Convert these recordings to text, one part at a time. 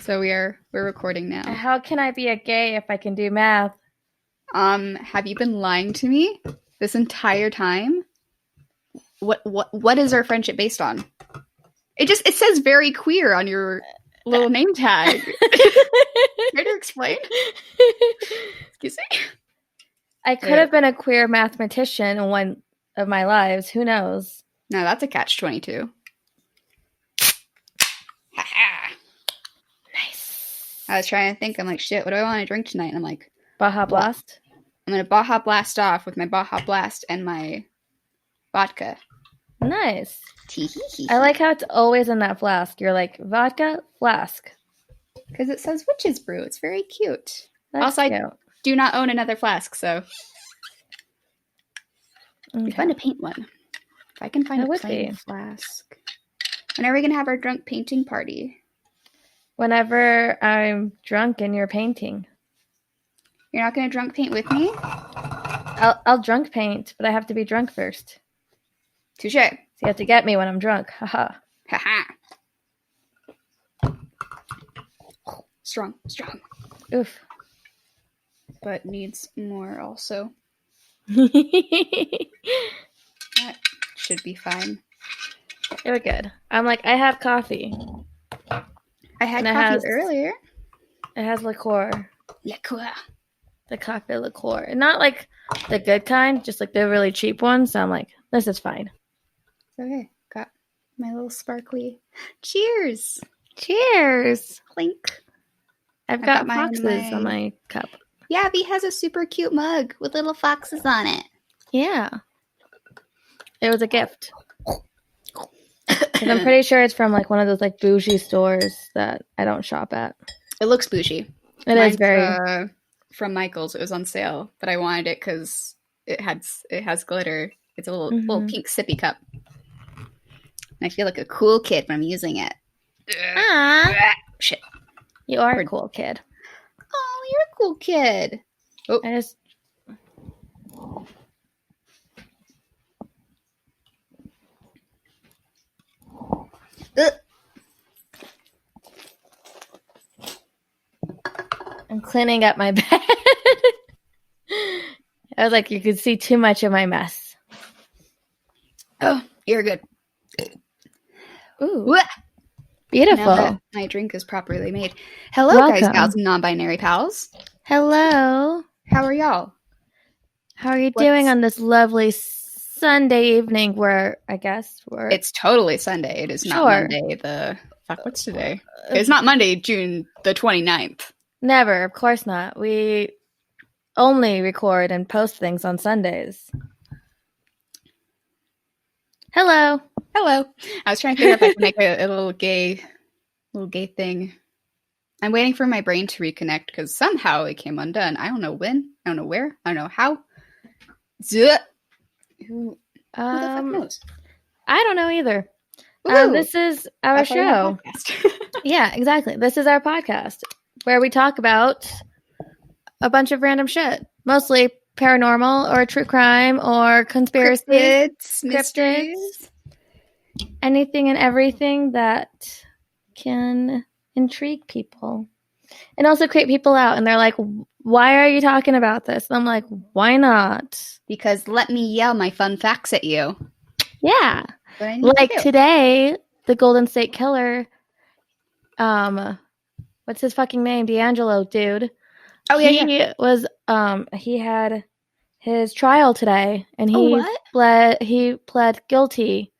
So we're recording now. How can I be a gay if I can do math? Have you been lying to me this entire time? What is our friendship based on? It says very queer on your little name tag. Try to explain. Excuse me. I could have been a queer mathematician in one of my lives. Who knows? No, that's a catch-22. Nice. I was trying to think. I'm like, shit, what do I want to drink tonight? And I'm like, Baja Blast? I'm going to Baja Blast off with my Baja Blast and my vodka. Nice. I like how it's always in that flask. You're like, vodka, flask. Because it says witch's brew. It's very cute. That's also, cute. I do not own another flask, so it'd be Okay. fun to paint one. If I can find That a would plain be. flask. When are we going to have our drunk painting party? Whenever I'm drunk and you're painting. You're not going to drunk paint with me? I'll drunk paint, but I have to be drunk first. Touche. So you have to get me when I'm drunk. Haha. Haha. Strong. Oof. But needs more also. You're That should be fine. good. I'm like, I have coffee. I had And it coffee has- earlier. It has liqueur. Liqueur. The coffee liqueur. And not like the good kind, just like the really cheap ones. So I'm like, this is fine. Okay. Got my little sparkly. Cheers. Cheers. Clink. I've got got mine in foxes on my cup. Yeah, V has a super cute mug with little foxes on it. Yeah. It was a gift. 'Cause I'm pretty sure it's from like one of those like bougie stores that I don't shop at. It looks bougie. It is very. From Michael's. It was on sale, but I wanted it because it has glitter. It's a little pink sippy cup. And I feel like a cool kid when I'm using it. Ah, Shit. you are We're- a cool kid. Oh, you're a cool kid. Oh, I just. ugh. I'm cleaning up my bed. I was like, you could see too much of my mess. Oh, you're good. Ooh, Wah! beautiful. Now that my drink is properly made. Hello, guys, Welcome. gals, and non-binary pals. Hello. How are y'all? How are you What's- doing on this lovely Sunday evening where I guess we're... It's totally Sunday. It is not Sure. Monday. What's today? It's not Monday, June the 29th. Never, of course not. We only record and post things on Sundays. Hello. Hello. I was trying to figure out if I could make a little gay thing. I'm waiting for my brain to reconnect because somehow it came undone. I don't know when. I don't know where. I don't know how. Zuh. Who the fuck knows? I don't know either. Ooh, This is our that's why we have a show. podcast. Yeah, exactly. This is our podcast where we talk about a bunch of random shit, mostly paranormal or true crime or conspiracy, Cryptids, mysteries. anything and everything that can intrigue people and also creep people out. And they're like, why are you talking about this? And I'm like, why not? Because let me yell my fun facts at you. Yeah. What I need Like to do. today, the Golden State Killer, what's his fucking name? D'Angelo, dude. Oh, yeah. He had his trial today, and Oh, he pled guilty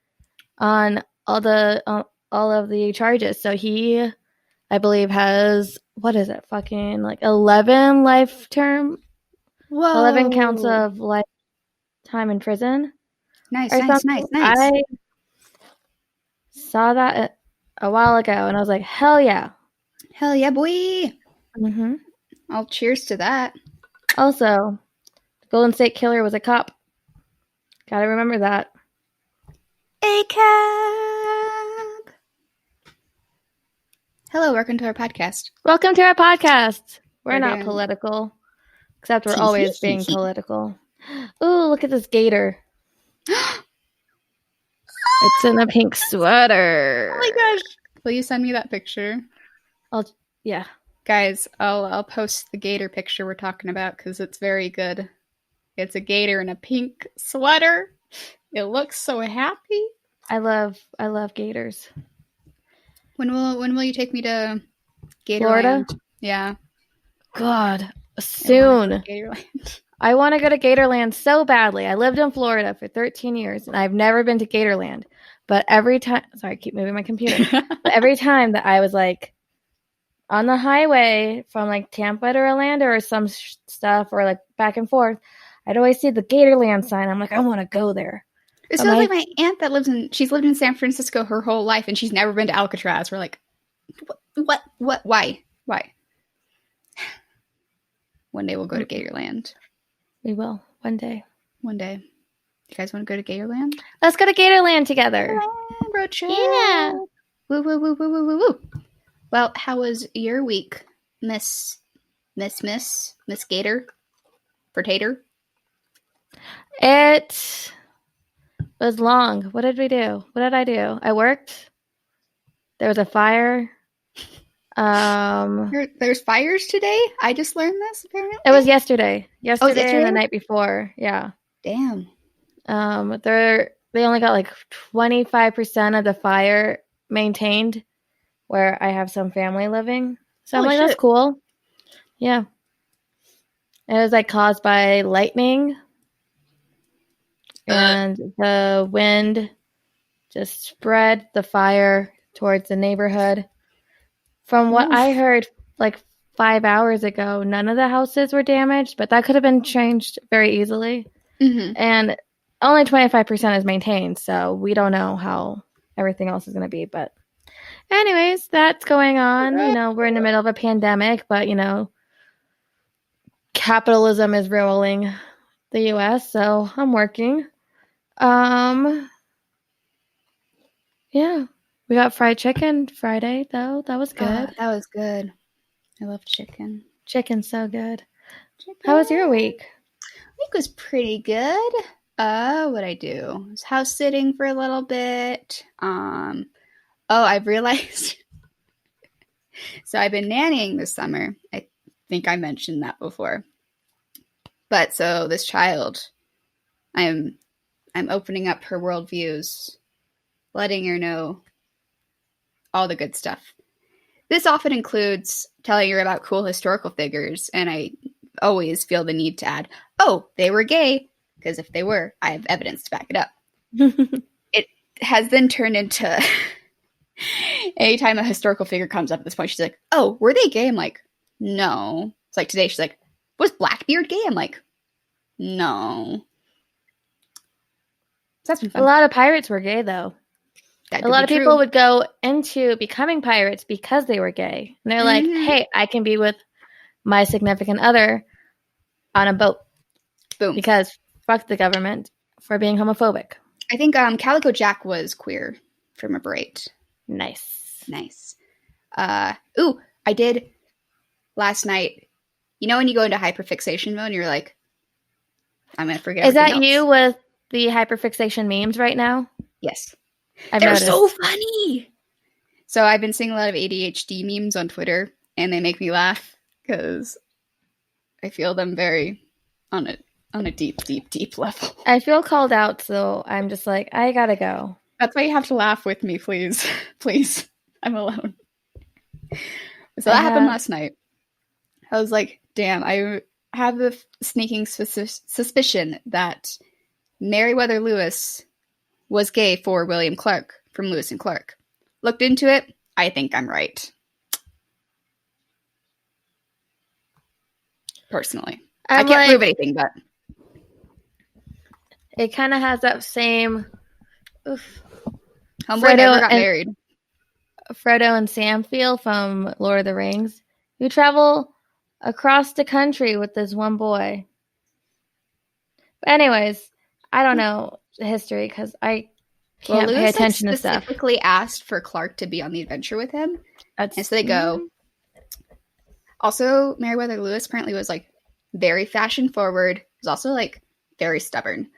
on all of the charges. So he, I believe, has what is it? Fucking like 11 life term, Whoa. 11 counts of lifetime in prison. Nice, or nice, something. nice, nice. I saw that a while ago, and I was like, hell yeah. Hell yeah, boy. Mm-hmm. I'll cheers to that. Also, the Golden State Killer was a cop. Gotta remember that. A cab. Hello, welcome to our podcast. Welcome to our podcast. We're We're not doing- political, except we're always being political. Ooh, look at this gator. It's in a pink sweater. Oh my gosh. Will you send me that picture? Yeah. Guys, I'll post the gator picture we're talking about because it's very good. It's a gator in a pink sweater. It looks so happy. I love gators. When will you take me to Florida? Gatorland? Yeah. God, soon. Gatorland. I want to go to Gatorland so badly. I lived in Florida for 13 years and I've never been to Gatorland. But every time, sorry, I keep moving my computer. But every time that I was like on the highway from like Tampa to Orlando or some stuff or like back and forth, I'd always see the Gatorland sign. I'm like, I want to go there. It But sounds like my aunt that she's lived in San Francisco her whole life and she's never been to Alcatraz. We're like, what, why? One day we'll go to Gatorland. We will, one day. One day. You guys want to go to Gatorland? Let's go to Gatorland together. Road trip. Yeah. Woo, woo, woo, woo, woo, woo, woo. Well, how was your week, Miss Gator? Potato? It was long. What did we do? What did I do? I worked. There was a fire. There's fires today? I just learned this, apparently. It was yesterday. Yesterday and the yesterday? night before. Yeah. Damn. They only got like 25% of the fire maintained where I have some family living. So I'm Holy like, shit. that's cool. Yeah. It was like caused by lightning. And the wind just spread the fire towards the neighborhood. From what I heard like 5 hours ago, none of the houses were damaged, but that could have been changed very easily. Mm-hmm. And only 25% is maintained, so we don't know how everything else is going to be. But anyways, that's going on. You know, we're in the middle of a pandemic, but, you know, capitalism is ruling the U.S., so I'm working. Yeah. We got fried chicken Friday, though. That was good. That was good. I love chicken. Chicken's so good. How was your week? Week was pretty good. What'd I do? I was house sitting for a little bit. I've realized. So I've been nannying this summer. I think I mentioned that before. But so this child, I'm opening up her worldviews, letting her know all the good stuff. This often includes telling her about cool historical figures, and I always feel the need to add, oh, they were gay, because if they were, I have evidence to back it up. It has then turned into anytime a historical figure comes up at this point, she's like, oh, were they gay? I'm like, no. It's like today, she's like, was Blackbeard gay? I'm like, no. So that's been fun. A lot of pirates were gay, though. A lot of people would go into becoming pirates because they were gay. And they're like, hey, I can be with my significant other on a boat. Boom. Because fuck the government for being homophobic. I think Calico Jack was queer, if I remember right. Nice. I did last night. You know when you go into hyper-fixation mode and you're like, I'm going to forget Is that else. you with the hyper-fixation memes right now? Yes. They're so funny. So I've been seeing a lot of ADHD memes on Twitter, and they make me laugh because I feel them very on a deep level. I feel called out, so I'm just like, I gotta go. That's why you have to laugh with me, please. Please. I'm alone. So that happened last night. I was like, damn, I have the sneaking suspicion that Meriwether Lewis was gay for William Clark from Lewis and Clark. Looked into it. I think I'm right. Personally. I can't prove anything, but it kind of has that same homeboy never got married. Frodo and Sam feel from Lord of the Rings. You travel across the country with this one boy. But anyways, I don't know the history because I can't pay attention to stuff. Specifically asked for Clark to be on the adventure with him. And so they go. Also, Meriwether Lewis apparently was like very fashion forward. Was also like very stubborn.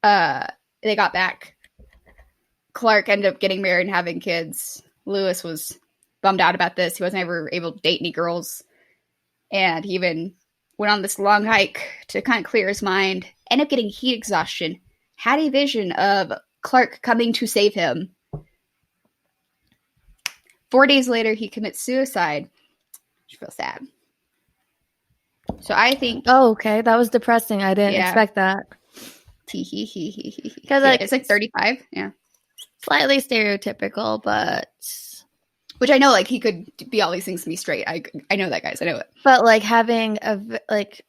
They got back. Clark ended up getting married and having kids. Lewis was bummed out about this. He wasn't ever able to date any girls. And he even went on this long hike to kind of clear his mind, ended up getting heat exhaustion, had a vision of Clark coming to save him. 4 days later, he commits suicide. Which feels sad. So I think... Oh, okay. That was depressing. I didn't expect that. Because it's like 35. Yeah. Slightly stereotypical, but... Which I know, like, he could be all these things and be straight. I know that, guys. I know it. But, like, having not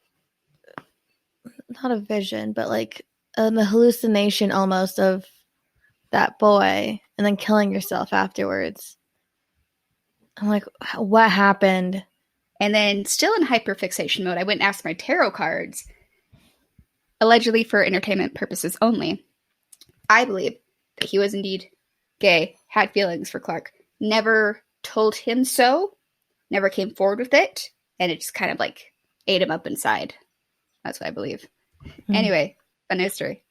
a vision, but, like, a hallucination almost of that boy and then killing yourself afterwards. I'm like, what happened? And then, still in hyper-fixation mode, I went and asked my tarot cards, allegedly for entertainment purposes only. I believe that he was indeed gay, had feelings for Clark, never told him so, never came forward with it, and it just kind of like ate him up inside. That's what I believe. Anyway, fun history.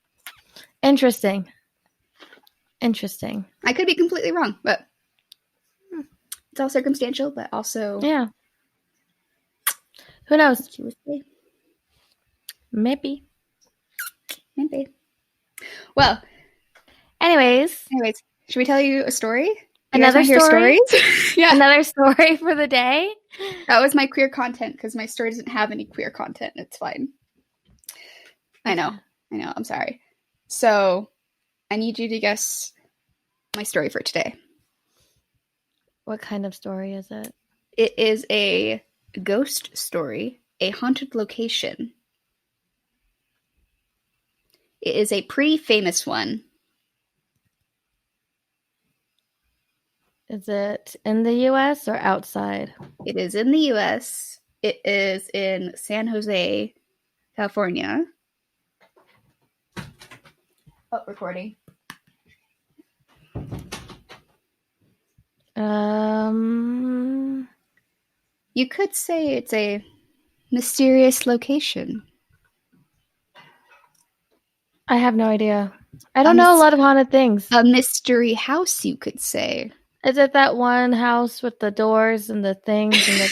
Interesting. I could be completely wrong, but it's all circumstantial, but also... Yeah. Who knows? Maybe. Well, anyways, should we tell you a story? Another story? Yeah. Another story for the day? That was my queer content, because my story doesn't have any queer content. It's fine. I know. I'm sorry. So, I need you to guess my story for today. What kind of story is it? It is a ghost story, a haunted location. It is a pretty famous one. Is it in the U.S. or outside? It is in the U.S. It is in San Jose, California. Oh, recording. You could say it's a mysterious location. I have no idea. I don't know a lot of haunted things. A mystery house, you could say. Is it that one house with the doors and the things and the...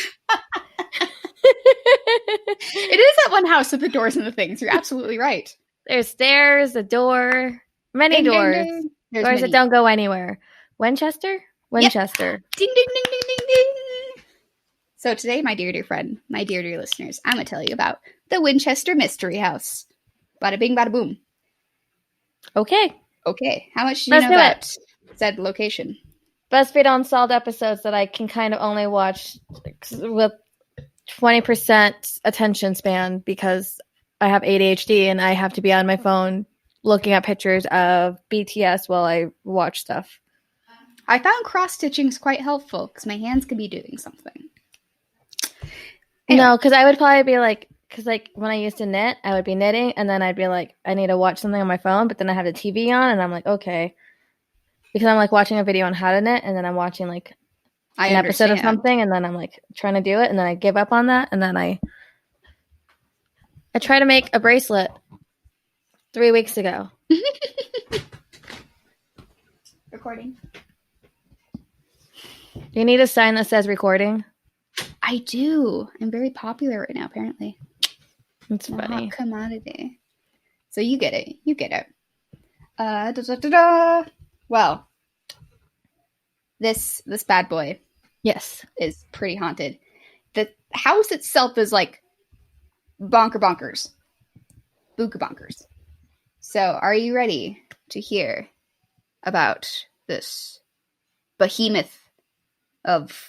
It is that one house with the doors and the things. You're absolutely right. There's stairs, a door, many doors. Ding, ding. There's doors many. that don't go anywhere. Winchester? Winchester. Yep. Ding, ding, ding, ding, ding, ding. So today, my dear friend, my dear listeners, I'm going to tell you about the Winchester Mystery House. Bada bing, bada boom. Okay. How much do you know about said location? BuzzFeed Unsolved episodes that I can kind of only watch with 20% attention span because I have ADHD and I have to be on my phone looking at pictures of BTS while I watch stuff. I found cross-stitching is quite helpful because my hands could be doing something. Anyway. No, because I would probably be like, because like when I used to knit, I would be knitting and then I'd be like, I need to watch something on my phone, but then I have the TV on and I'm like, okay. Because I'm like watching a video on how to knit and then I'm watching like an episode of something and then I'm like trying to do it and then I give up on that and then I try to make a bracelet 3 weeks ago. Recording. You need a sign that says recording? I do. I'm very popular right now, apparently. That's funny. Hot commodity. So you get it. Da, da, da, da. Well, this bad boy, yes, is pretty haunted. The house itself is like bonkers, buka bonkers. So, are you ready to hear about this behemoth of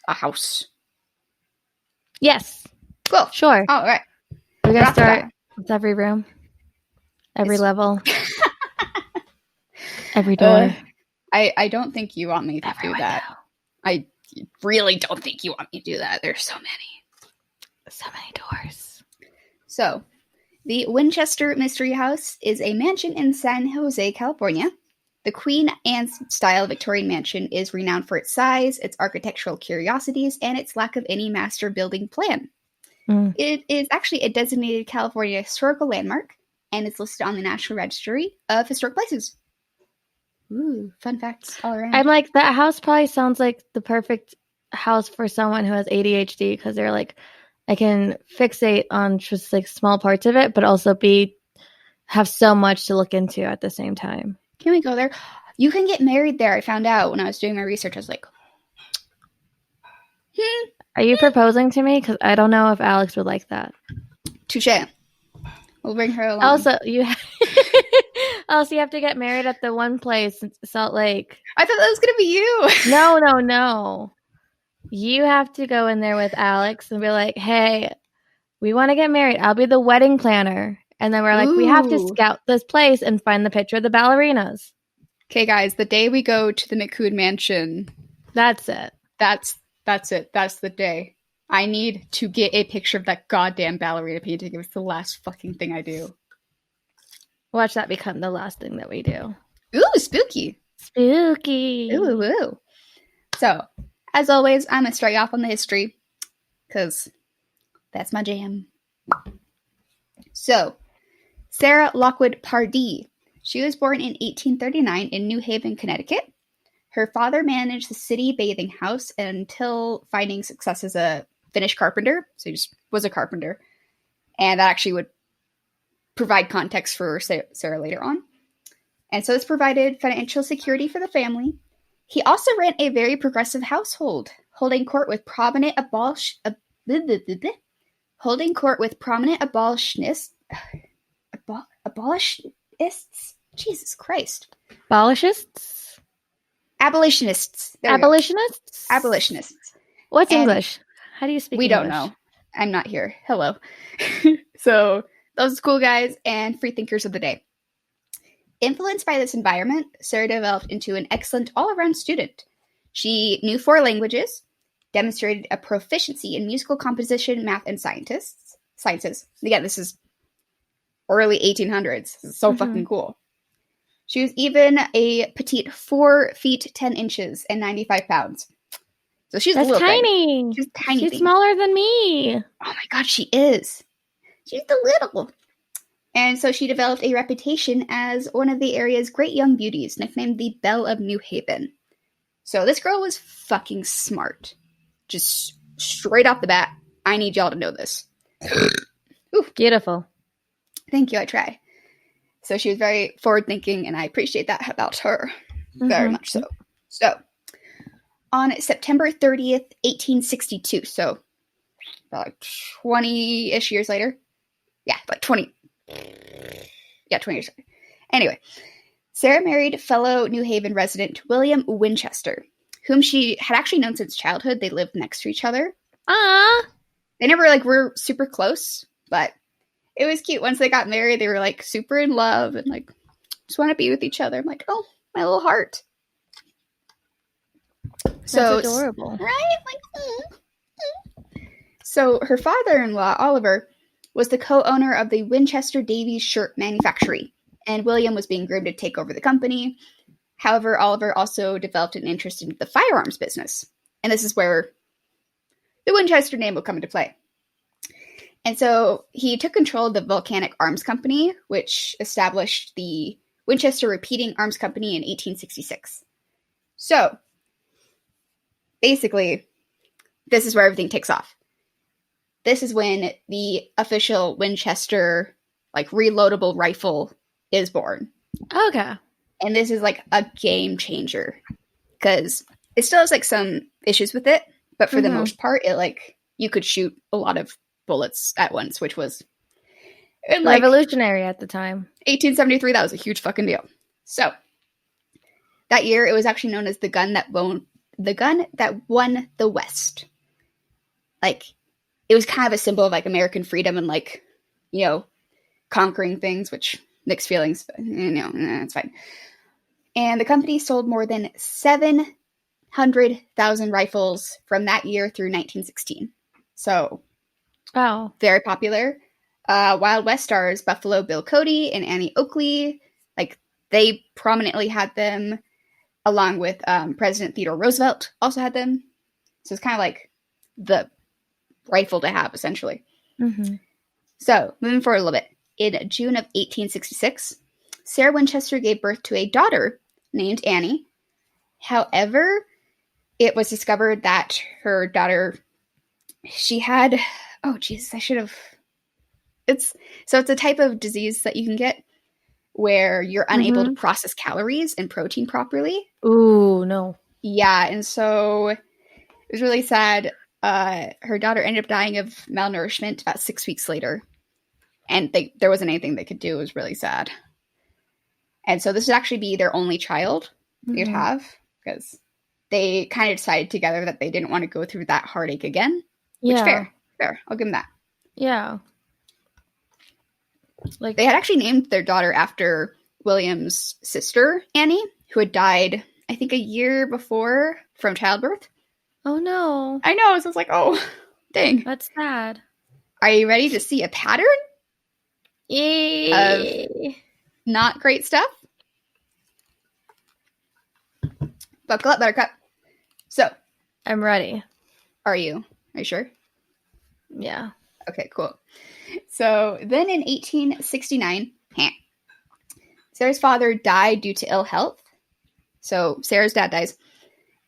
a house? Yes. Cool. Sure. All right. We're gonna start with every room, every level. Every door. I don't think you want me to do that. I really don't think you want me to do that. There's so many doors. So, the Winchester Mystery House is a mansion in San Jose, California. The Queen Anne-style Victorian mansion is renowned for its size, its architectural curiosities, and its lack of any master building plan. It is actually a designated California historical landmark, and it's listed on the National Registry of Historic Places. Ooh, fun facts all around. I'm like, that house probably sounds like the perfect house for someone who has ADHD because they're like, I can fixate on just like small parts of it, but also have so much to look into at the same time. Can we go there? You can get married there. I found out when I was doing my research. I was like, Are you proposing to me? Because I don't know if Alex would like that. touche. We'll bring her along. Also, you have to get married at the one place in Salt Lake. I thought that was going to be you. No. You have to go in there with Alex and be like, hey, we want to get married. I'll be the wedding planner. And then we're like, we have to scout this place and find the picture of the ballerinas. Okay, guys, the day we go to the McCood Mansion. That's it. That's it. That's the day. I need to get a picture of that goddamn ballerina painting. It was the last fucking thing I do. Watch that become the last thing that we do. Ooh, spooky. Spooky. Ooh. So, as always, I'm going to start you off on the history. Because that's my jam. So, Sarah Lockwood Pardee. She was born in 1839 in New Haven, Connecticut. Her father managed the city bathing house until finding success as a Finnish carpenter. So he just was a carpenter. And that actually would provide context for Sarah later on. And so this provided financial security for the family. He also ran a very progressive household, holding court with prominent abolitionists. Abolitionists? Jesus Christ. Abolitionists? Abolitionists. Abolitionists? Abolitionists. What's English? How do you speak We English? don't know. I'm not here. Hello. So, those cool guys and free thinkers of the day. Influenced by this environment, Sarah developed into an excellent all-around student. She knew 4 languages, demonstrated a proficiency in musical composition, math, and sciences. Again, this is early 1800s. This is so fucking cool. She was even a petite 4 feet 10 inches and 95 pounds. So she's That's a little tiny. Thing. She's tiny. She's smaller than me. Oh my god, she is. She's the little. And so she developed a reputation as one of the area's great young beauties, nicknamed the Belle of New Haven. So this girl was fucking smart. Just straight off the bat, I need y'all to know this. Ooh, beautiful. Thank you, I try. So she was very forward-thinking, and I appreciate that about her. Very much so. So, on September 30th, 1862, so about 20-ish years later. Yeah, like 20. Yeah, 20 years later. Anyway, Sarah married fellow New Haven resident William Winchester, whom she had actually known since childhood. They lived next to each other. They never, were super close, but it was cute. Once they got married, they were, super in love and, just want to be with each other. I'm like, oh, my little heart. So that's adorable. Right? So her father-in-law, Oliver, was the co-owner of the Winchester Davies shirt manufactory, and William was being groomed to take over the company. However, Oliver also developed an interest in the firearms business, and this is where the Winchester name will come into play. And so he took control of the Volcanic Arms Company, which established the Winchester Repeating Arms Company in 1866. So, basically, this is where everything takes off. This is when the official Winchester, reloadable rifle is born. Okay. And this is, a game changer. Because it still has, some issues with it. But for the most part, it, you could shoot a lot of bullets at once, which was revolutionary at the time. 1873, that was a huge fucking deal. So, that year, it was actually known as the gun that won the West. It was kind of a symbol of American freedom and conquering things, which mixed feelings, but it's fine. And the company sold more than 700,000 rifles from that year through 1916. So, wow, very popular. Wild West stars Buffalo Bill Cody and Annie Oakley, they prominently had them, along with President Theodore Roosevelt also had them. So it's kind of the rifle to have, essentially. So, moving forward a little bit. In June of 1866, Sarah Winchester gave birth to a daughter named Annie. However, it was discovered that her daughter, she had, oh Jesus, I should have, it's a type of disease that you can get where you're unable to process calories and protein properly. Ooh, no. Yeah, and so it was really sad. Her daughter ended up dying of malnourishment about 6 weeks later. And there wasn't anything they could do. It was really sad. And so this would actually be their only child they'd have, because they kind of decided together that they didn't want to go through that heartache again. Which, fair. I'll give them that. Yeah. Like, they had actually named their daughter after William's sister, Annie, who had died, I think, a year before from childbirth. Oh, no. I know. So it's like, oh, dang. That's sad. Are you ready to see a pattern? Yay. Of not great stuff? Buckle up, Buttercup. So. I'm ready. Are you? Are you sure? Yeah. Okay, cool. So then in 1869, Sarah's father died due to ill health. So Sarah's dad dies.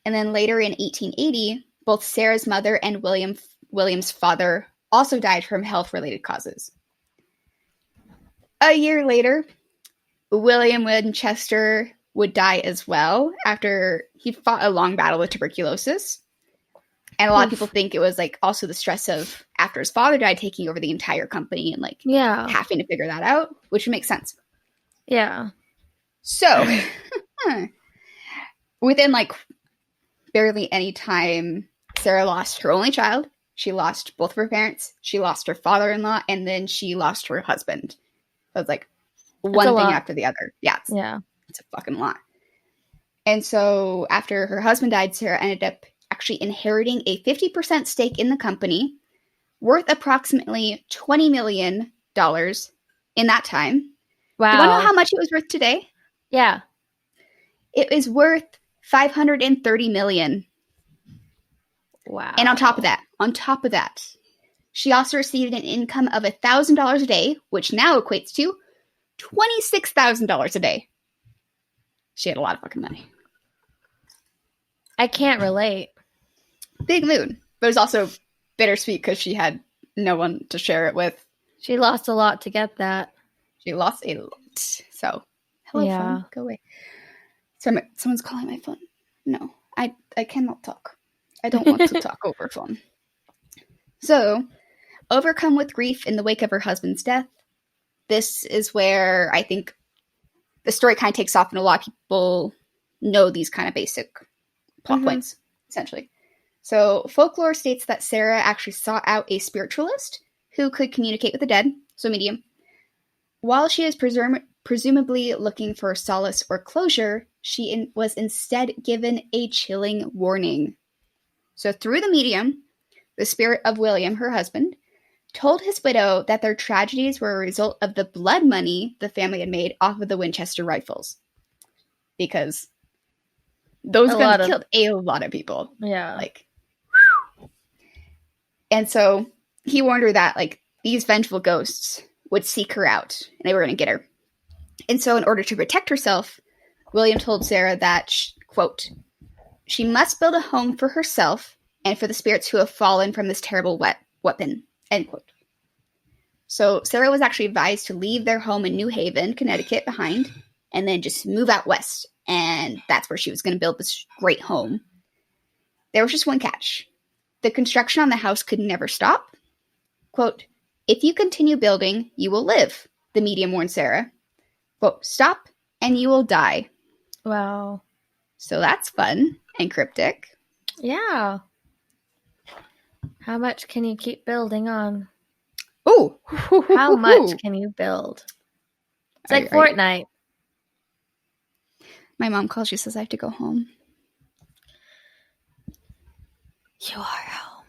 And then later in 1880, both Sarah's mother and William's father also died from health-related causes. A year later, William Winchester would die as well after he fought a long battle with tuberculosis. And a lot of people think it was like also the stress of after his father died, taking over the entire company and like having to figure that out, which would make sense. Yeah. So within like barely any time, Sarah lost her only child. She lost both of her parents. She lost her father-in-law, and then she lost her husband. So it's like one thing after the other. Yeah. It's a fucking lot. And so after her husband died, Sarah ended up actually inheriting a 50% stake in the company worth approximately $20 million in that time. Wow. Do you want to know how much it was worth today? Yeah. It is worth $530 million. Wow. And on top of that, she also received an income of $1,000 a day, which now equates to $26,000 a day. She had a lot of fucking money. I can't relate. Big mood. But it was also bittersweet because she had no one to share it with. She lost a lot to get that. She lost a lot. So, hello, phone. Go away. Sorry, someone's calling my phone. No, I cannot talk. I don't want to talk over phone. So, overcome with grief in the wake of her husband's death, this is where I think the story kind of takes off, and a lot of people know these kind of basic plot points, essentially. So, folklore states that Sarah actually sought out a spiritualist who could communicate with the dead, so medium. While she is presumably looking for solace or closure, she was instead given a chilling warning. So, through the medium, the spirit of William, her husband, told his widow that their tragedies were a result of the blood money the family had made off of the Winchester rifles. Because those guns killed a lot of people. Yeah. Like, and so he warned her that, like, these vengeful ghosts would seek her out and they were going to get her. And so in order to protect herself, William told Sarah that, quote, she must build a home for herself and for the spirits who have fallen from this terrible weapon, end quote. So Sarah was actually advised to leave their home in New Haven, Connecticut behind, and then just move out west. And that's where she was going to build this great home. There was just one catch. The construction on the house could never stop. Quote, if you continue building, you will live, the medium warned Sarah. Quote, stop and you will die. Wow. So that's fun and cryptic. Yeah. How much can you keep building on? Ooh. How much can you build? It's like Fortnite. My mom calls. She says I have to go home. You are home.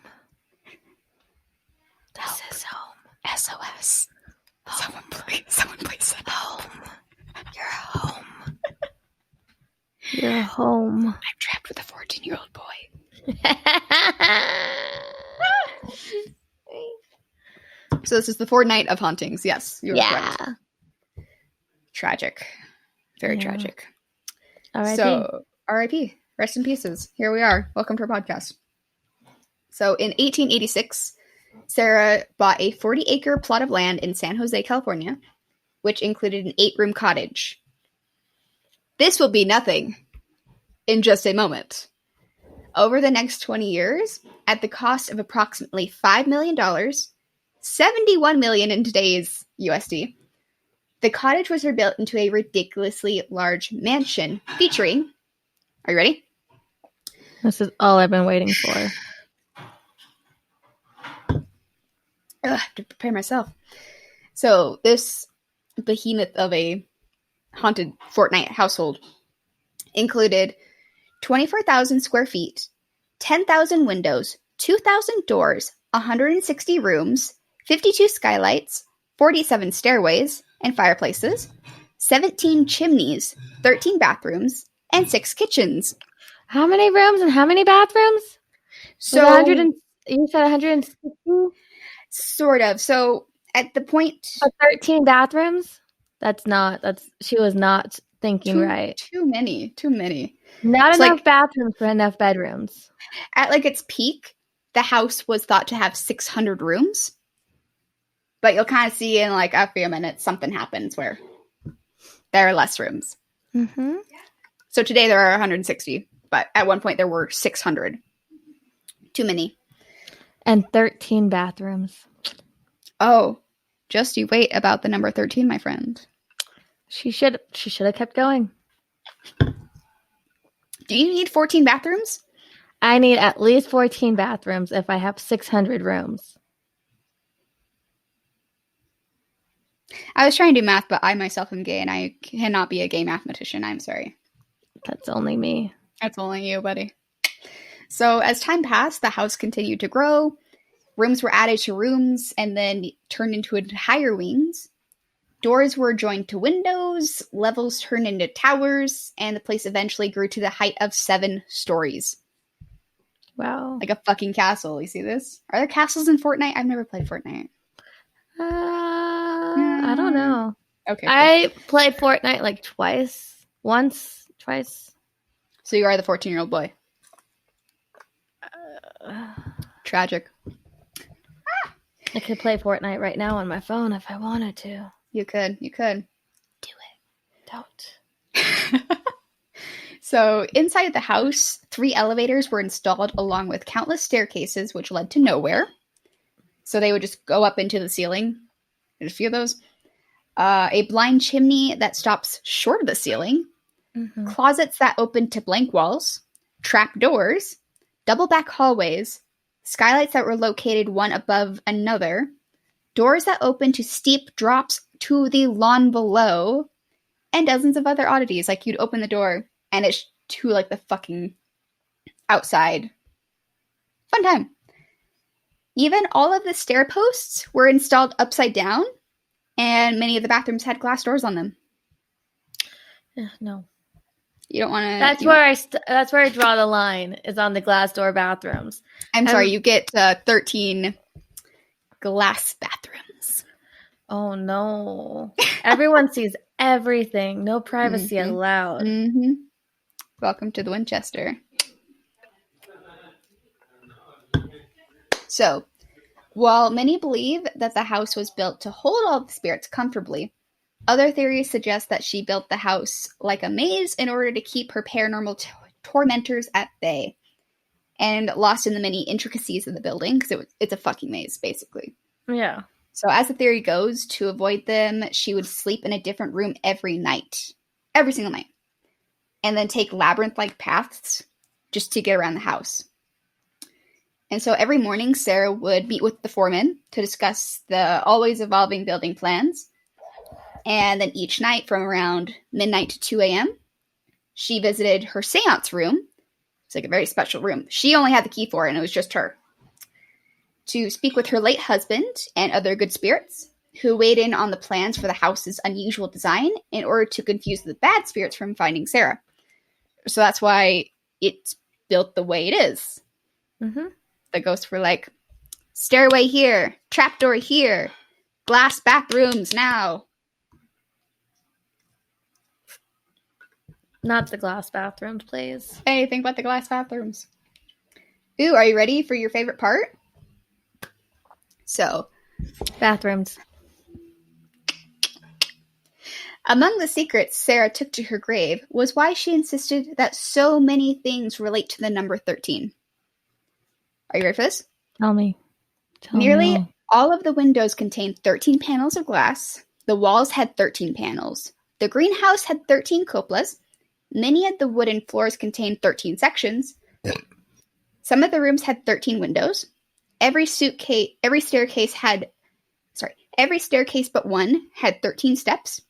This is home. SOS. Home. Someone please send home. You're home. You're home. I'm trapped with a 14-year-old boy. So this is the Fortnite of hauntings. Yes, you're correct. Tragic. Very tragic. R.I.P. So, R.I.P. Rest in pieces. Here we are. Welcome to our podcast. So in 1886, Sarah bought a 40-acre plot of land in San Jose, California, which included an 8-room cottage. This will be nothing in just a moment. Over the next 20 years, at the cost of approximately $5 million, $71 million in today's USD, the cottage was rebuilt into a ridiculously large mansion featuring, are you ready? This is all I've been waiting for. I have to prepare myself. So this behemoth of a haunted Fortnite household included 24,000 square feet, 10,000 windows, 2,000 doors, 160 rooms, 52 skylights, 47 stairways and fireplaces, 17 chimneys, 13 bathrooms, and 6 kitchens. How many rooms and how many bathrooms? So you said 160? Sort of. So at the point... 13 bathrooms? She was not thinking right. Too many. Not It's enough bathrooms for enough bedrooms. At like its peak, the house was thought to have 600 rooms. But you'll kind of see in like a few minutes something happens where there are less rooms. Mm-hmm. So today there are 160, but at one point there were 600. Too many. And 13 bathrooms. Oh, just you wait about the number 13, my friend. She should have kept going. Do you need 14 bathrooms? I need at least 14 bathrooms if I have 600 rooms. I was trying to do math, but I myself am gay, and I cannot be a gay mathematician. I'm sorry. That's only me. That's only you, buddy. So as time passed, the house continued to grow. Rooms were added to rooms and then turned into higher wings. Doors were joined to windows, levels turned into towers, and the place eventually grew to the height of 7 stories. Wow. Like a fucking castle. You see this? Are there castles in Fortnite? I've never played Fortnite. I don't know. Okay. I played Fortnite like twice. Twice. So you are the 14-year-old boy. Tragic. I could play Fortnite right now on my phone if I wanted to. You could. Do it. Don't. So inside the house, 3 elevators were installed along with countless staircases, which led to nowhere. So they would just go up into the ceiling. There's a few of those. A blind chimney that stops short of the ceiling. Mm-hmm. Closets that open to blank walls. Trap doors. Double back hallways. Skylights that were located one above another. Doors that open to steep drops to the lawn below. And dozens of other oddities. Like you'd open the door and it's to like the fucking outside. Fun time. Even all of the stair posts were installed upside down, and many of the bathrooms had glass doors on them. No. You don't want to... That's where I draw the line, is on the glass door bathrooms. I'm sorry, you get 13 glass bathrooms. Oh, no. Everyone sees everything. No privacy allowed. Mm-hmm. Welcome to the Winchester. So, while many believe that the house was built to hold all the spirits comfortably, other theories suggest that she built the house like a maze in order to keep her paranormal tormentors at bay, and lost in the many intricacies of the building, because it's a fucking maze, basically. Yeah. So as the theory goes, to avoid them, she would sleep in a different room every night. Every single night. And then take labyrinth-like paths just to get around the house. And so every morning, Sarah would meet with the foreman to discuss the always evolving building plans. And then each night from around midnight to 2 a.m., she visited her seance room. It's like a very special room. She only had the key for it, and it was just her. To speak with her late husband and other good spirits, who weighed in on the plans for the house's unusual design in order to confuse the bad spirits from finding Sarah. So that's why it's built the way it is. Mm-hmm. The ghosts were like, stairway here, trapdoor here, glass bathrooms now. Not the glass bathrooms, please. Anything but the glass bathrooms. Ooh, are you ready for your favorite part? So, bathrooms. Among the secrets Sarah took to her grave was why she insisted that so many things relate to the number 13. Are you ready for this? Tell me. Nearly all of the windows contained 13 panels of glass. The walls had 13 panels. The greenhouse had 13 cupolas. Many of the wooden floors contained 13 sections. Some of the rooms had 13 windows. Every staircase but one had 13 steps.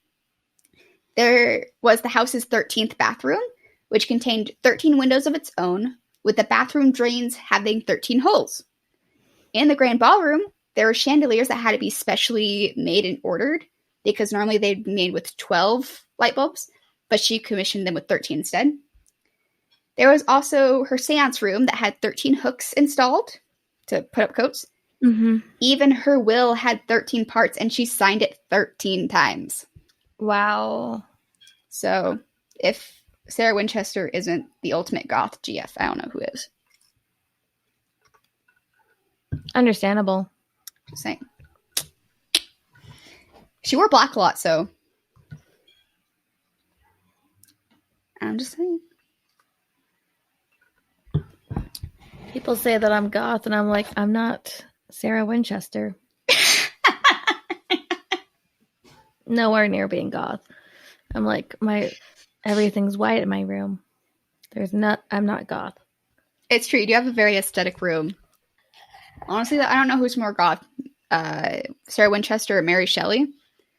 There was the house's 13th bathroom, which contained 13 windows of its own, with the bathroom drains having 13 holes. In the grand ballroom, there were chandeliers that had to be specially made and ordered, because normally they'd be made with 12 light bulbs, but she commissioned them with 13 instead. There was also her seance room that had 13 hooks installed to put up coats. Mm-hmm. Even her will had 13 parts, and she signed it 13 times. Wow. So, if Sarah Winchester isn't the ultimate goth GF, I don't know who is. Understandable. Just saying. She wore black a lot, so I'm just saying. People say that I'm goth, and I'm like, I'm not Sarah Winchester. Nowhere near being goth. I'm like, everything's white in my room. I'm not goth. It's true. You do have a very aesthetic room. Honestly, I don't know who's more goth, Sarah Winchester or Mary Shelley.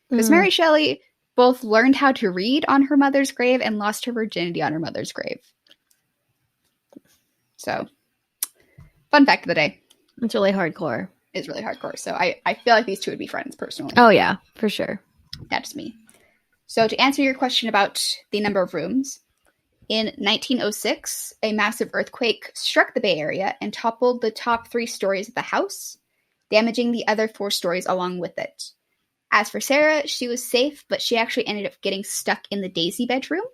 Because Mary Shelley both learned how to read on her mother's grave and lost her virginity on her mother's grave. So, fun fact of the day. It's really hardcore. It's really hardcore. So I feel like these two would be friends personally. Oh, yeah, for sure. That's me. So to answer your question about the number of rooms, in 1906, a massive earthquake struck the Bay Area and toppled the top 3 stories of the house, damaging the other 4 stories along with it. As for Sarah, she was safe, but she actually ended up getting stuck in the Daisy bedroom,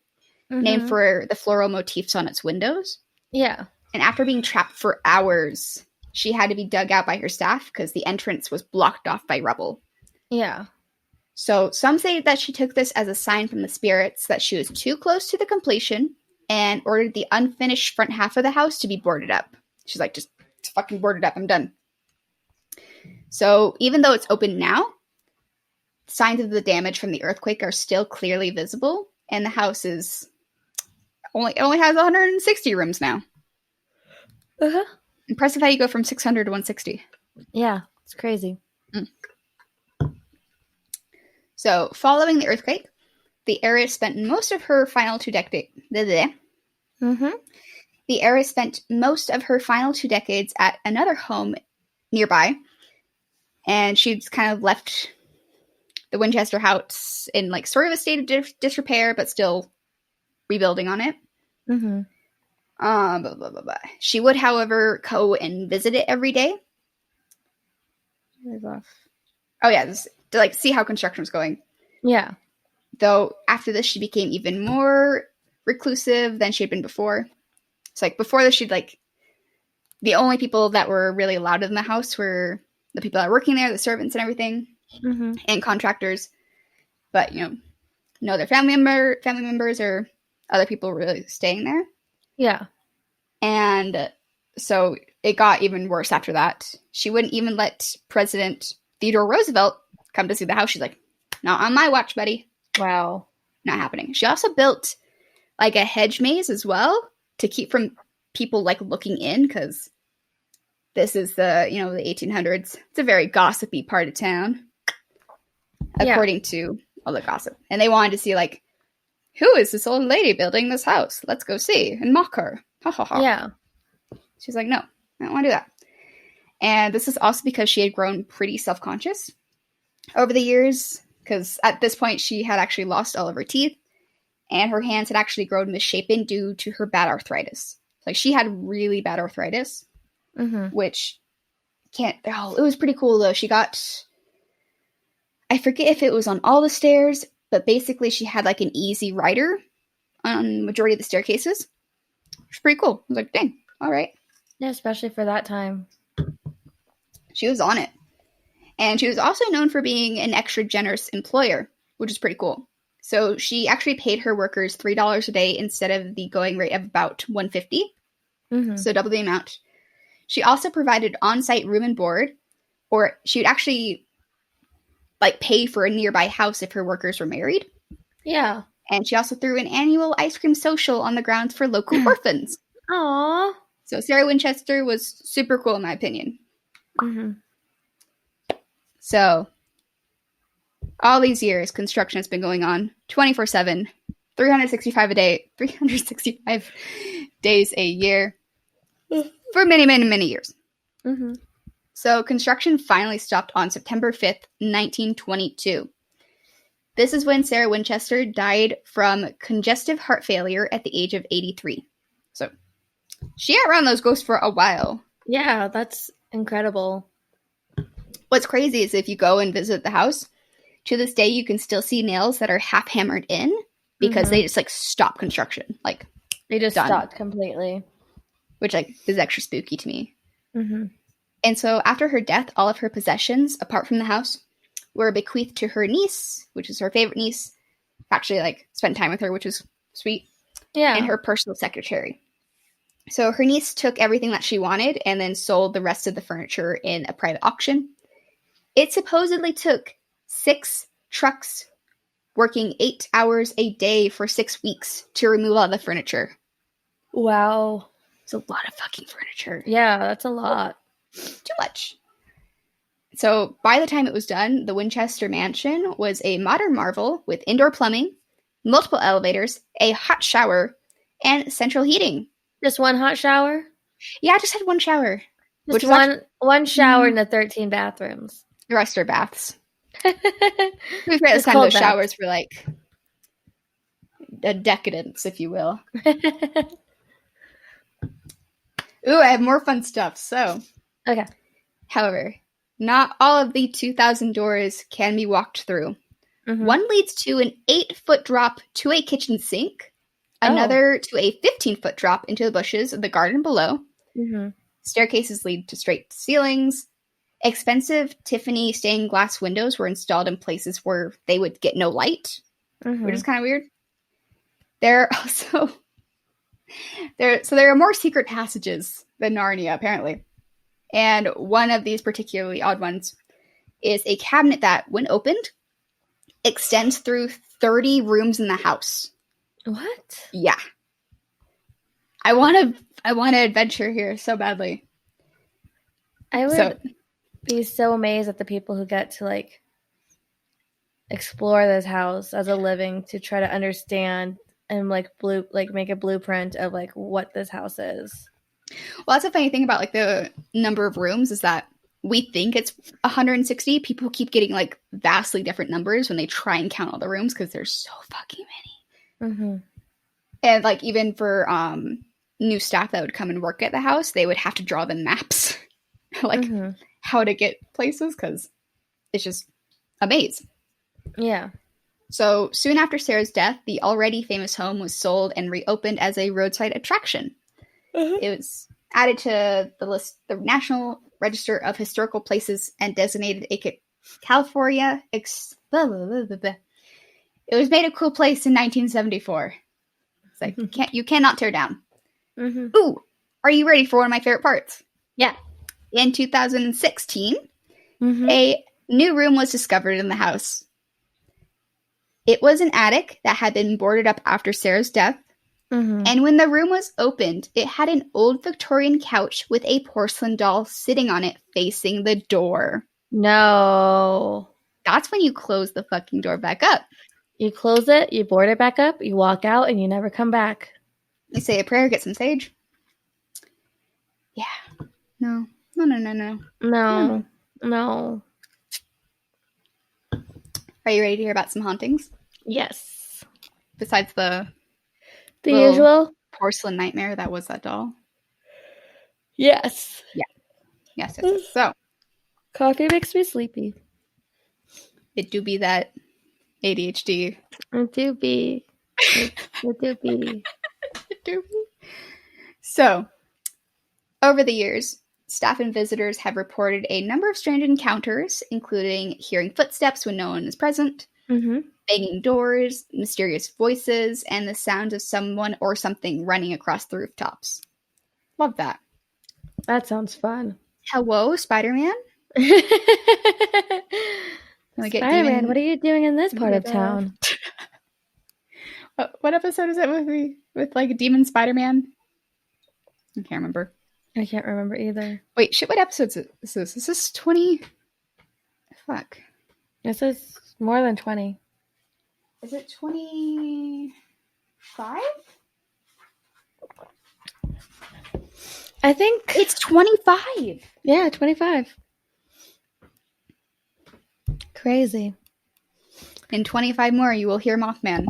named for the floral motifs on its windows. Yeah. And after being trapped for hours, she had to be dug out by her staff because the entrance was blocked off by rubble. Yeah. So some say that she took this as a sign from the spirits that she was too close to the completion and ordered the unfinished front half of the house to be boarded up. She's like, just fucking board it up. I'm done. So even though it's open now, signs of the damage from the earthquake are still clearly visible, and the house is only has 160 rooms now. Uh-huh. Impressive how you go from 600 to 160. Yeah, it's crazy. So, following the earthquake, the heiress spent most of her final 2 decades. Mm-hmm. The heiress spent most of her final 2 decades at another home nearby, and she's kind of left the Winchester house in like sort of a state of disrepair, but still rebuilding on it. Mm-hmm. Blah, blah, blah, blah. She would, however, go and visit it every day. Oh yeah, to like see how construction was going. Yeah. Though after this, she became even more reclusive than she had been before. It's like before this, she'd like the only people that were really allowed in the house were the people that were working there, the servants and everything, and contractors. But no other family members or other people really staying there. Yeah. And so it got even worse after that. She wouldn't even let President Theodore Roosevelt come to see the house. She's like, not on my watch, buddy. Wow. Not happening. She also built like a hedge maze as well to keep from people like looking in, because this is the 1800s. It's a very gossipy part of town, according to all the gossip. And they wanted to see like, who is this old lady building this house? Let's go see and mock her. Ha ha ha. Yeah. She's like, no, I don't want to do that. And this is also because she had grown pretty self-conscious over the years, because at this point she had actually lost all of her teeth, and her hands had actually grown misshapen due to her bad arthritis. Like, she had really bad arthritis, which it was pretty cool though. She got, I forget if it was on all the stairs, but basically she had like an easy rider on majority of the staircases. It's pretty cool. I was like, dang, all right. Yeah, especially for that time. She was on it. And she was also known for being an extra generous employer, which is pretty cool. So she actually paid her workers $3 a day instead of the going rate of about $150. So double the amount. She also provided on-site room and board, or she would actually like pay for a nearby house if her workers were married. Yeah. And she also threw an annual ice cream social on the grounds for local orphans. Aww. So Sarah Winchester was super cool in my opinion. So all these years, construction has been going on 24/7, 365 a day, 365 days a year for many, many, many years. So construction finally stopped on September 5th, 1922. This is when Sarah Winchester died from congestive heart failure at the age of 83. So she outrun those ghosts for a while. Yeah, that's incredible. What's crazy is if you go and visit the house, to this day you can still see nails that are half hammered in because they just like stop construction. Like they just done. stopped completely. Which like is extra spooky to me. And so after her death, all of her possessions, apart from the house, were bequeathed to her niece, which is her favorite niece. Actually, like, spent time with her, which is sweet. Yeah. And her personal secretary. So her niece took everything that she wanted and then sold the rest of the furniture in a private auction. It supposedly took 6 trucks working 8 hours a day for 6 weeks to remove all the furniture. Wow. It's a lot of fucking furniture. Yeah, that's a lot. Too much. So by the time it was done, the Winchester Mansion was a modern marvel with indoor plumbing, multiple elevators, a hot shower, and central heating. Just one hot shower? Yeah, I just had one shower. Just one shower in the 13 bathrooms. The rest are baths. To be fair, this time those showers were like a decadence, if you will. Ooh, I have more fun stuff. So, okay. However, not all of the 2,000 doors can be walked through. One leads to an 8-foot drop to a kitchen sink, another to a 15-foot drop into the bushes of the garden below. Staircases lead to straight ceilings. Expensive Tiffany stained glass windows were installed in places where they would get no light, which is kind of weird. There are more secret passages than Narnia, apparently. And one of these particularly odd ones is a cabinet that, when opened, extends through 30 rooms in the house. What? Yeah. I want to adventure here so badly. I would be so amazed at the people who get to like explore this house as a living to try to understand and make a blueprint of like what this house is. Well, that's the funny thing about like the number of rooms is that we think it's 160. People keep getting like vastly different numbers when they try and count all the rooms because there's so fucking many. And like even for new staff that would come and work at the house, they would have to draw them maps like how to get places because it's just a maze. Yeah. So soon after Sarah's death, the already famous home was sold and reopened as a roadside attraction. It was added to the National Register of Historical Places and designated a California. It was made a cool place in 1974. It's like you cannot tear down. Ooh, are you ready for one of my favorite parts? Yeah. In 2016, a new room was discovered in the house. It was an attic that had been boarded up after Sarah's death. And when the room was opened, it had an old Victorian couch with a porcelain doll sitting on it facing the door. No. That's when you close the fucking door back up. You close it, you board it back up, you walk out, and you never come back. You say a prayer, get some sage. Yeah. No. No. Are you ready to hear about some hauntings? Yes. Besides the usual porcelain nightmare that was that doll? Yes. Yeah. Yes. So. Coffee makes me sleepy. It do be that ADHD. It do be. The doopy. So, over the years, staff and visitors have reported a number of strange encounters, including hearing footsteps when no one is present, banging doors, mysterious voices, and the sound of someone or something running across the rooftops. Love that. That sounds fun. Hello, Spider-Man. Spider-Man, what are you doing in this part of town? What episode is it with like Demon Spider-Man? I can't remember. I can't remember either. Wait, shit, what episode is this? Is this 20? Fuck. This is more than 20. Is it 25? I think it's 25. Yeah, 25. Crazy. In 25 more, you will hear Mothman.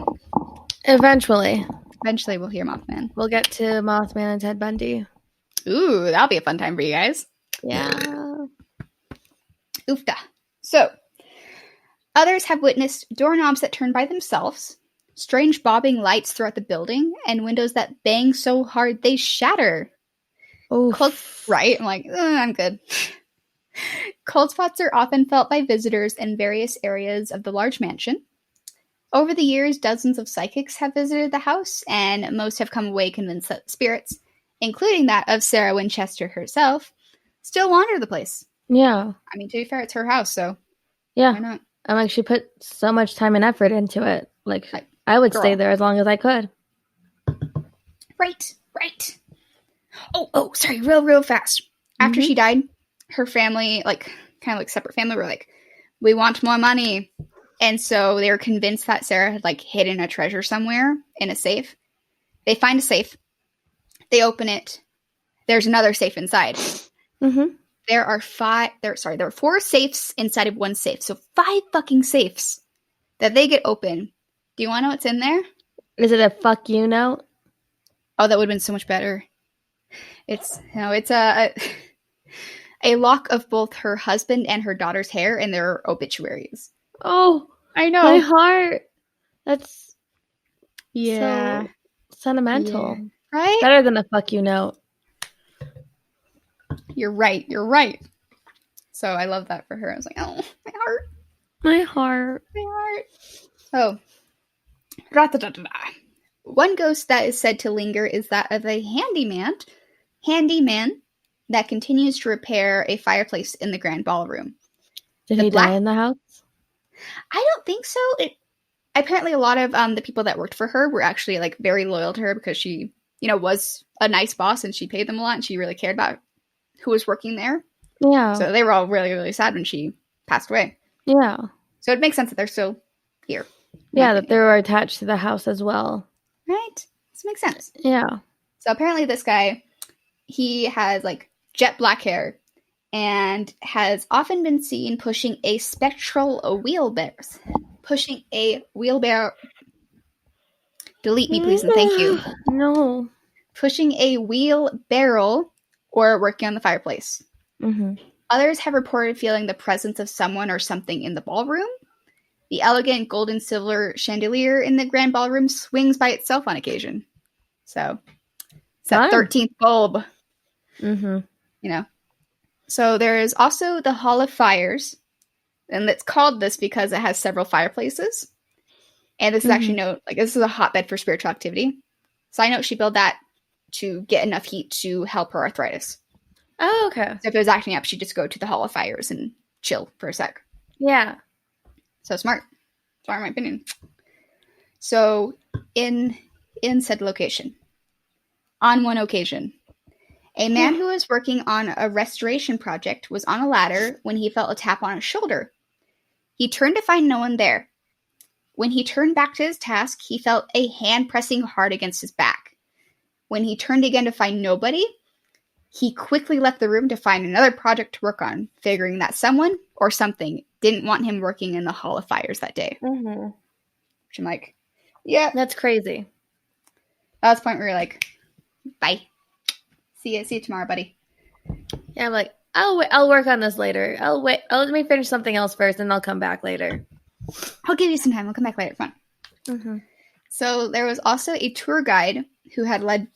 Eventually we'll hear Mothman. We'll get to Mothman and Ted Bundy. Ooh, that'll be a fun time for you guys. Yeah. Oofta. So, others have witnessed doorknobs that turn by themselves, strange bobbing lights throughout the building, and windows that bang so hard they shatter. Oh, right? I'm like, I'm good. Cold spots are often felt by visitors in various areas of the large mansion. Over the years, dozens of psychics have visited the house, and most have come away convinced that spirits, including that of Sarah Winchester herself, still wander the place. Yeah. I mean, to be fair, it's her house, so yeah. Why not? I'm like, she put so much time and effort into it. Like, I would stay there as long as I could. Right. Oh, sorry, real fast. After she died, her family, like, kind of like separate family, were like, we want more money. And so they were convinced that Sarah had, like, hidden a treasure somewhere in a safe. They find a safe. They open it. There's another safe inside. There are 4 safes inside of one safe. So 5 fucking safes that they get open. Do you want to know what's in there? Is it a fuck you note? Oh, that would have been so much better. It's a lock of both her husband and her daughter's hair and their obituaries. Oh, I know. My heart. That's so sentimental. Yeah. Right? Better than a fuck you note. You're right. So I love that for her. I was like, oh, my heart. Oh. One ghost that is said to linger is that of a handyman that continues to repair a fireplace in the grand ballroom. Did he die in the house? I don't think so. Apparently a lot of the people that worked for her were actually like very loyal to her because she, was a nice boss and she paid them a lot and she really cared about who was working there. Yeah. So they were all really, really sad when she passed away. Yeah. So it makes sense that they're still here. Yeah, that they were attached to the house as well. Right? This makes sense. Yeah. So apparently this guy, he has like jet black hair and has often been seen pushing a wheelbarrow. Delete me, please, and thank you. No. Pushing a wheelbarrow or working on the fireplace. Others have reported feeling the presence of someone or something in the ballroom. The elegant gold and silver chandelier in the grand ballroom swings by itself on occasion. So it's that 13th bulb. So there is also the Hall of Fires, and it's called this because it has several fireplaces. And this is actually this is a hotbed for spiritual activity. So I know she built that to get enough heat to help her arthritis. Oh, okay. So if it was acting up, she'd just go to the Hall of Fires and chill for a sec. Yeah. So smart. Smart in my opinion. So in said location, on one occasion, a man who was working on a restoration project was on a ladder when he felt a tap on his shoulder. He turned to find no one there. When he turned back to his task, he felt a hand pressing hard against his back. When he turned again to find nobody, he quickly left the room to find another project to work on, figuring that someone or something didn't want him working in the Hall of Fires that day. Which I'm like, yeah. That's crazy. That was the point where you're like, bye. See you tomorrow, buddy. Yeah, I'm like, I'll work on this later. Let me finish something else first and I'll come back later. I'll give you some time. I'll come back later. Fun. So there was also a tour guide who had led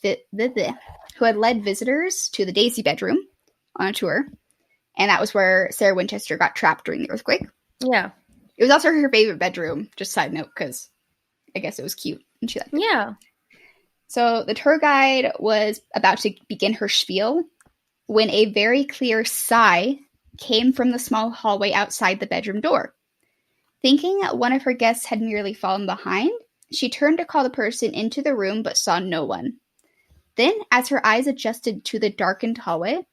visitors to the Daisy bedroom on a tour, and that was where Sarah Winchester got trapped during the earthquake. Yeah. It was also her favorite bedroom, just side note, because I guess it was cute and she liked it. Yeah. So the tour guide was about to begin her spiel when a very clear sigh came from the small hallway outside the bedroom door. Thinking that one of her guests had merely fallen behind, she turned to call the person into the room but saw no one. Then, as her eyes adjusted to the darkened hallway,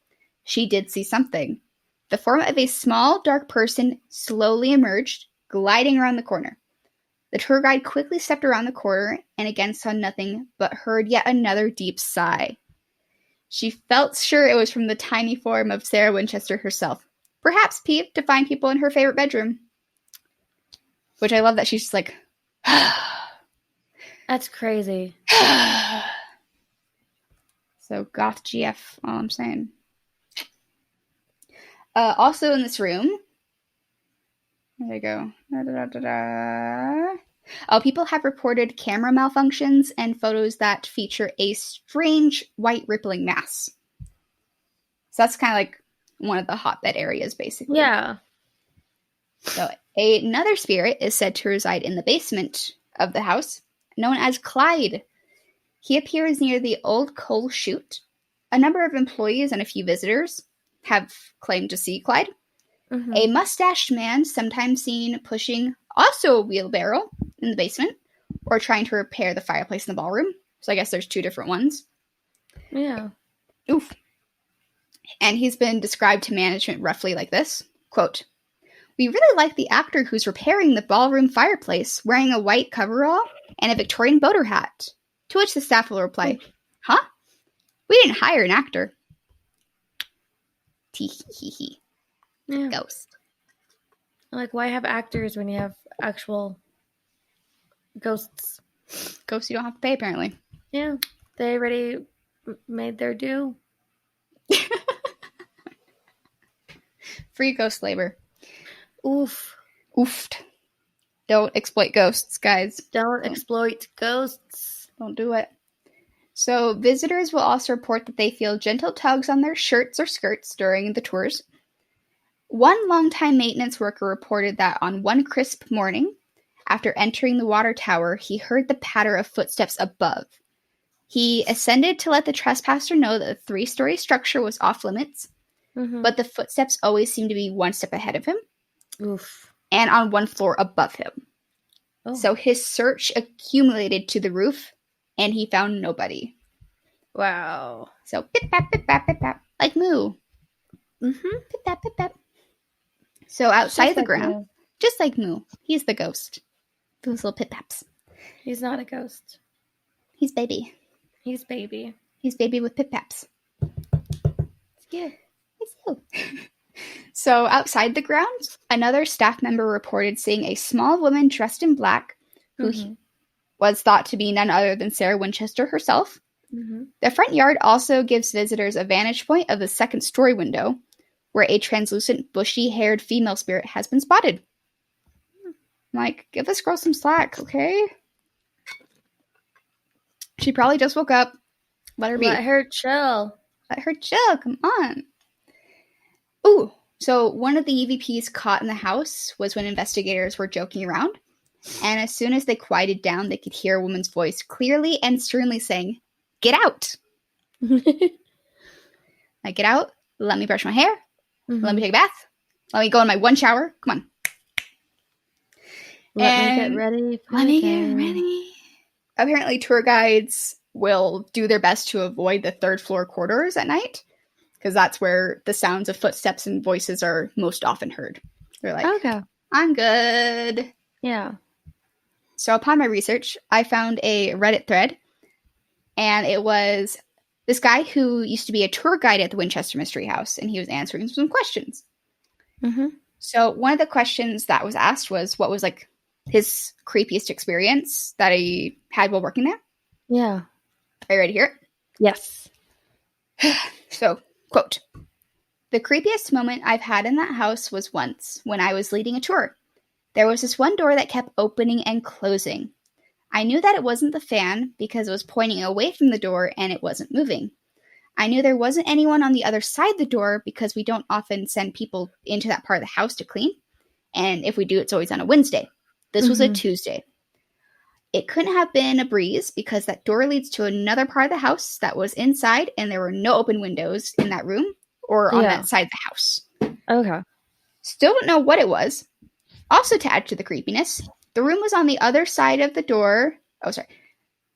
she did see something. The form of a small, dark person slowly emerged, gliding around the corner. The tour guide quickly stepped around the corner and again saw nothing, but heard yet another deep sigh. She felt sure it was from the tiny form of Sarah Winchester herself, perhaps peeved to find people in her favorite bedroom. Which I love that she's just like, That's crazy. So goth GF, all I'm saying. Also in this room, there you go. Oh, people have reported camera malfunctions and photos that feature a strange white rippling mass. So that's kind of like one of the hotbed areas, basically. Yeah. So another spirit is said to reside in the basement of the house, known as Clyde. He appears near the old coal chute. A number of employees and a few visitors have claimed to see Clyde. Mm-hmm. A mustached man, sometimes seen pushing also a wheelbarrow in the basement, or trying to repair the fireplace in the ballroom. So I guess there's two different ones. Yeah. Oof. And he's been described to management roughly like this, quote, "We really like the actor who's repairing the ballroom fireplace, wearing a white coverall and a Victorian boater hat." To which the staff will reply, "Huh? We didn't hire an actor." Tee-hee-hee-hee. Yeah. Ghost. Like, why have actors when you have actual ghosts? Ghosts you don't have to pay, apparently. Yeah. They already made their due. Free ghost labor. Oof. Oofed. Don't exploit ghosts, guys. Don't exploit ghosts. Don't do it. So visitors will also report that they feel gentle tugs on their shirts or skirts during the tours. One longtime maintenance worker reported that on one crisp morning, after entering the water tower, he heard the patter of footsteps above. He ascended to let the trespasser know that the 3-story structure was off limits, but the footsteps always seemed to be one step ahead of him. Oof. And on one floor above him. Oh. So his search accumulated to the roof, and he found nobody. Wow. So, pip-pap, like Moo. Mm-hmm. Pip-pap, pip-pap. So outside Just the like ground, Moo. just like Moo, he's the ghost. Those little pip-paps. He's not a ghost. He's baby. He's baby. He's baby with pip-paps. It's cute. It's you. So outside the grounds, another staff member reported seeing a small woman dressed in black who was thought to be none other than Sarah Winchester herself. Mm-hmm. The front yard also gives visitors a vantage point of the second-story window, where a translucent, bushy-haired female spirit has been spotted. I'm like, give this girl some slack, okay? She probably just woke up. Let her be. Let her chill. Let her chill, come on. Ooh, so one of the EVPs caught in the house was when investigators were joking around. And as soon as they quieted down, they could hear a woman's voice clearly and sternly saying, "Get out." Like, get out, let me brush my hair, let me take a bath, let me go in my one shower, come on. Let me get ready. Let me get ready. Apparently, tour guides will do their best to avoid the third floor corridors at night, because that's where the sounds of footsteps and voices are most often heard. They're like, okay, I'm good. Yeah. So upon my research, I found a Reddit thread, and it was this guy who used to be a tour guide at the Winchester Mystery House, and he was answering some questions. Mm-hmm. So one of the questions that was asked was, what was like his creepiest experience that he had while working there? Yeah. Are you ready to hear it? Yes. So, quote, "The creepiest moment I've had in that house was once when I was leading a tour. There was this one door that kept opening and closing. I knew that it wasn't the fan because it was pointing away from the door and it wasn't moving. I knew there wasn't anyone on the other side of the door because we don't often send people into that part of the house to clean. And if we do, it's always on a Wednesday. This was a Tuesday. It couldn't have been a breeze because that door leads to another part of the house that was inside and there were no open windows in that room or on that side of the house. Okay. Still don't know what it was. Also, to add to the creepiness, the room was on the other side of the door. Oh, sorry.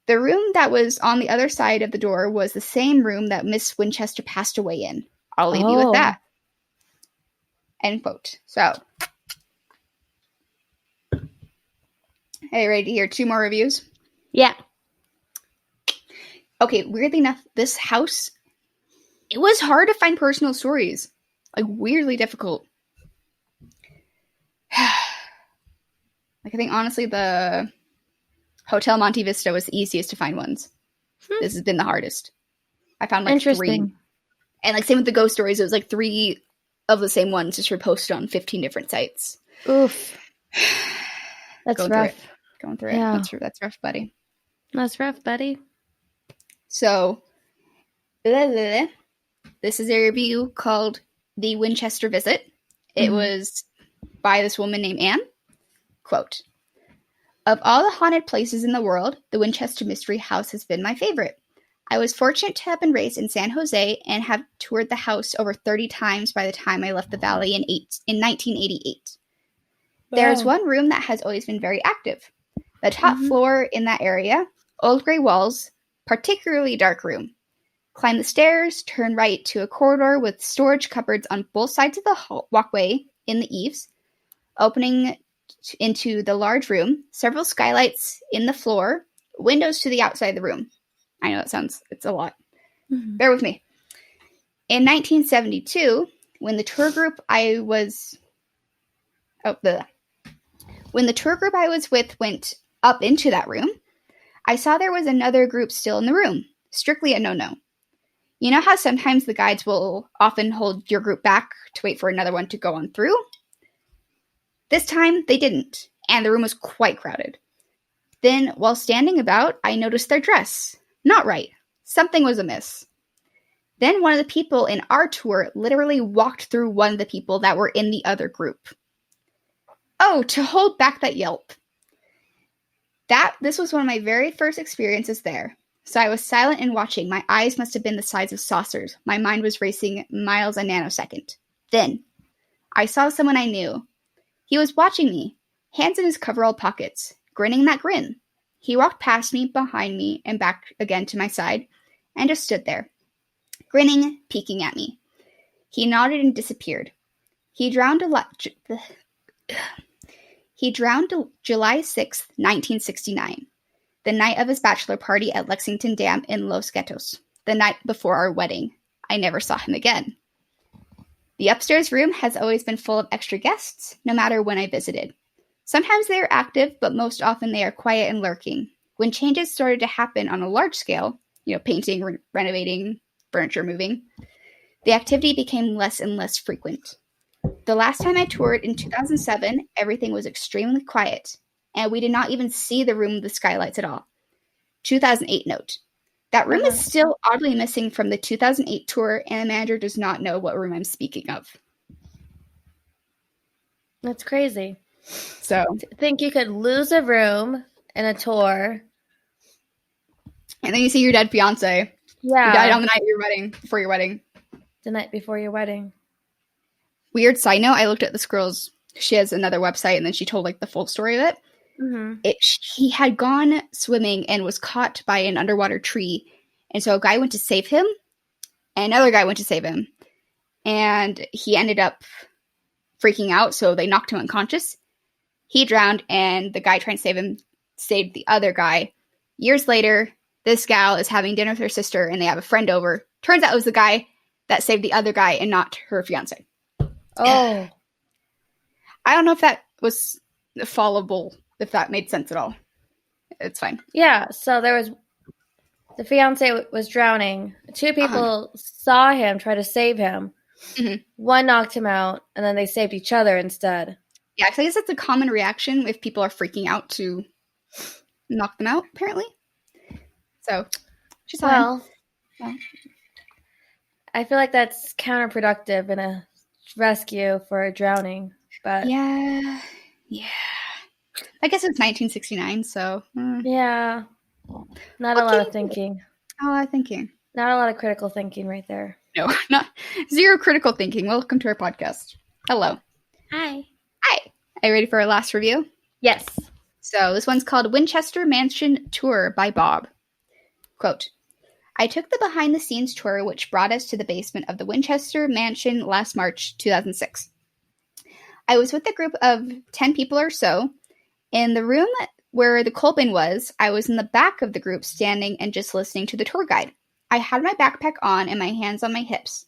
The room that was on the other side of the door was the same room that Miss Winchester passed away in. I'll leave you with that. End quote. So, hey, ready to hear 2 more reviews? Yeah. Okay, weirdly enough, this house, it was hard to find personal stories. Like, weirdly difficult. Like, I think, honestly, the Hotel Monte Vista was the easiest to find ones. This has been the hardest. I found, like, 3. And, like, same with the ghost stories. It was, like, 3 of the same ones just were posted on 15 different sites. Oof. That's rough. Going through it. Yeah. That's rough, buddy. That's rough, buddy. So, this is a review called The Winchester Visit. It was by this woman named Anne. Quote, "Of all the haunted places in the world, the Winchester Mystery House has been my favorite. I was fortunate to have been raised in San Jose and have toured the house over 30 times by the time I left the valley in 1988. Wow. There is one room that has always been very active. The top floor in that area, old gray walls, particularly dark room. Climb the stairs, turn right to a corridor with storage cupboards on both sides of the walkway in the eaves, opening into the large room, several skylights in the floor, windows to the outside of the room." I know it's a lot. Bear with me. In 1972, when the tour group I was with went up into that room, I saw there was another group still in the room. Strictly a no-no. You know how sometimes the guides will often hold your group back to wait for another one to go on through? This time, they didn't, and the room was quite crowded. Then, while standing about, I noticed their dress. Not right. Something was amiss. Then one of the people in our tour literally walked through one of the people that were in the other group. Oh, to hold back that yelp. This was one of my very first experiences there. So I was silent and watching. My eyes must have been the size of saucers. My mind was racing miles a nanosecond. Then, I saw someone I knew. He was watching me, hands in his coverall pockets, grinning that grin. He walked past me, behind me, and back again to my side, and just stood there, grinning, peeking at me. He nodded and disappeared. He drowned July 6th, 1969, the night of his bachelor party at Lexington Dam in Los Gatos, the night before our wedding. I never saw him again. The upstairs room has always been full of extra guests, no matter when I visited. Sometimes they are active, but most often they are quiet and lurking. When changes started to happen on a large scale, painting, renovating, furniture moving, the activity became less and less frequent. The last time I toured in 2007, everything was extremely quiet, and we did not even see the room with the skylights at all. 2008 note. That room is still oddly missing from the 2008 tour, and the manager does not know what room I'm speaking of. That's crazy. So, think you could lose a room in a tour, and then you see your dead fiance. Yeah, who died on the night of your wedding, before your wedding. The night before your wedding. Weird side note: I looked at this girl's. She has another website, and then she told the full story of it. He had gone swimming and was caught by an underwater tree, and so a guy went to save him, and another guy went to save him, and he ended up freaking out. So they knocked him unconscious. He drowned, and the guy trying to save him saved the other guy. Years later, this gal is having dinner with her sister, and they have a friend over. Turns out it was the guy that saved the other guy and not her fiance. Oh. I don't know if that was followable, if that made sense at all. It's fine. Yeah, so the fiance was drowning. 2 people saw him try to save him. One knocked him out, and then they saved each other instead. Yeah, I guess that's a common reaction if people are freaking out to knock them out, apparently. So, she's fine. Well, I feel like that's counterproductive in a rescue for a drowning. But yeah. I guess it's 1969, so. Yeah. Not a lot of thinking. Not a lot of thinking. Not a lot of critical thinking right there. No, not zero critical thinking. Welcome to our podcast. Hello. Hi. Are you ready for our last review? Yes. So this one's called Winchester Mansion Tour by Bob. Quote, I took the behind-the-scenes tour which brought us to the basement of the Winchester Mansion last March 2006. I was with a group of 10 people or so. In the room where the coal bin was, I was in the back of the group standing and just listening to the tour guide. I had my backpack on and my hands on my hips.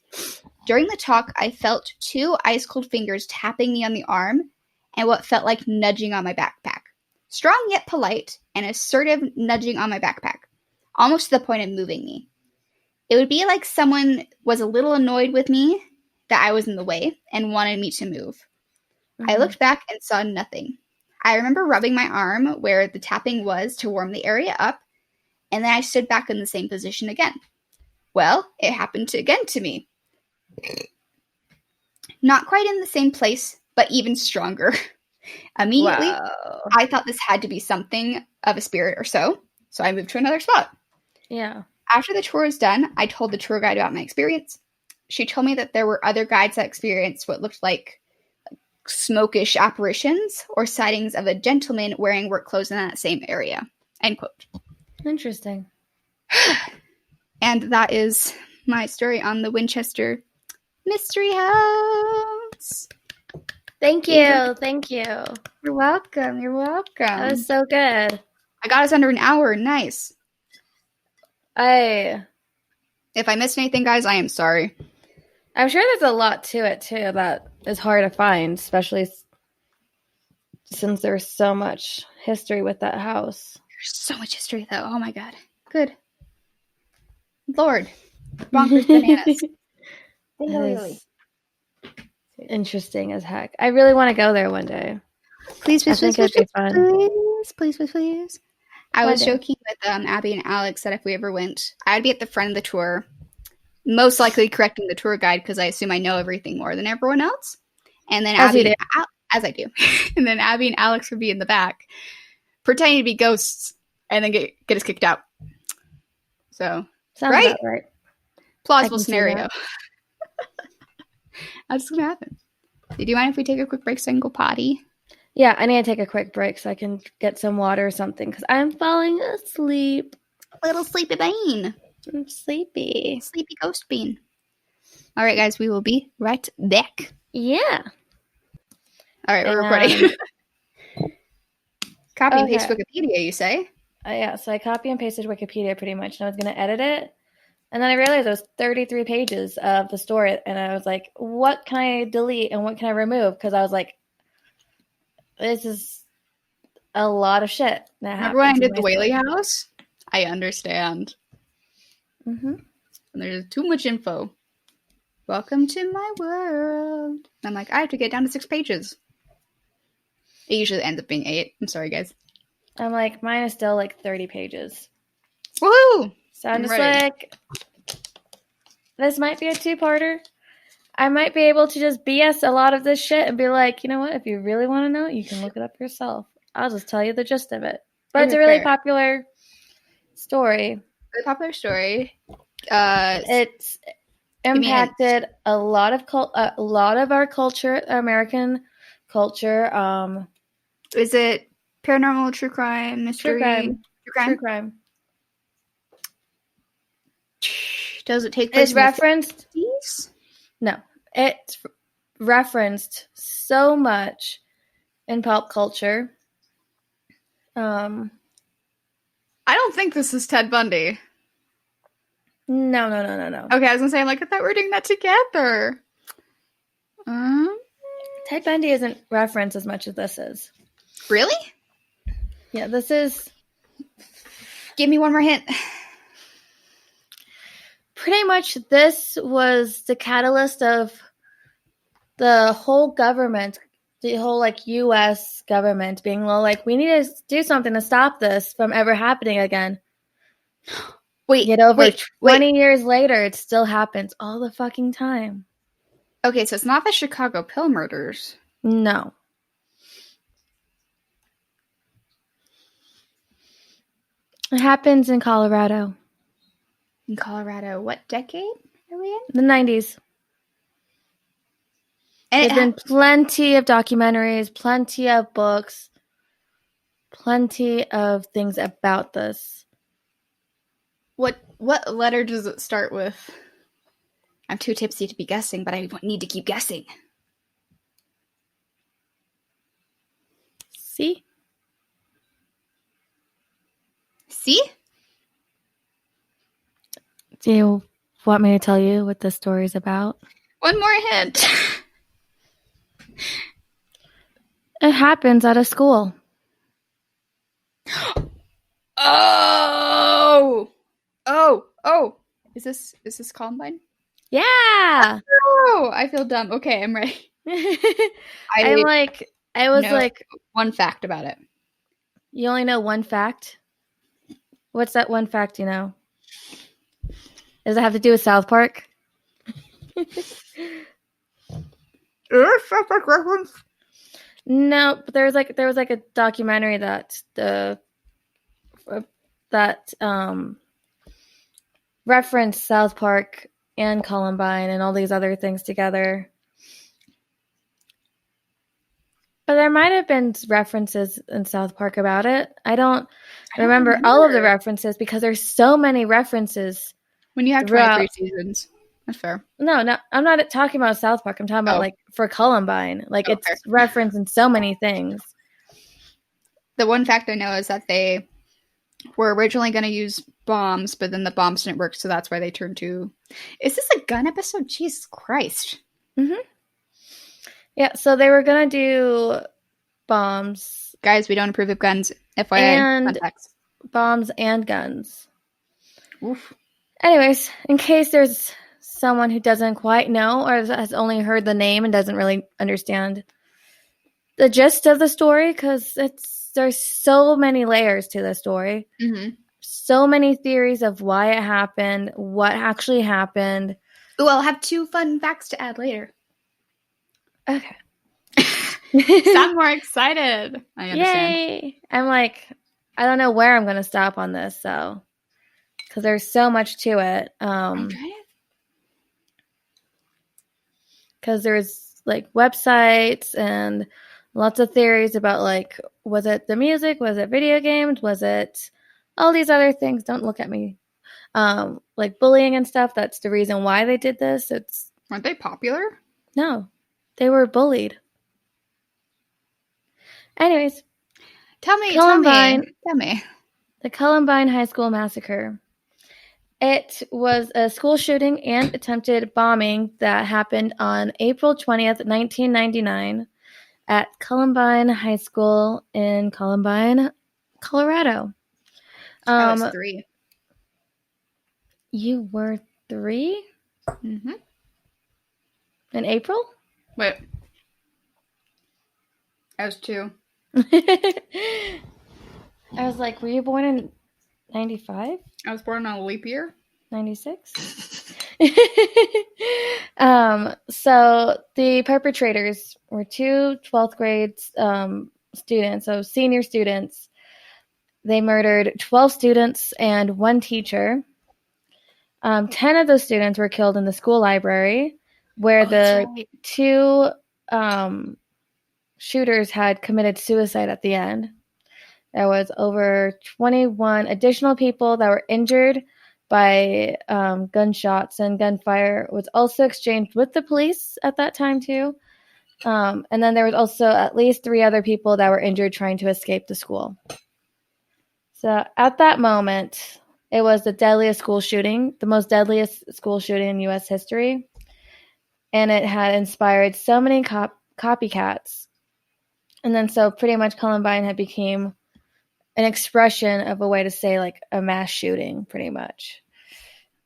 During the talk, I felt 2 ice-cold fingers tapping me on the arm and what felt like nudging on my backpack. Strong yet polite and assertive nudging on my backpack, almost to the point of moving me. It would be like someone was a little annoyed with me that I was in the way and wanted me to move. Mm-hmm. I looked back and saw nothing. I remember rubbing my arm where the tapping was to warm the area up, and then I stood back in the same position again. Well, it happened again to me. Not quite in the same place, but even stronger. Immediately, I thought this had to be something of a spirit or so I moved to another spot. Yeah. After the tour was done, I told the tour guide about my experience. She told me that there were other guides that experienced what looked like smokish apparitions or sightings of a gentleman wearing work clothes in that same area. End quote. Interesting. And that is my story on the Winchester Mystery House. Thank you. Thank you. You're welcome. You're welcome. That was so good. I got us under an hour. Nice. If I missed anything, guys, I am sorry. I'm sure there's a lot to it, too, that is hard to find, especially since there's so much history with that house. There's so much history, though. Oh, my God. Good. Lord. Bonkers bananas. Interesting as heck. I really want to go there one day. Please. I think it'd be fun. Please. I was joking with Abby and Alex that if we ever went, I'd be at the front of the tour, most likely correcting the tour guide because I assume I know everything more than everyone else. And then as I do. And then Abby and Alex would be in the back, pretending to be ghosts, and then get us kicked out. So, sounds about right. Plausible scenario. That's gonna happen. Do you mind if we take a quick break so I can go potty? Yeah, I need to take a quick break so I can get some water or something because I'm falling asleep. Little sleepy bean. I'm sleepy. Sleepy ghost bean. All right, guys, we will be right back. Yeah. All right, we're recording. Copy and paste Wikipedia, you say? Yeah, so I copy and pasted Wikipedia pretty much, and I was going to edit it. And then I realized it was 33 pages of the story, and I was like, what can I delete and what can I remove? Because I was like, this is a lot of shit that happened. Remember when I did the Whaley House? I understand. Mm-hmm. And there's too much info. Welcome to my world. And I'm like, I have to get down to 6 pages. It usually ends up being 8. I'm sorry, guys. I'm like, mine is still like 30 pages. Woohoo! So I'm just like, this might be a 2-parter. I might be able to just BS a lot of this shit and be like, you know what? If you really want to know, you can look it up yourself. I'll just tell you the gist of it. But it's a really popular story. Really popular story. It's impacted a lot of our culture, American culture. Is it paranormal, true crime, mystery? True crime. Does it take place? It's referenced. No, it's referenced so much in pop culture. I don't think this is Ted Bundy. No. Okay, I was gonna say, I thought we were doing that together. Ted Bundy isn't referenced as much as this is. Really? Yeah, this is. Give me one more hint. Pretty much, this was the catalyst of the whole government the whole like U.S. government being like, we need to do something to stop this from ever happening again. Yet over 20 years later, it still happens all the fucking time. Okay, so it's not the Chicago pill murders. No. It happens in Colorado. In Colorado, what decade are we in? The 90s. There's been plenty of documentaries, plenty of books, plenty of things about this. What letter does it start with? I'm too tipsy to be guessing, but I need to keep guessing. C? C? Do you want me to tell you what the story's about? One more hint. It happens at a school. Oh! Is this Columbine? Yeah. Oh, I feel dumb. Okay, I'm ready. I was like one fact about it. You only know one fact? What's that one fact you know? Does it have to do with South Park? South Park reference? No, but there was like a documentary that referenced South Park and Columbine and all these other things together. But there might have been references in South Park about it. I don't remember all of the references because there's so many references. When you have 23 seasons. That's fair. No, I'm not talking about South Park. I'm talking about like for Columbine. Like it's referenced in so many things. The one fact I know is that they were originally going to use bombs, but then the bombs didn't work, so that's why they turned to... Is this a gun episode? Jesus Christ. Mm-hmm. Yeah, so they were going to do bombs. Guys, we don't approve of guns. FYI. And contacts. Bombs and guns. Oof. Anyways, in case there's someone who doesn't quite know or has only heard the name and doesn't really understand the gist of the story, because there's so many layers to the story. Mm-hmm. So many theories of why it happened, what actually happened. Ooh, I'll have 2 fun facts to add later. Okay. I'm more excited. I understand. Yay! I'm like, I don't know where I'm going to stop on this, so... Because there's so much to it. Because there's like websites and lots of theories about like, was it the music? Was it video games? Was it all these other things? Don't look at me. Like bullying and stuff. That's the reason why they did this. Weren't they popular? No, they were bullied. Anyways, tell me. The Columbine High School massacre. It was a school shooting and attempted bombing that happened on April 20th, 1999 at Columbine High School in Columbine, Colorado. I was 3. You were 3? Mm-hmm. In April? Wait. I was 2. I was like, were you born in 95? I was born on a leap year. 96? So the perpetrators were 2 12th grade students, so senior students. They murdered 12 students and 1 teacher. 10 of those students were killed in the school library, where the 2 shooters had committed suicide at the end. There was over 21 additional people that were injured by gunshots, and gunfire was also exchanged with the police at that time too. And then there was also at least 3 other people that were injured trying to escape the school. So at that moment, it was the deadliest school shooting, the most deadliest school shooting in U.S. history. And it had inspired so many copycats. And then so pretty much Columbine had became an expression of a way to say like a mass shooting, pretty much.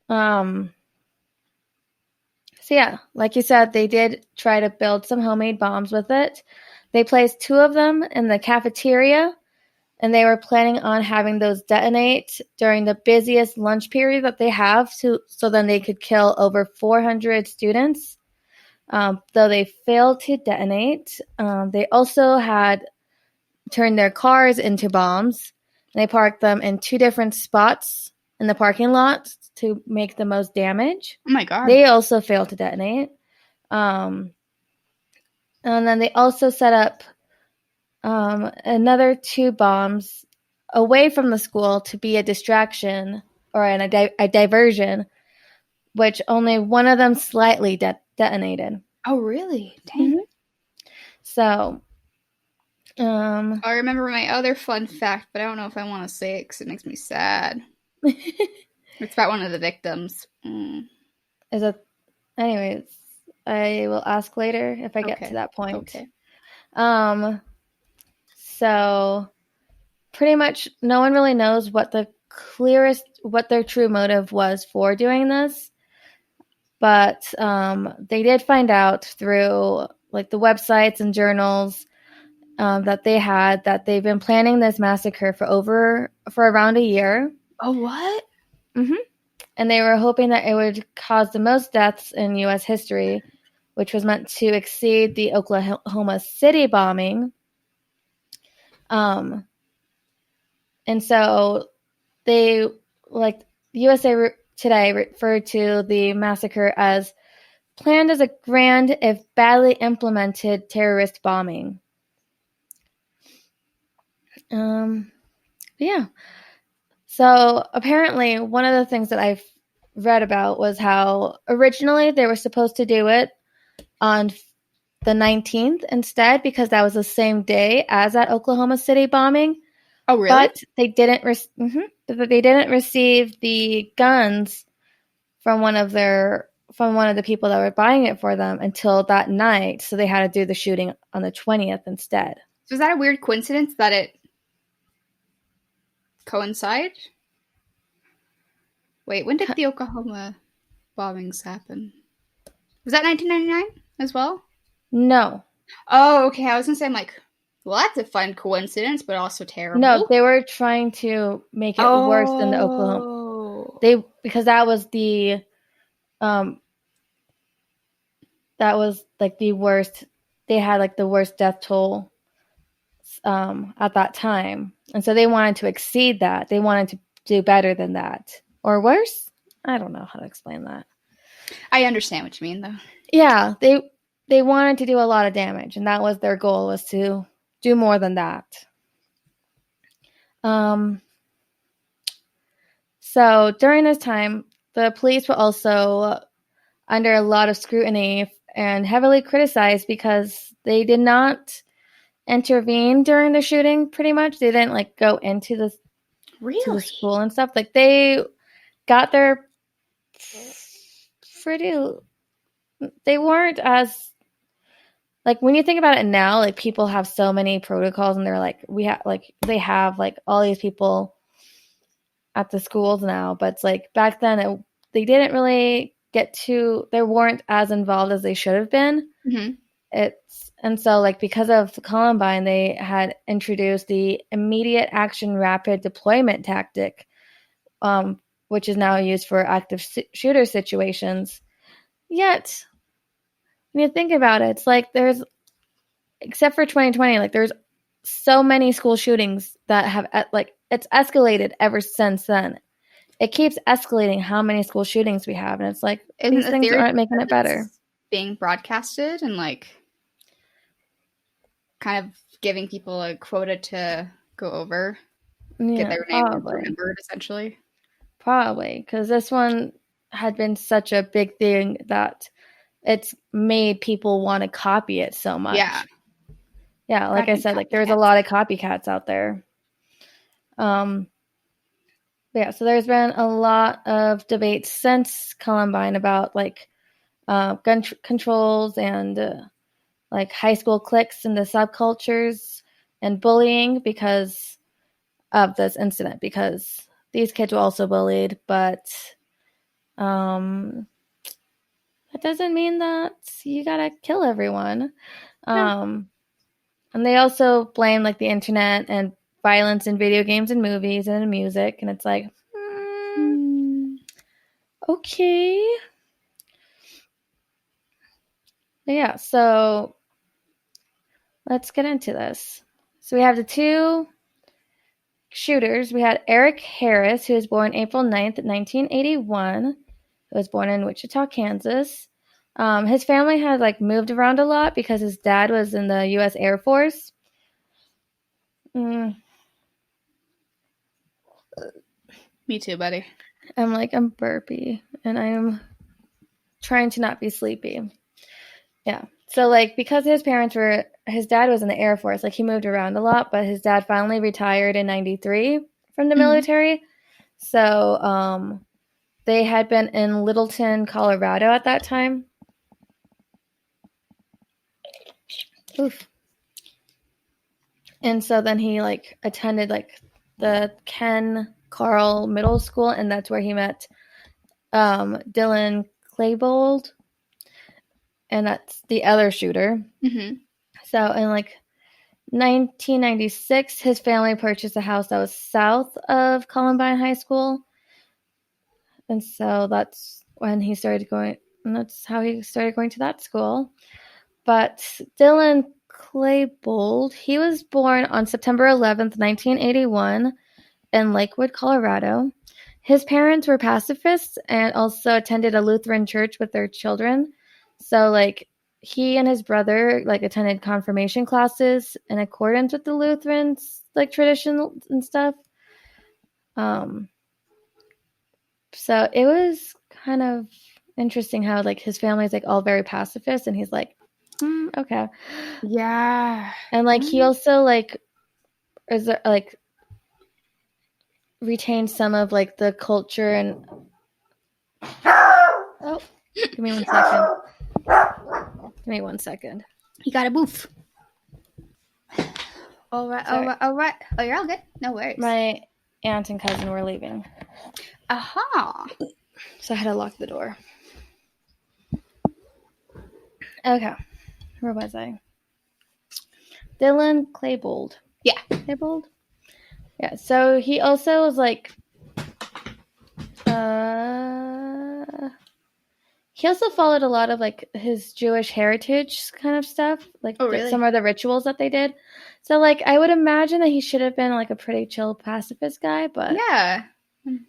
So yeah, like you said, they did try to build some homemade bombs with it, They placed 2 of them in the cafeteria, and they were planning on having those detonate during the busiest lunch period that they have, so then they could kill over 400 students. Though they failed to detonate, they also had turned their cars into bombs. They parked them in 2 different spots in the parking lot to make the most damage. Oh my god. They also failed to detonate. And then they also set up another 2 bombs away from the school to be a distraction or a diversion, which only one of them slightly detonated. Oh, really? Dang. Mm-hmm. So, I remember my other fun fact, but I don't know if I want to say it because it makes me sad. It's about one of the victims. Is it? Anyways, I will ask later if I get to that point. Okay. So pretty much no one really knows what their true motive was for doing this. But they did find out through like the websites and journals that they've been planning this massacre for around a year. Oh, what? Mm-hmm. And they were hoping that it would cause the most deaths in U.S. history, which was meant to exceed the Oklahoma City bombing. And so they, like USA Today, referred to the massacre as planned as a grand, if badly implemented, terrorist bombing. Yeah. So apparently one of the things that I've read about was how originally they were supposed to do it on the 19th instead, because that was the same day as that Oklahoma City bombing. Oh, really? But they didn't receive the guns from one of the people that were buying it for them until that night, so they had to do the shooting on the 20th instead. So is that a weird coincidence that it coincide? Wait, when did the Oklahoma bombings happen? Was that 1999 as well? No. Oh, okay. I was gonna say, I'm like, well, that's a fun coincidence, but also terrible. No, they were trying to make it worse than the Oklahoma. Because that was the like the worst. They had like the worst death toll at that time, and so they wanted to exceed that. They wanted to do better than that, or worse. I don't know how to explain that. I understand what you mean, though. Yeah, they wanted to do a lot of damage, and that was their goal, was to do more than that. So during this time, the police were also under a lot of scrutiny and heavily criticized because they did not intervene during the shooting. Pretty much, they didn't like go into the to the school and stuff. Like they got there pretty. They weren't as like, when you think about it now, like people have so many protocols, and they're like, they have like all these people at the schools now, but it's like back then they didn't really they weren't as involved as they should have been. Mm-hmm. And so like because of the Columbine, they had introduced the immediate action rapid deployment tactic, which is now used for active shooter situations. Yet, when you think about it, it's like except for 2020, like there's so many school shootings that have like it's escalated ever since then. It keeps escalating how many school shootings we have, and it's like these things aren't making it better. Being broadcasted and like kind of giving people a quota to go over, get their name remembered, essentially. Probably, because this one had been such a big thing that it's made people want to copy it so much. Yeah, like I said, like there's a lot of copycats out there. Yeah, so there's been a lot of debate since Columbine about like gun controls and like high school cliques and the subcultures and bullying because of this incident, because these kids were also bullied, but that doesn't mean that you gotta kill everyone. And they also blame like the internet and violence in video games and movies and in music. And it's like, okay. But yeah, so let's get into this. So we have the two shooters. We had Eric Harris, who was born April 9th, 1981, who was born in Wichita, Kansas. His family had like moved around a lot because his dad was in the U.S. Air Force. Me too, buddy. I'm burpy, and I'm trying to not be sleepy. Yeah. So, like, because his dad was in the Air Force, like, he moved around a lot, but his dad finally retired in 93 from the military. So, they had been in Littleton, Colorado at that time. Oof. And so then he, like, attended, like, the Ken Carl Middle School, and that's where he met Dylan Klebold, and that's the other shooter. So in like 1996, his family purchased a house that was south of Columbine High School, and so that's when he started going. And that's how he started going to that school. But Dylan Klebold, he was born on September 11th, 1981, in Lakewood, Colorado. His parents were pacifists and also attended a Lutheran church with their children. So, like, he and his brother, like, attended confirmation classes in accordance with the Lutherans, like, tradition and stuff. So it was kind of interesting how, like, his family's, like, all very pacifist, and he's like, okay. Yeah. And, like, he also, like, is like, retained some of, like, the culture and... Oh, give me 1 second. Give me 1 second. You got a boof. All right. Oh, you're all good. No worries. My aunt and cousin were leaving. Aha. So I had to lock the door. Okay. Where was I? Dylan Klebold. Yeah. Klebold? Yeah, so he also was like... he also followed a lot of, like, his Jewish heritage kind of stuff. Like, really? some of the rituals that they did. So, like, I would imagine that he should have been, like, a pretty chill pacifist guy, but... Yeah.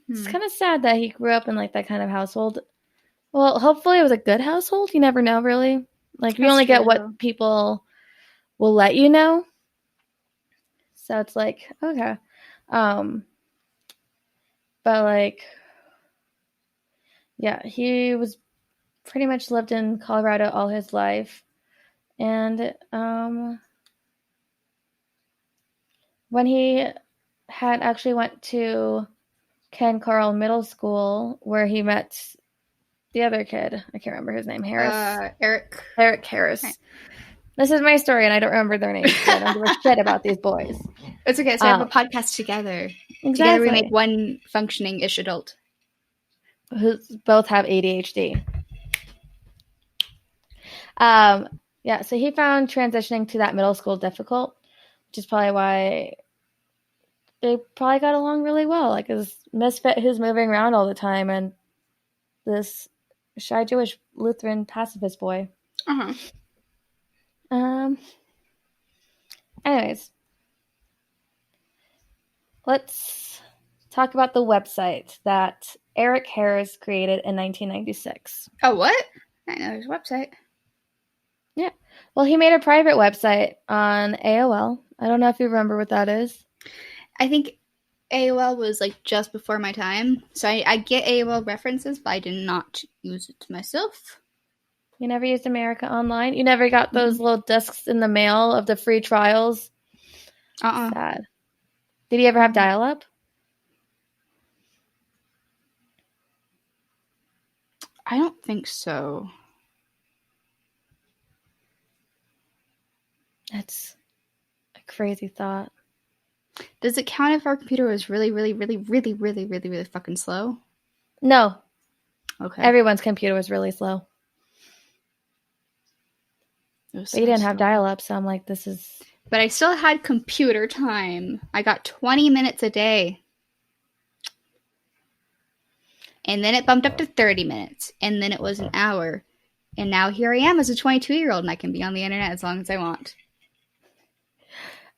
It's kind of sad that he grew up in, like, that kind of household. Well, hopefully it was a good household. You never know, really. Like, you only get what people will let you know. So it's like, okay. But, like, yeah, he was pretty much lived in Colorado all his life. And when he had actually went to Ken Carl Middle School, where he met the other kid, I can't remember his name, Harris. Eric Harris. Right. This is my story, and I don't remember their names, so I don't give a shit about these boys. It's okay. So we have a podcast together. Exactly. Together we make one functioning-ish adult. Who both have ADHD. Yeah, so he found transitioning to that middle school difficult, which is probably why they probably got along really well. Like, his misfit who's moving around all the time, and this shy Jewish Lutheran pacifist boy. Anyways, let's talk about the website that Eric Harris created in 1996. Oh, what? I know his website. Yeah. Well, he made a private website on AOL. I don't know if you remember what that is. I think AOL was, like, just before my time. So I get AOL references, but I did not use it myself. You never used America Online? You never got those little discs in the mail of the free trials? Sad. Did you ever have dial-up? I don't think so. That's a crazy thought. Does it count if our computer was really, really, really, really, really, really, really fucking slow? No. Okay. Everyone's computer was really slow. But you didn't have dial-up, so I'm like, this is... But I still had computer time. I got 20 minutes a day. And then it bumped up to 30 minutes. And then it was an hour. And now here I am as a 22-year-old, and I can be on the internet as long as I want.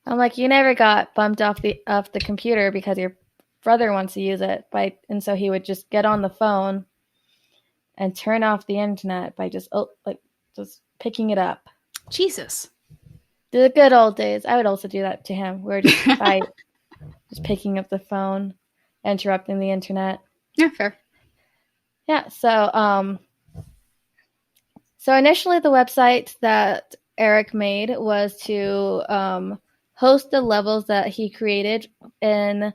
I'm like, you never got bumped off the computer because your brother wants to use it, and so he would just get on the phone and turn off the internet by just picking it up. Jesus. The good old days. I would also do that to him. We were just just picking up the phone, interrupting the internet. Yeah, fair. Yeah. So initially the website that Eric made was to host the levels that he created for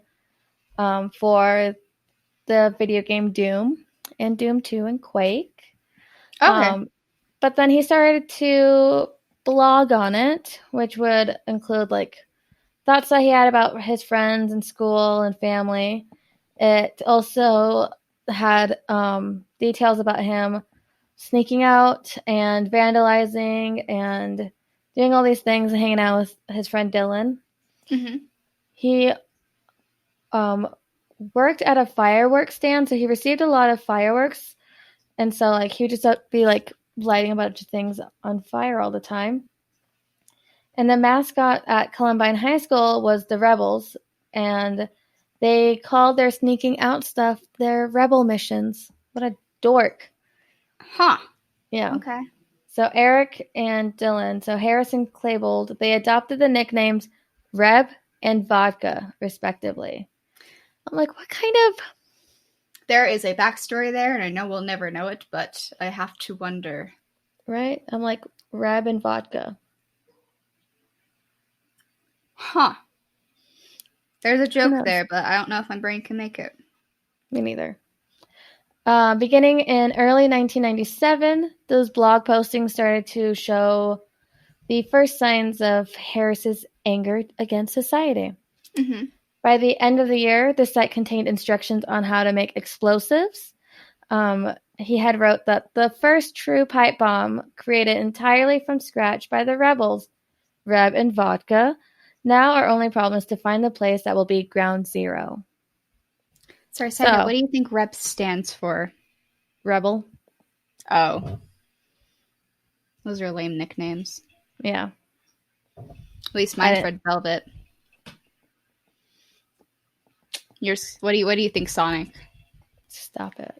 the video game Doom and Doom 2 and Quake. Okay. But then he started to blog on it, which would include like thoughts that he had about his friends and school and family. It also had details about him sneaking out and vandalizing and doing all these things and hanging out with his friend Dylan. Mm-hmm. He worked at a fireworks stand, so he received a lot of fireworks, and so like he would just be like lighting a bunch of things on fire all the time. And the mascot at Columbine High School was the Rebels, and they called their sneaking out stuff their rebel missions. What a dork. Huh. Yeah. Okay. So Eric and Dylan, so Harris and Klebold, they adopted the nicknames Reb and Vodka, respectively. I'm like, what kind of... There is a backstory there, and I know we'll never know it, but I have to wonder. Right? I'm like, Reb and Vodka. Huh. There's a joke there, but I don't know if my brain can make it. Me neither. Beginning in early 1997, those blog postings started to show the first signs of Harris's anger against society. Mm-hmm. By the end of the year, the site contained instructions on how to make explosives. He had wrote that the first true pipe bomb created entirely from scratch by the rebels, Reb and Vodka. Now our only problem is to find the place that will be ground zero. Sorry, Sarah, what do you think REP stands for? Rebel. Oh. Those are lame nicknames. Yeah. At least mine's Red Velvet. Yours, what do you think, Sonic? Stop it.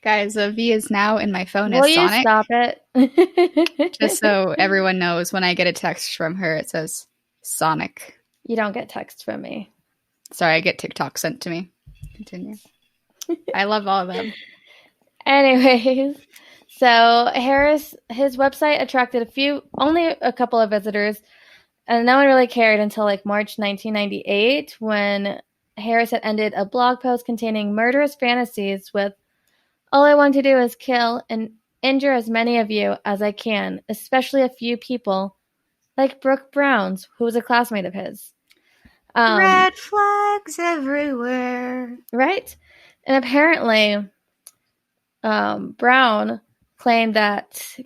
Guys, V is now in my phone as Will Sonic. You stop it? Just so everyone knows, when I get a text from her, it says Sonic. You don't get text from me. Sorry, I get TikTok sent to me. Continue. I love all of them. Anyways, so Harris, his website attracted only a couple of visitors, and no one really cared until like March 1998 when Harris had ended a blog post containing murderous fantasies with, "All I want to do is kill and injure as many of you as I can, especially a few people, like Brooke Browns, who was a classmate of his." Red flags everywhere. Right? And apparently, Brown claimed that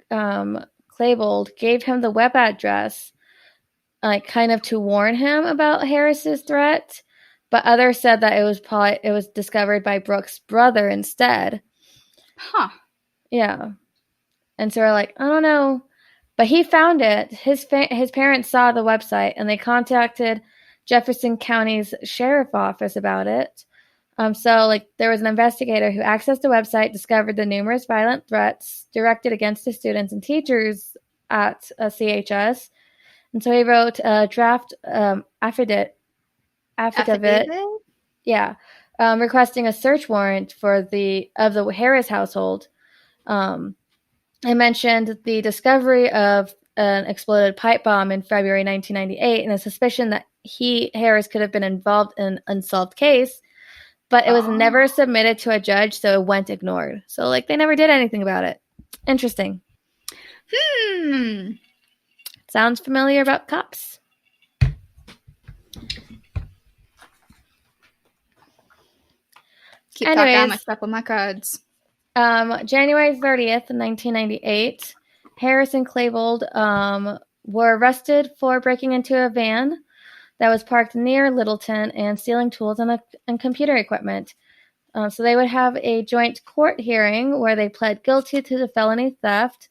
Klebold gave him the web address, like kind of to warn him about Harris's threat, but others said that it was discovered by Brooke's brother instead. Huh. Yeah. And so we're like, I don't know. But he found it. His parents saw the website, and they contacted Jefferson County's sheriff office about it. So like there was an investigator who accessed the website, discovered the numerous violent threats directed against the students and teachers at CHS. And so he wrote a draft affidavit. Yeah. Requesting a search warrant for the Harris household. I mentioned the discovery of an exploded pipe bomb in February 1998 and a suspicion that Harris could have been involved in an unsolved case, but it was never submitted to a judge, so it went ignored. So, like, they never did anything about it. Interesting. Sounds familiar about cops. Anyways, talking on my step on my cards. January 30th, 1998, Harris and Klebold were arrested for breaking into a van that was parked near Littleton and stealing tools and computer equipment. So they would have a joint court hearing where they pled guilty to the felony theft,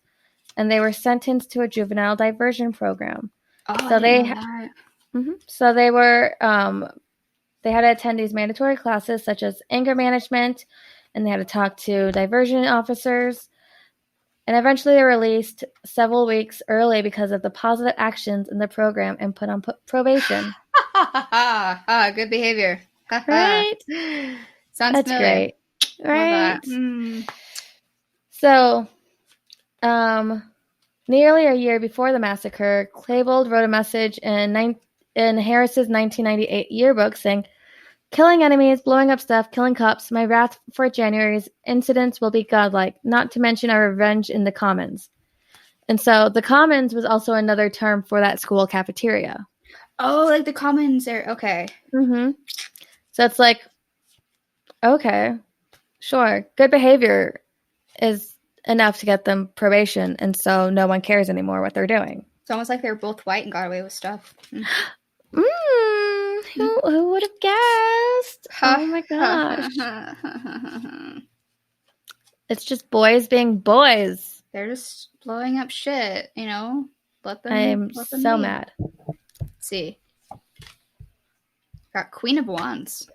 and they were sentenced to a juvenile diversion program. Oh, So I didn't know that. So they were they had to attend these mandatory classes such as anger management, and they had to talk to diversion officers. And eventually they were released several weeks early because of the positive actions in the program and put on probation. Good behavior. Right? Sounds That's familiar. great. Right? Mm. So, nearly a year before the massacre, Klebold wrote a message in Harris's 1998 yearbook saying, "Killing enemies, blowing up stuff, killing cops, my wrath for January's incidents will be godlike, not to mention our revenge in the commons." And so the commons was also another term for that school cafeteria. Oh, like the commons are okay. So it's like, okay, sure, good behavior is enough to get them probation, and so no one cares anymore what they're doing. It's almost like they're both white and got away with stuff. Who would have guessed? Oh my gosh. It's just boys being boys. They're just blowing up shit, you know? Let them I'm let them so be. mad. Let's see. Got Queen of Wands.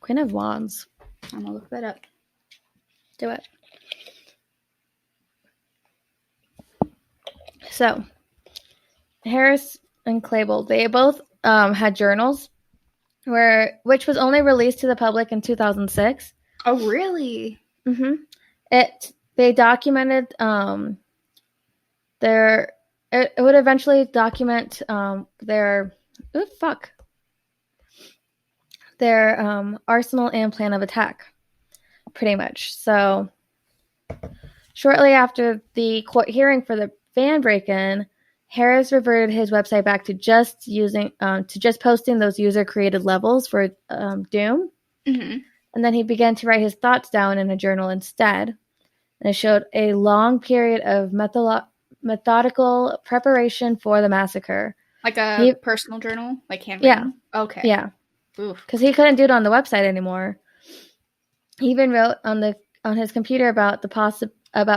Queen of Wands. I'm gonna look that up. Do it. So, Harris and Klebold, they both had journals which was only released to the public in 2006. Oh, really? They documented it would eventually document their arsenal and plan of attack, pretty much. So shortly after the court hearing for the van break-in, Harris reverted his website back to just posting those user-created levels for Doom. And then he began to write his thoughts down in a journal instead. And it showed a long period of methodical preparation for the massacre. Like a personal journal? Like handwritten? Yeah. Okay. Yeah. Because he couldn't do it on the website anymore. He even wrote on his computer about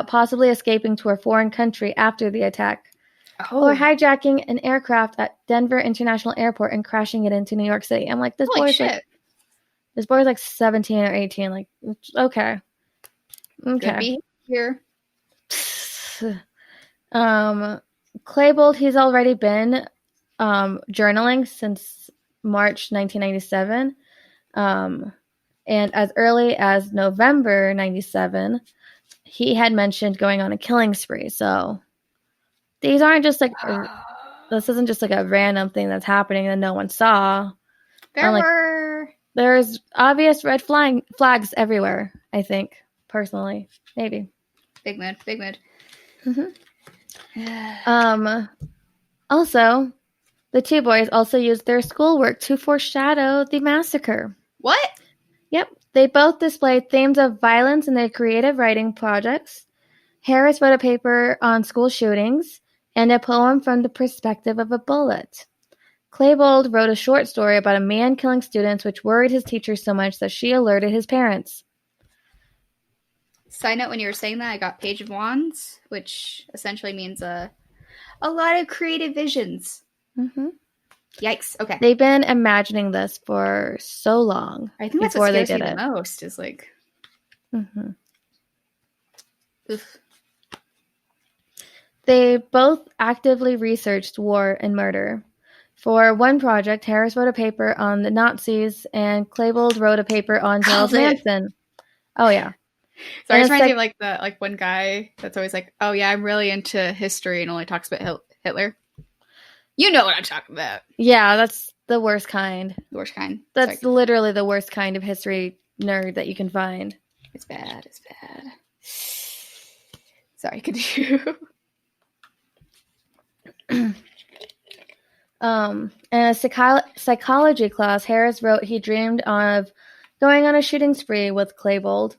possibly escaping to a foreign country after the attack. Or hijacking an aircraft at Denver International Airport and crashing it into New York City. I'm like, this boy's like 17 or 18. Like, okay. Good behavior. Klebold, he's already been journaling since March 1997. And as early as November 97, he had mentioned going on a killing spree. So these aren't just like, this isn't just like a random thing that's happening that no one saw. There's obvious red flags everywhere, I think, personally. Maybe. Big mood. Also, the two boys also used their schoolwork to foreshadow the massacre. What? Yep. They both displayed themes of violence in their creative writing projects. Harris wrote a paper on school shootings and a poem from the perspective of a bullet. Klebold wrote a short story about a man killing students, which worried his teacher so much that she alerted his parents. Side note, when you were saying that, I got Page of Wands, which essentially means a lot of creative visions. Yikes. Okay. They've been imagining this for so long. I think that's what scares me the most is like... Oof. They both actively researched war and murder. For one project, Harris wrote a paper on the Nazis, and Klebold wrote a paper on Charles Manson. Oh yeah. So I just reminds me of like one guy that's always like, "Oh yeah, I'm really into history," and only talks about Hitler. You know what I'm talking about? Yeah, that's the worst kind. The worst kind. That's literally the worst kind of history nerd that you can find. It's bad. Sorry, continue. In a psychology class, Harris wrote he dreamed of going on a shooting spree with Klebold.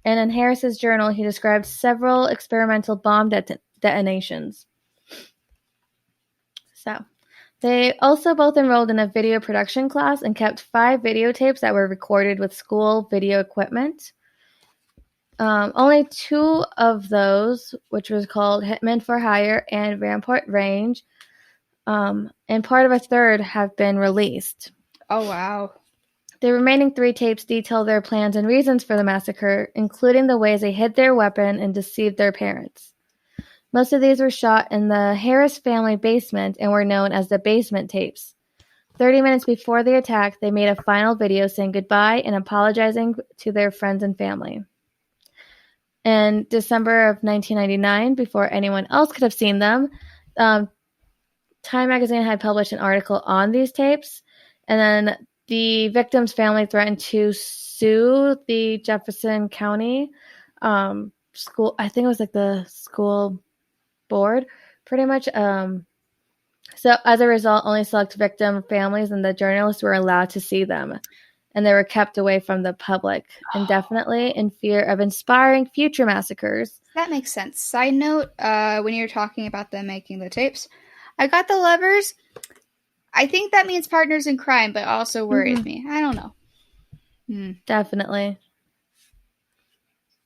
And in Harris's journal, he described several experimental bomb detonations. So they also both enrolled in a video production class and kept 5 videotapes that were recorded with school video equipment. Only 2 of those, which was called Hitman for Hire and Rampart Range, and part of a third have been released. Oh, wow. The remaining 3 tapes detail their plans and reasons for the massacre, including the ways they hid their weapon and deceived their parents. Most of these were shot in the Harris family basement and were known as the basement tapes. 30 minutes before the attack, they made a final video saying goodbye and apologizing to their friends and family. In December of 1999, before anyone else could have seen them, Time magazine had published an article on these tapes, and then the victim's family threatened to sue the Jefferson County school. I think it was like the school board, pretty much. So as a result, only select victim families and the journalists were allowed to see them, and they were kept away from the public indefinitely in fear of inspiring future massacres. That makes sense. Side note, when you're talking about them making the tapes, I got the lovers. I think that means partners in crime, but also worries me. I don't know. Definitely.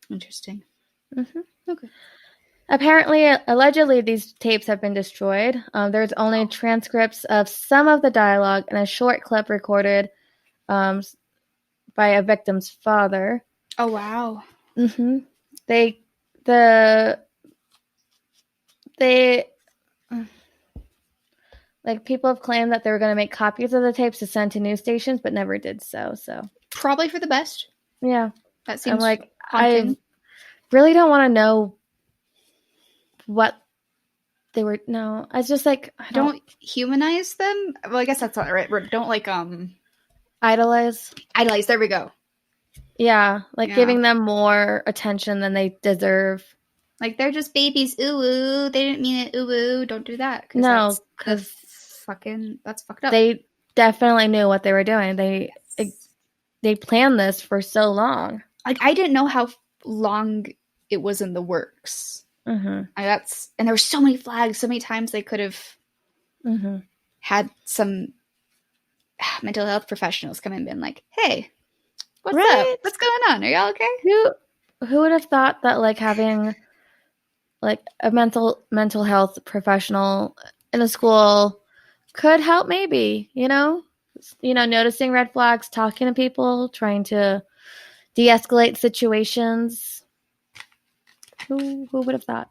Interesting. Okay. Apparently, allegedly, these tapes have been destroyed. There's only transcripts of some of the dialogue and a short clip recorded by a victim's father. Oh, wow. They like, people have claimed that they were going to make copies of the tapes to send to news stations, but never did so. Probably for the best. Yeah. That seems like, haunting. I really don't want to know what they were. No, I was just like, I don't humanize them. Well, I guess that's not right. Don't like idolize. There we go. Yeah, giving them more attention than they deserve. Like, they're just babies. Ooh, ooh. They didn't mean it. Ooh, ooh. Don't do that. No, because that's fucked up. They definitely knew what they were doing. They planned this for so long. Like, I didn't know how long it was in the works. And there were so many flags, so many times they could have had some mental health professionals come in and been like, hey, what's up? What's going on? Are y'all okay? Who would have thought that, like, having, like, a mental health professional in a school could help, maybe, noticing red flags, talking to people, trying to de-escalate situations. Who would have thought?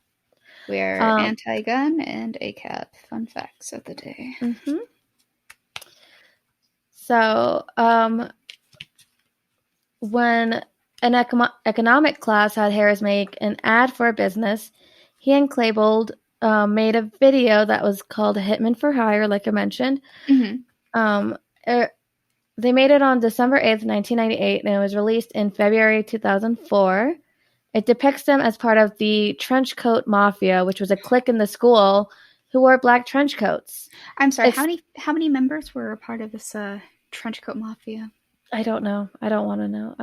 We're anti-gun and ACAB. Fun facts of the day. So, when an economic class had Harris make an ad for a business, he and Klebold made a video that was called Hitman for Hire, like I mentioned. They made it on December 8th, 1998, and it was released in February 2004. It depicts them as part of the Trench Coat Mafia, which was a clique in the school who wore black trench coats. I'm sorry, how many members were a part of this Trench Coat Mafia? I don't know. I don't want to know.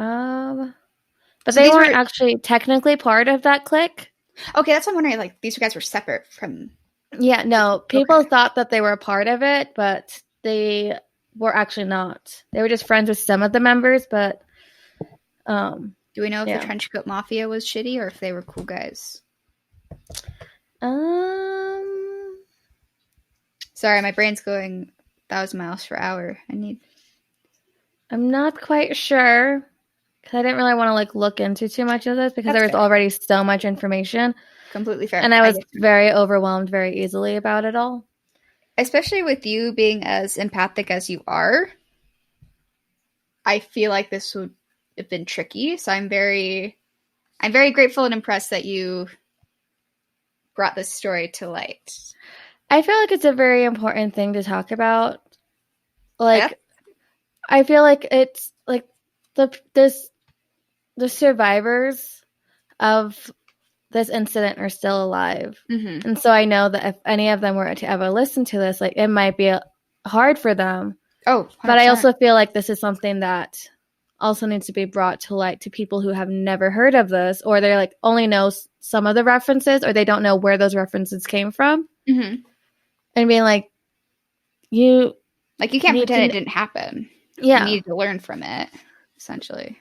But so they weren't actually technically part of that clique. Okay, that's what I'm wondering. Like, these guys were separate from... Yeah, no. People thought that they were a part of it, but they were actually not. They were just friends with some of the members, but... Do we know if the Trench Coat Mafia was shitty or if they were cool guys? Sorry, my brain's going 1,000 miles per hour. I'm not quite sure because I didn't really want to, like, look into too much of this because there was already so much information. Completely fair. And I was very overwhelmed very easily about it all. Especially with you being as empathic as you are, I feel like this would have been tricky. So I'm very grateful and impressed that you brought this story to light. I feel like it's a very important thing to talk about. Like, I feel like it's like the survivors of this incident are still alive. And so I know that if any of them were to ever listen to this, like, it might be hard for them. Oh, 100%. But I also feel like this is something that also needs to be brought to light to people who have never heard of this, or they like only know some of the references, or they don't know where those references came from. Mm-hmm. And being like, you can't pretend it didn't happen. Yeah. You need to learn from it, essentially.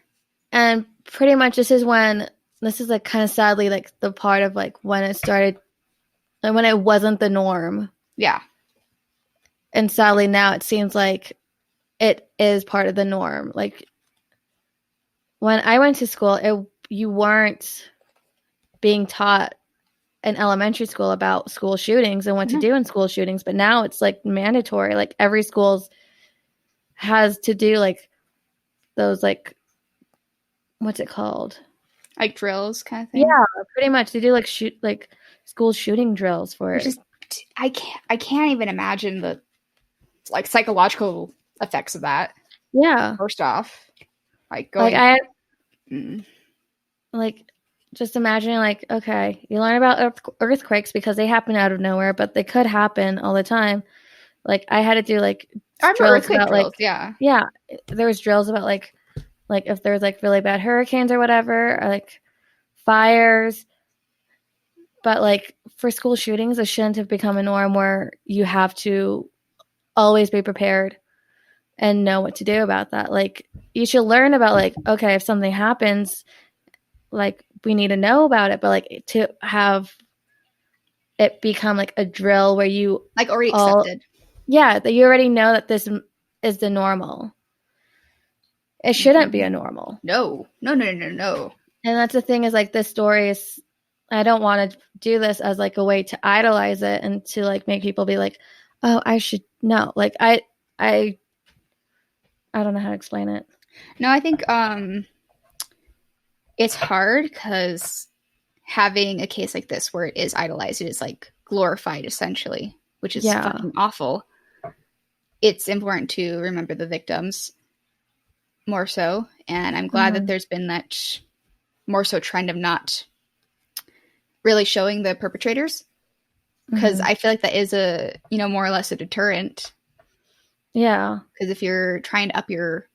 And pretty much this is like kind of sadly like the part of like when it started, and when it wasn't the norm. Yeah. And sadly now it seems like it is part of the norm. Like when I went to school, you weren't being taught in elementary school about school shootings and what to do in school shootings, but now it's like mandatory. Like every school has to do like those like, what's it called? Like drills kind of thing? Yeah, pretty much. They do like school shooting drills for it. I can't even imagine the like psychological effects of that. Yeah. First off, like just imagining like, okay, you learn about earthquakes because they happen out of nowhere, but they could happen all the time. Like I had to do like drills about drills, yeah, there was drills about like if there was like really bad hurricanes or whatever, or like fires. But like for school shootings, it shouldn't have become a norm where you have to always be prepared and know what to do about that. Like you should learn about like, okay, if something happens, like we need to know about it, but like to have it become like a drill where you like already accepted. Yeah, that you already know that this is the normal. It shouldn't be a normal. No. And that's the thing is like this story is, I don't want to do this as like a way to idolize it and to like make people be like, oh, I should know. Like I don't know how to explain it. No, I think it's hard because having a case like this where it is idolized, it is like glorified essentially, which is fucking awful. It's important to remember the victims more so, and I'm glad that there's been that more so trend of not really showing the perpetrators, because I feel like that is a, more or less a deterrent. Yeah. Because if you're trying to up your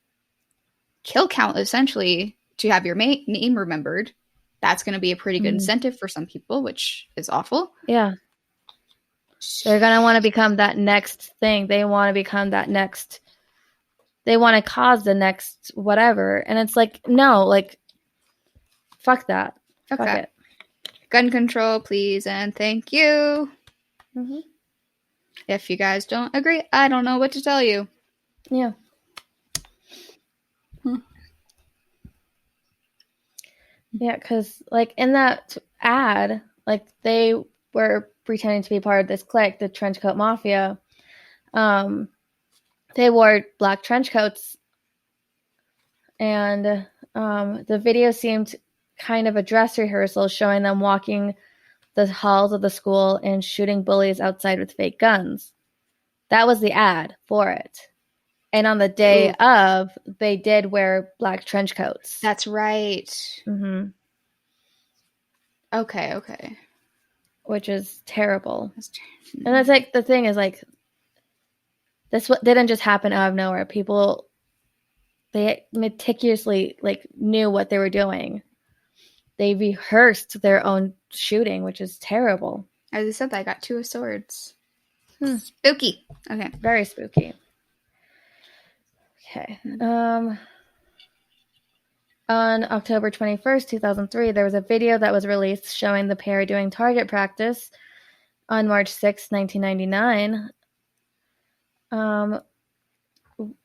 kill count essentially to have your name remembered, that's going to be a pretty good incentive for some people, which is awful. Yeah. They're going to want to become that next thing. They want to become that next. They want to cause the next whatever. And it's like, no, like, fuck that. Fuck fuck that. It. Gun control, please, and thank you. Mm-hmm. If you guys don't agree, I don't know what to tell you. Yeah. Yeah, because, like, in that ad, like, they were pretending to be part of this clique, the Trenchcoat Mafia. They wore black trench coats, and the video seemed kind of a dress rehearsal, showing them walking the halls of the school and shooting bullies outside with fake guns. That was the ad for it. And on the day of, they did wear black trench coats. That's right. Mm-hmm. Okay. Which is terrible. And that's like, the thing is like, this didn't just happen out of nowhere. People, they meticulously like knew what they were doing. They rehearsed their own shooting, which is terrible. As I said, I got 2 of swords. Spooky. Okay. Very spooky. Okay. On October 21st, 2003, there was a video that was released showing the pair doing target practice on March 6, 1999,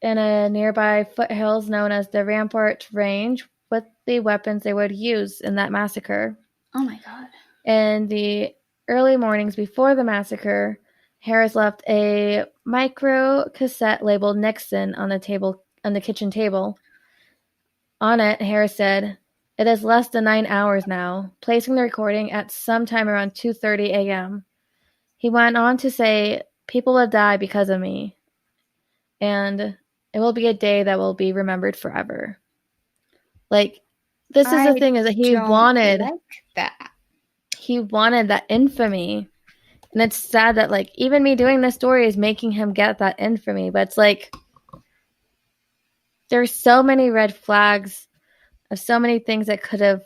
in a nearby foothills known as the Rampart Range, with the weapons they would use in that massacre. Oh my God. In the early mornings before the massacre, Harris left a micro cassette labeled Nixon on the kitchen table. On it, Harris said, "It is less than 9 hours now," placing the recording at sometime around 2:30 a.m. He went on to say, "People will die because of me, and it will be a day that will be remembered forever." Like, this is the thing, is that he wanted like that. He wanted that infamy. And it's sad that, like, even me doing this story is making him get that infamy. But it's like, there's so many red flags of so many things that could have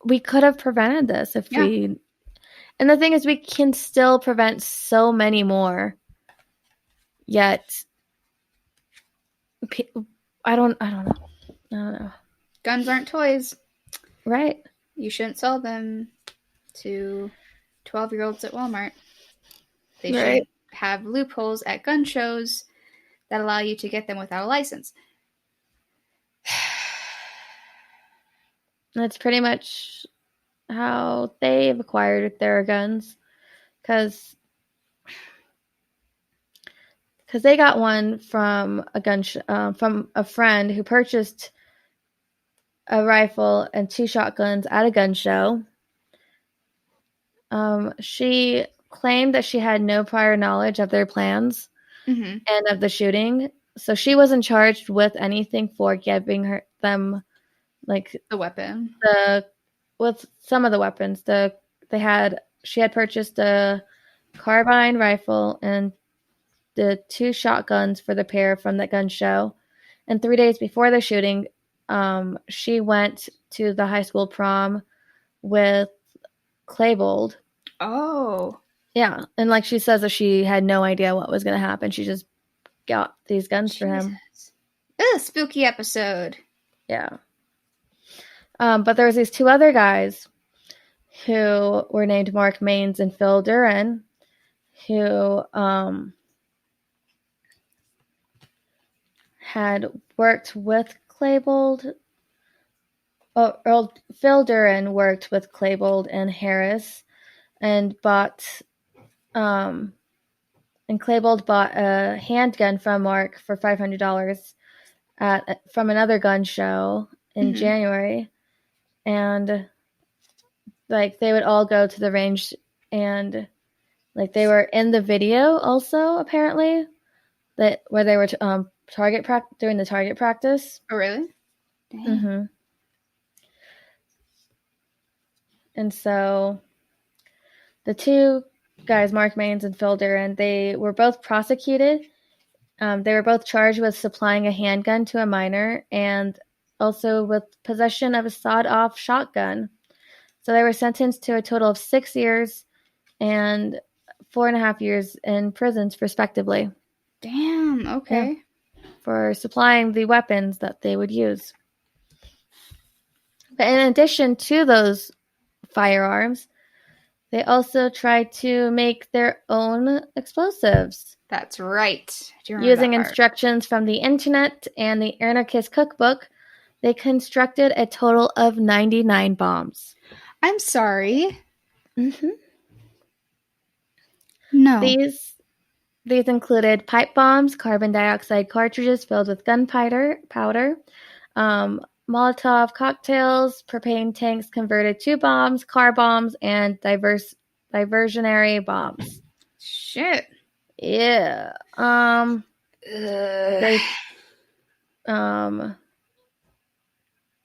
we could have prevented this if we. And the thing is, we can still prevent so many more. Yet, I don't know. Guns aren't toys. Right. You shouldn't sell them to 12-year-olds at Walmart. They should have loopholes at gun shows that allow you to get them without a license. That's pretty much how they've acquired their guns, because they got one from from a friend who purchased a rifle and 2 shotguns at a gun show. She claimed that she had no prior knowledge of their plans and of the shooting, so she wasn't charged with anything for giving them like the weapon. With some of the weapons, she had purchased a carbine rifle and the 2 shotguns for the pair from the gun show. And 3 days before the shooting, she went to the high school prom with Claybold. Oh. Yeah. And like she says that she had no idea what was going to happen. She just got these guns for him. Ugh, spooky episode. Yeah. But there was these 2 other guys who were named Mark Maines and Phil Duran, who had worked with Claybold. Phil Duran worked with Claybold and Harris, and Claybold bought a handgun from Mark for $500 from another gun show in January, and like they would all go to the range, and like they were in the video also apparently where they were doing the target practice. Oh, really? Mm-hmm. And so the 2 guys, Mark Maines and Phil Duran, they were both prosecuted. They were both charged with supplying a handgun to a minor and also with possession of a sawed-off shotgun. So they were sentenced to a total of 6 years and 4.5 years in prisons, respectively. Damn, okay. Yeah, for supplying the weapons that they would use. But in addition to those firearms, they also tried to make their own explosives. That's right. Using instructions from the internet and the Anarchist Cookbook, they constructed a total of 99 bombs. I'm sorry. No. These included pipe bombs, carbon dioxide cartridges filled with gunpowder, Molotov cocktails, propane tanks converted to bombs, car bombs, and diversionary bombs. Shit. Yeah.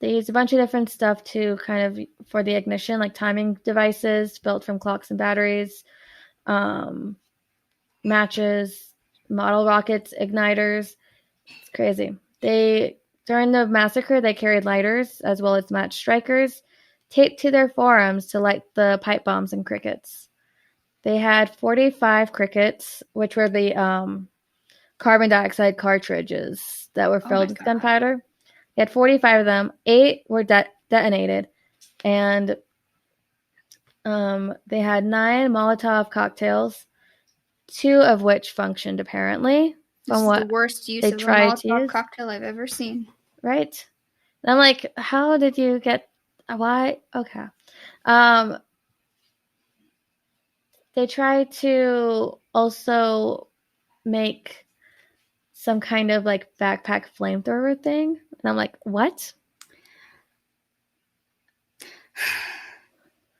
They used a bunch of different stuff to kind of for the ignition, like timing devices built from clocks and batteries, matches, model rockets, igniters. It's crazy. During the massacre, they carried lighters as well as match strikers taped to their forearms to light the pipe bombs and crickets. They had 45 crickets, which were the carbon dioxide cartridges that were filled with gunpowder. They had 45 of them. 8 were detonated. And they had 9 Molotov cocktails, 2 of which functioned apparently. This is the worst use of a Molotov cocktail I've ever seen. Right? And I'm like, how did you get... Why? Okay. They tried to also make some kind of like backpack flamethrower thing. And I'm like, what?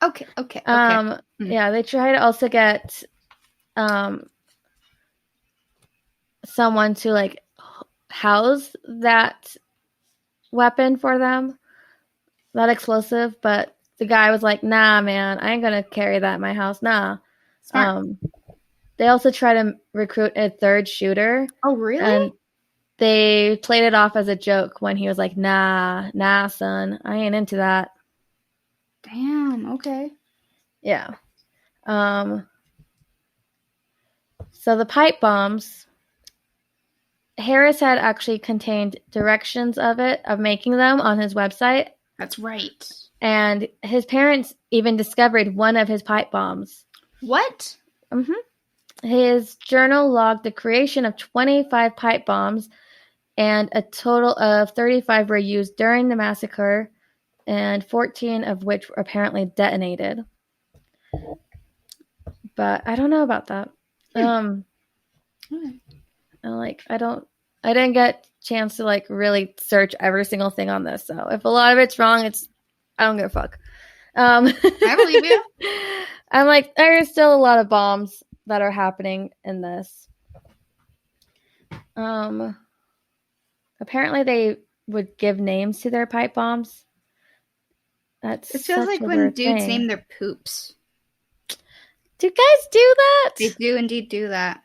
Okay. Yeah, they tried to also get someone to like house that weapon for them, that explosive, but the guy was like, nah, man, I ain't gonna carry that in my house. Nah. Smart. they also try to recruit a third shooter. Oh, really? And they played it off as a joke when he was like, nah, son, I ain't into that. Damn, okay. Yeah. So the pipe bombs, Harris had actually contained directions of making them on his website. That's right. And his parents even discovered one of his pipe bombs. What? His journal logged the creation of 25 pipe bombs, and a total of 35 were used during the massacre, and 14 of which were apparently detonated. But I don't know about that. I didn't get a chance to like really search every single thing on this. So if a lot of it's wrong, I don't give a fuck. I believe you. I'm like, there's still a lot of bombs that are happening in this. Apparently they would give names to their pipe bombs. It feels like when dudes name their poops. Do guys do that? They do indeed do that.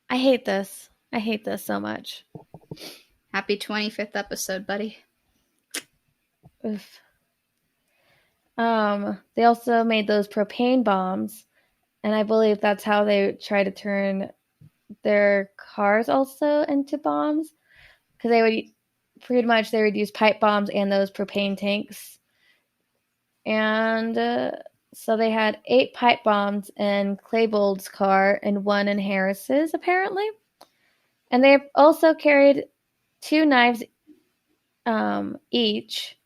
I hate this. I hate this so much. Happy 25th episode, buddy. Oof. They also made those propane bombs, and I believe that's how they try to turn their cars also into bombs, because they would use pipe bombs and those propane tanks. And so they had 8 pipe bombs in Claybold's car and 1 in Harris's, apparently. And they also carried 2 knives each,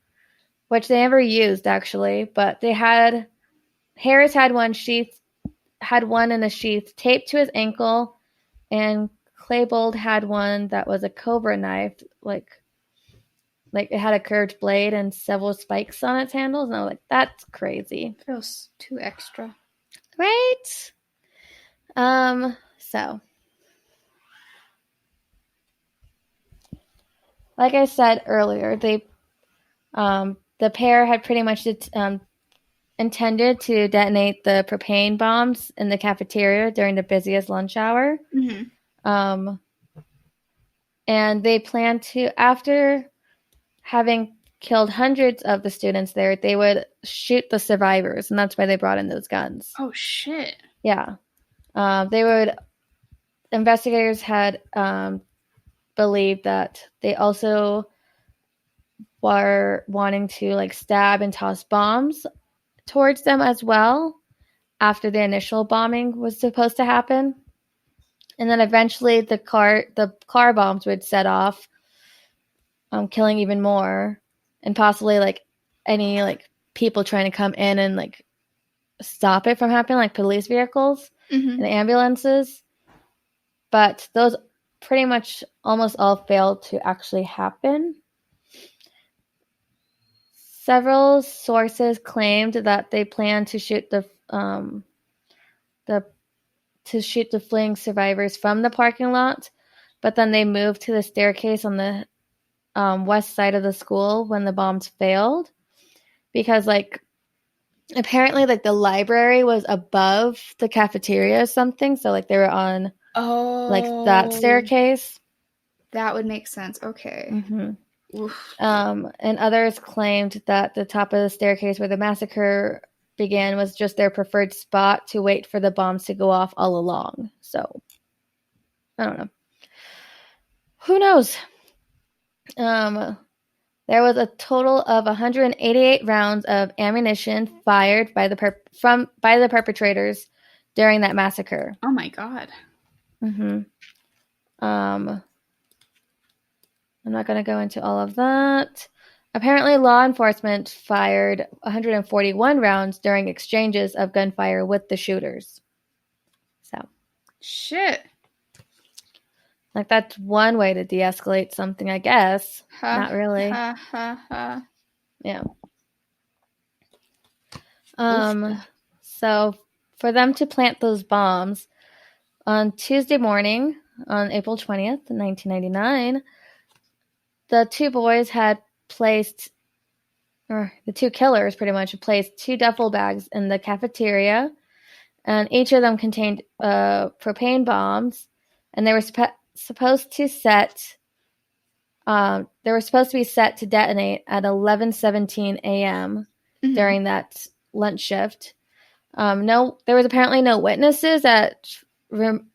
which they never used actually, but Harris had one in a sheath taped to his ankle, and Claybold had one that was a cobra knife, like it had a curved blade and several spikes on its handles, and I was like, that's crazy. Feels too extra. Right? So like I said earlier, the pair had pretty much intended to detonate the propane bombs in the cafeteria during the busiest lunch hour. And they planned to, after having killed hundreds of the students there, they would shoot the survivors, and that's why they brought in those guns. Oh, shit. Yeah. Investigators had believed that they also were wanting to like stab and toss bombs towards them as well after the initial bombing was supposed to happen. And then eventually the car bombs would set off, killing even more, and possibly like any like people trying to come in and like stop it from happening, like police vehicles and ambulances. But those pretty much almost all failed to actually happen. Several sources claimed that they planned to shoot the fleeing survivors from the parking lot, but then they moved to the staircase on the west side of the school when the bombs failed, because like apparently like the library was above the cafeteria or something, so like they were on like that staircase. That would make sense. Okay. And others claimed that the top of the staircase where the massacre began was just their preferred spot to wait for the bombs to go off all along. So, I don't know. Who knows? There was a total of 188 rounds of ammunition fired by the perpetrators during that massacre. Oh my god. I'm not going to go into all of that. Apparently, law enforcement fired 141 rounds during exchanges of gunfire with the shooters. So, shit. Like, that's one way to de-escalate something, I guess. Not really. Yeah. So, for them to plant those bombs, on Tuesday morning, on April 20th, 1999, the two killers pretty much had placed 2 duffel bags in the cafeteria, and each of them contained propane bombs, and they were supposed to be set to detonate at 11:17 a.m. during that lunch shift. There was apparently no witnesses that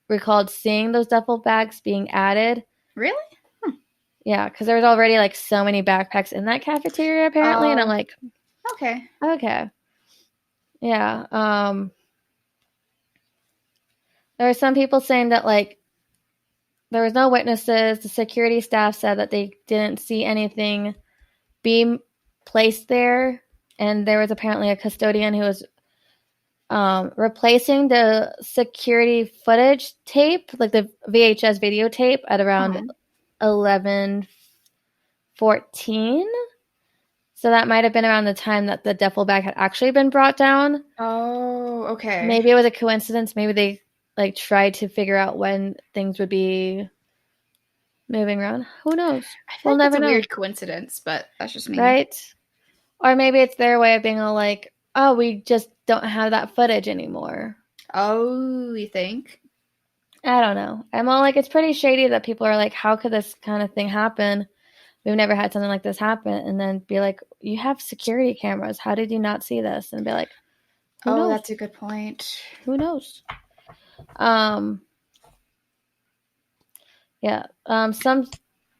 recalled seeing those duffel bags being added. Really? Yeah, because there was already like so many backpacks in that cafeteria apparently, and I'm like, okay. Yeah. There were some people saying that like there was no witnesses. The security staff said that they didn't see anything being placed there, and there was apparently a custodian who was replacing the security footage tape, like the VHS videotape, at around 11:14. So that might have been around the time that the duffel bag had actually been brought down. Oh, okay. Maybe it was a coincidence. Maybe they like tried to figure out when things would be moving around. Who knows? We'll never know. Weird coincidence, but that's just me. Right? Or maybe it's their way of being all like, oh, we just don't have that footage anymore. Oh, you think? I don't know. I'm all like, it's pretty shady that people are like, how could this kind of thing happen? We've never had something like this happen. And then be like, you have security cameras. How did you not see this? And be like, who knows? That's a good point. Who knows? Yeah.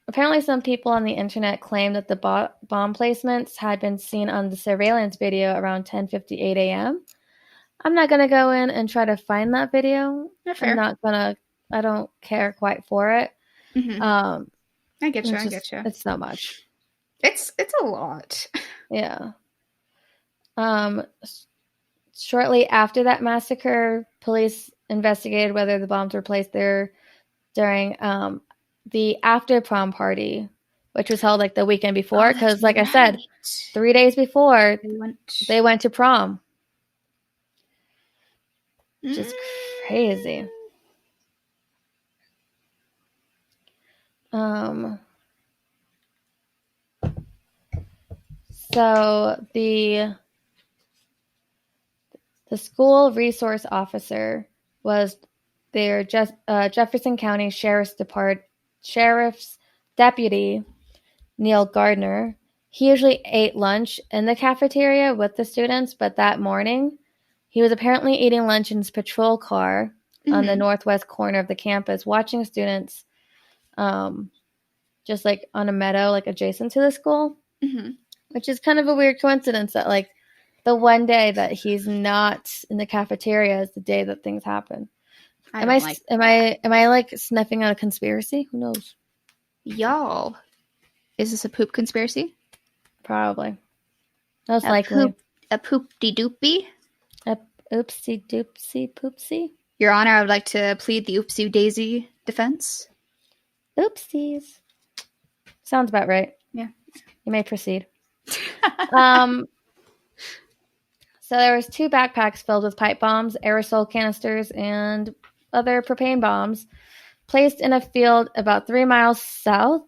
Apparently some people on the internet claim that the bomb placements had been seen on the surveillance video around 10:58 a.m. I'm not going to go in and try to find that video. Fair. I don't care quite for it. I get you. It's so much. It's a lot. Yeah. Shortly after that massacre, police investigated whether the bombs were placed there during the after prom party, which was held like the weekend before. Because, like I said, 3 days before they went to prom. Just crazy. So the school resource officer was their Jefferson County Sheriff's Deputy Neil Gardner. He usually ate lunch in the cafeteria with the students, but that morning he was apparently eating lunch in his patrol car on the northwest corner of the campus, watching students just like on a meadow, like adjacent to the school, which is kind of a weird coincidence that like the one day that he's not in the cafeteria is the day that things happen. Am I like sniffing out a conspiracy? Who knows? Y'all, is this a poop conspiracy? Probably. Most likely. A poop-de-doopy? A oopsie-doopsie poopsie? Your Honor, I would like to plead the oopsie-daisy defense. Oopsies. Sounds about right. Yeah. You may proceed. So there was 2 backpacks filled with pipe bombs, aerosol canisters, and other propane bombs placed in a field about 3 miles south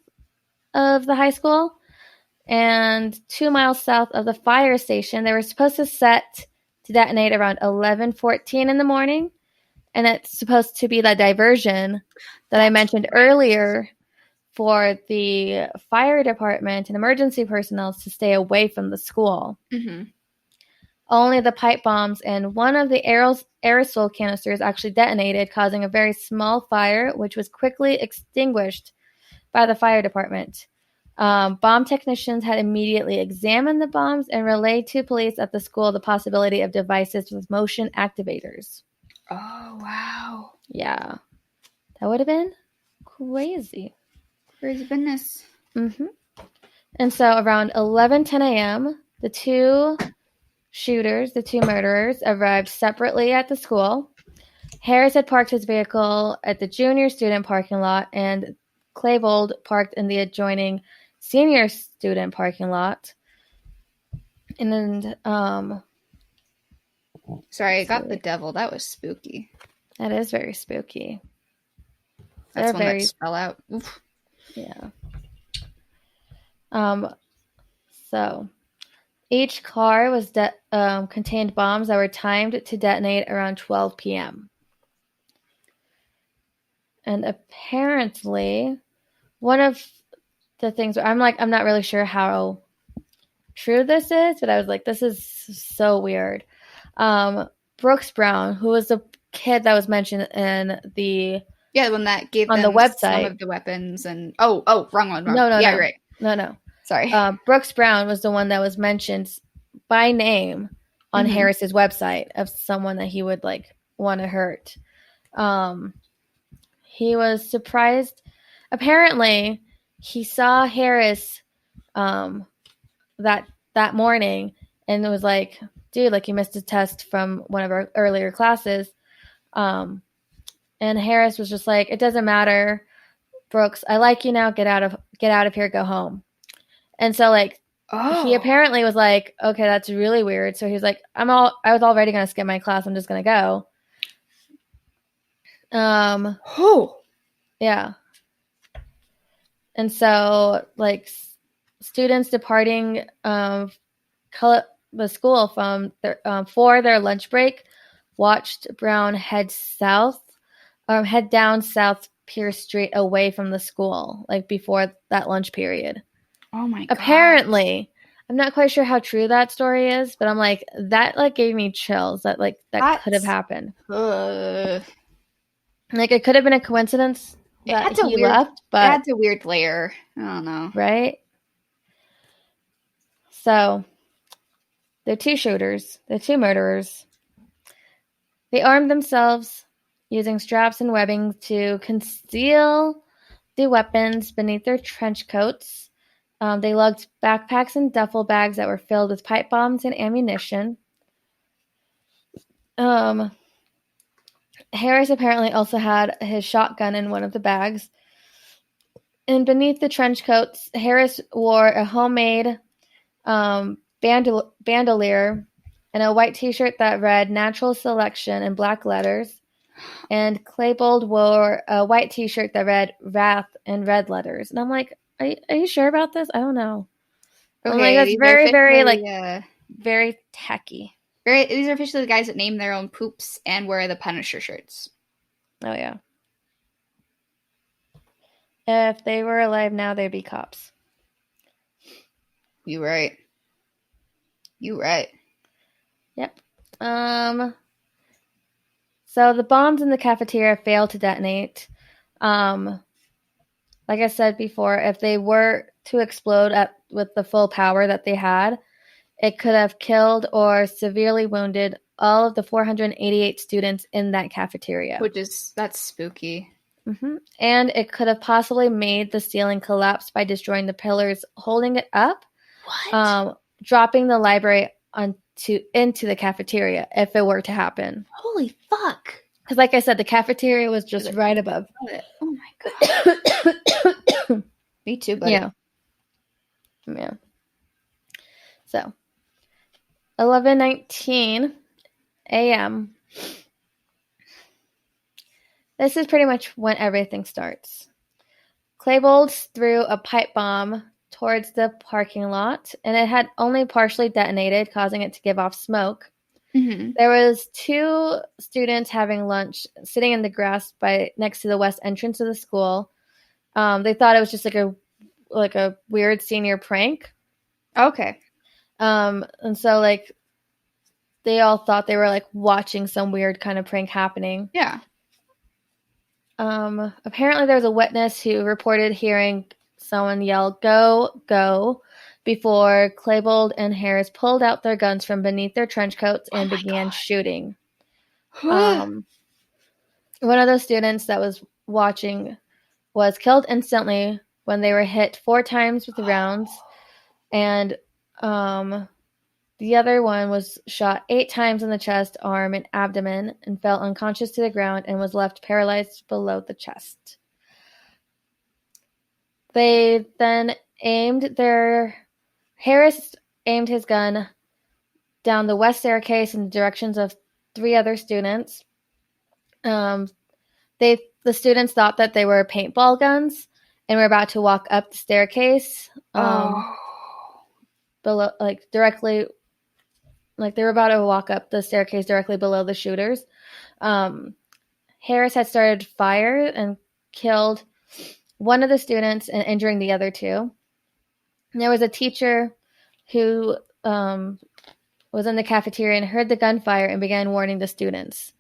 of the high school and 2 miles south of the fire station. They were supposed to set to detonate around 11:14 in the morning, and it's supposed to be the diversion that I mentioned earlier for the fire department and emergency personnel to stay away from the school. Only the pipe bombs and one of the aerosol canisters actually detonated, causing a very small fire, which was quickly extinguished by the fire department. Bomb technicians had immediately examined the bombs and relayed to police at the school the possibility of devices with motion activators. Oh, wow. Yeah. That would have been crazy. Crazy business. And so around 11:10 a.m., the 2 murderers, arrived separately at the school. Harris had parked his vehicle at the junior student parking lot, and Klebold parked in the adjoining senior student parking lot. And sorry, I got the devil. That was spooky. That is very spooky. That's one that spell out. Oof. Yeah. So Each car was contained bombs that were timed to detonate around 12 p.m. And apparently, one of the things I'm not really sure how true this is, but I was like, this is so weird. Brooks Brown, who was the kid that was mentioned in the one that gave on them the website some of the weapons and wrong one. No, yeah, right. No. Sorry. Brooks Brown was the one that was mentioned by name on Harris's website of someone that he would like want to hurt. He was surprised. Apparently, he saw Harris that morning and it was like, dude, like you missed a test from one of our earlier classes. And Harris was just like, it doesn't matter, Brooks. I like you now. Get out of here. Go home. And so like, he apparently was like, okay, that's really weird. So he was like, I was already going to skip my class. I'm just going to go. Yeah. And so like students departing the school from for their lunch break watched Brown head down South Pierce Street away from the school, like before that lunch period. Oh my God. Apparently, I'm not quite sure how true that story is, but I'm like, that like gave me chills that could have happened. Like it could have been a coincidence that he left, but that's a weird layer. I don't know. Right? So the two murderers, they armed themselves using straps and webbing to conceal the weapons beneath their trench coats. They lugged backpacks and duffel bags that were filled with pipe bombs and ammunition. Harris apparently also had his shotgun in one of the bags. And beneath the trench coats, Harris wore a homemade bandolier and a white t-shirt that read Natural Selection in black letters. And Claybold wore a white t-shirt that read Wrath in red letters. And I'm like, are you sure about this? I don't know. Okay, I'm like, that's very, very, like, very tacky. These are officially the guys that name their own poops and wear the Punisher shirts. Oh, yeah. If they were alive now, they'd be cops. You right. Yep. So the bombs in the cafeteria failed to detonate. Like I said before, if they were to explode with the full power that they had, it could have killed or severely wounded all of the 488 students in that cafeteria. That's spooky. Mm-hmm. And it could have possibly made the ceiling collapse by destroying the pillars holding it up. What? Dropping the library into the cafeteria if it were to happen. Holy fuck. Because like I said, the cafeteria was just right above. Oh my God. Me too, buddy. Yeah. So, 11:19 a.m. This is pretty much when everything starts. Claybold threw a pipe bomb towards the parking lot, and it had only partially detonated, causing it to give off smoke. Mm-hmm. There was two students having lunch sitting in the grass next to the west entrance of the school. They thought it was just like a weird senior prank. Okay. And so like they all thought they were like watching some weird kind of prank happening. Yeah. Apparently there was a witness who reported hearing someone yell, "Go, go," before Claybold and Harris pulled out their guns from beneath their trench coats and began shooting. One of those students that was watching was killed instantly when they were hit 4 times with the rounds, and the other one was shot 8 times in the chest, arm, and abdomen and fell unconscious to the ground and was left paralyzed below the chest. They then Harris aimed his gun down the west staircase in the directions of 3 other students. The students thought that they were paintball guns and were about to walk up the staircase. below, like directly, like they were about to walk up the staircase directly below the shooters. Harris had started fire and killed one of the students and injuring the other two. And there was a teacher who was in the cafeteria and heard the gunfire and began warning the students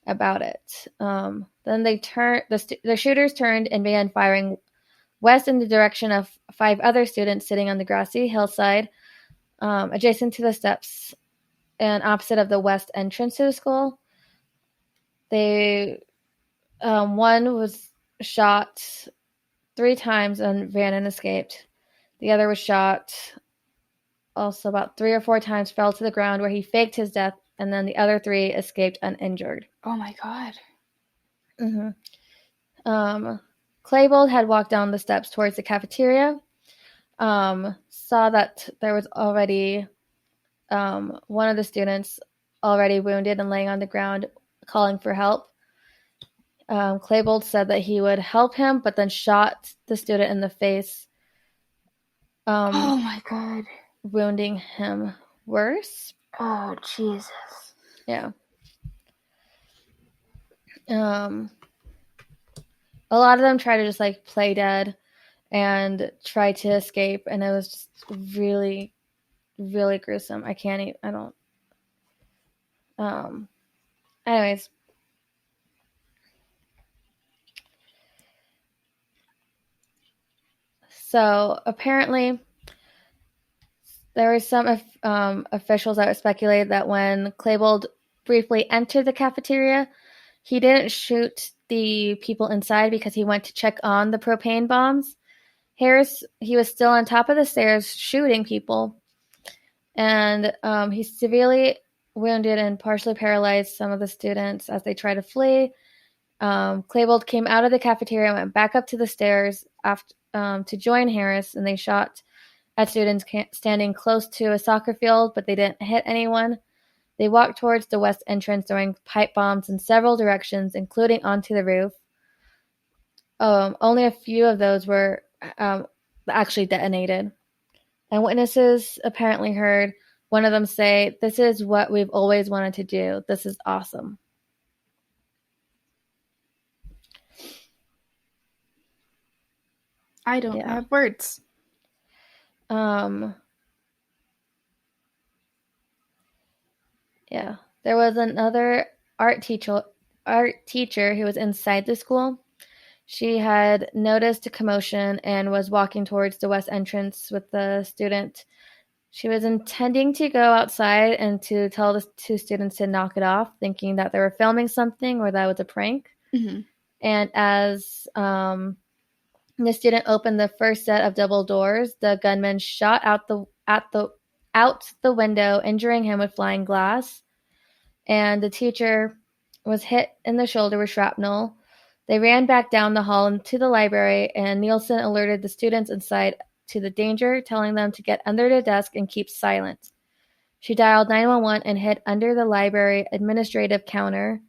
about it. Then the shooters turned and began firing west in the direction of 5 other students sitting on the grassy hillside adjacent to the steps and opposite of the west entrance to the school. One was shot 3 times and ran and escaped. The other was shot also about 3 or 4 times, fell to the ground where he faked his death, and then the other 3 escaped uninjured. Oh my God. Claybold had walked down the steps towards the cafeteria, saw that there was already one of the students already wounded and laying on the ground calling for help. Claybold said that he would help him, but then shot the student in the face. Oh my God. Wounding him worse. Oh, Jesus. Yeah. A lot of them try to just like play dead and try to escape, and it was just really, really gruesome. Anyways. So apparently there were some officials that speculated that when Claybold briefly entered the cafeteria, he didn't shoot the people inside because he went to check on the propane bombs. He was still on top of the stairs shooting people, and he severely wounded and partially paralyzed some of the students as they tried to flee. Claybold came out of the cafeteria and went back up to the stairs to join Harris, and they shot at students standing close to a soccer field, but they didn't hit anyone. They walked towards the west entrance throwing pipe bombs in several directions, including onto the roof. Only a few of those were actually detonated. And witnesses apparently heard one of them say, "This is what we've always wanted to do. This is awesome." I don't have words. Yeah. There was another art teacher who was inside the school. She had noticed a commotion and was walking towards the west entrance with the student. She was intending to go outside and to tell the 2 students to knock it off, thinking that they were filming something or that it was a prank. Mm-hmm. And as the student opened the first set of double doors, the gunman shot out the window, injuring him with flying glass. And the teacher was hit in the shoulder with shrapnel. They ran back down the hall into the library, and Nielsen alerted the students inside to the danger, telling them to get under the desk and keep silent. She dialed 911 and hid under the library administrative counter.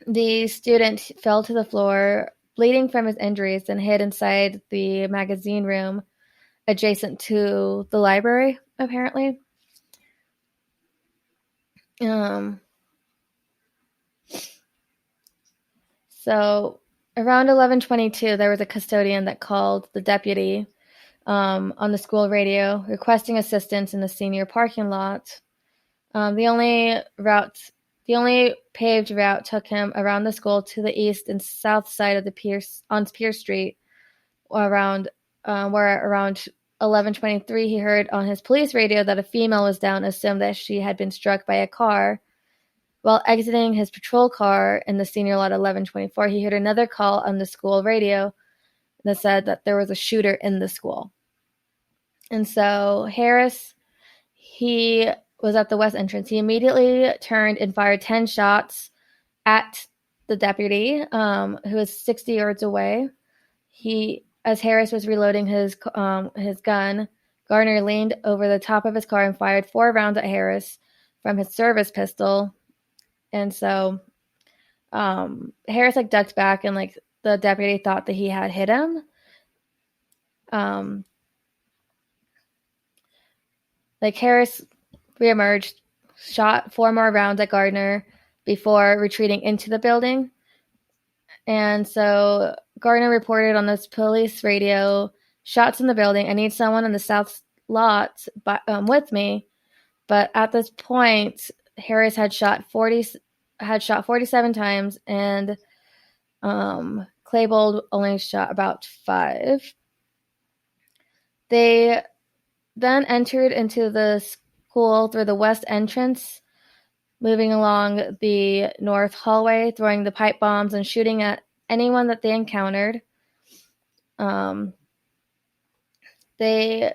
The student fell to the floor, bleeding from his injuries, and hid inside the magazine room adjacent to the library, apparently. So around 11:22, there was a custodian that called the deputy on the school radio requesting assistance in the senior parking lot. The only paved route took him around the school to the east and south side of the Pierce Street. Where around 11:23, he heard on his police radio that a female was down, assumed that she had been struck by a car. While exiting his patrol car in the senior lot at 11:24, he heard another call on the school radio that said that there was a shooter in the school. And so Harris, he was at the west entrance. He immediately turned and fired 10 shots at the deputy, who was 60 yards away. As Harris was reloading his gun, Garner leaned over the top of his car and fired 4 rounds at Harris from his service pistol. And so Harris ducked back, and the deputy thought that he had hit him. Like Harris reemerged, shot 4 more rounds at Gardner before retreating into the building. And so Gardner reported on this police radio, "Shots in the building. I need someone in the south lot with me." But at this point, Harris had shot 47 times, and Claybold only shot about 5. They then entered into the school through the west entrance, moving along the north hallway, throwing the pipe bombs and shooting at anyone that they encountered. They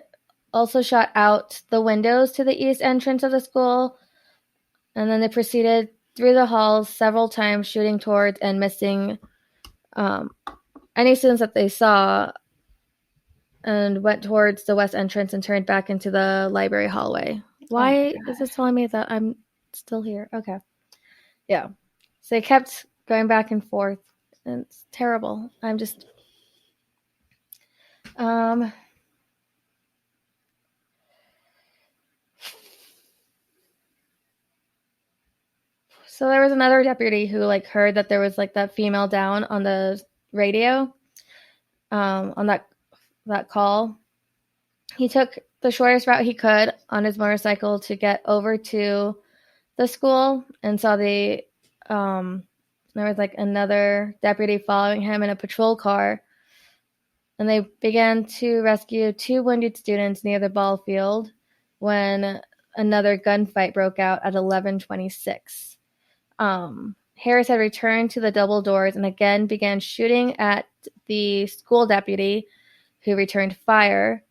also shot out the windows to the east entrance of the school, and then they proceeded through the halls several times, shooting towards and missing any students that they saw, and went towards the west entrance and turned back into the library hallway. Why is this telling me that I'm still here? Okay. Yeah. So they kept going back and forth, and it's terrible. I'm just... So there was another deputy who heard that there was that female down on the radio, on that call. He took the shortest route he could on his motorcycle to get over to the school, and saw there was another deputy following him in a patrol car, and they began to rescue 2 wounded students near the ball field when another gunfight broke out at 11:26. Harris had returned to the double doors and again began shooting at the school deputy, who returned fire.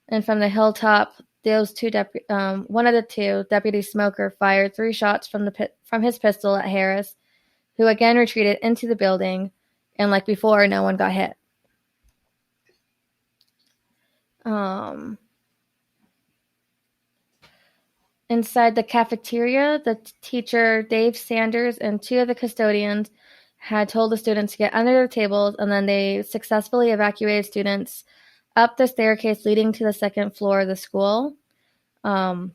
And from the hilltop, one of the 2, Deputy Smoker, fired 3 shots from his pistol at Harris, who again retreated into the building, and like before, no one got hit. Inside the cafeteria, the teacher, Dave Sanders, and 2 of the custodians had told the students to get under their tables, and then they successfully evacuated students up the staircase leading to the 2nd floor of the school. And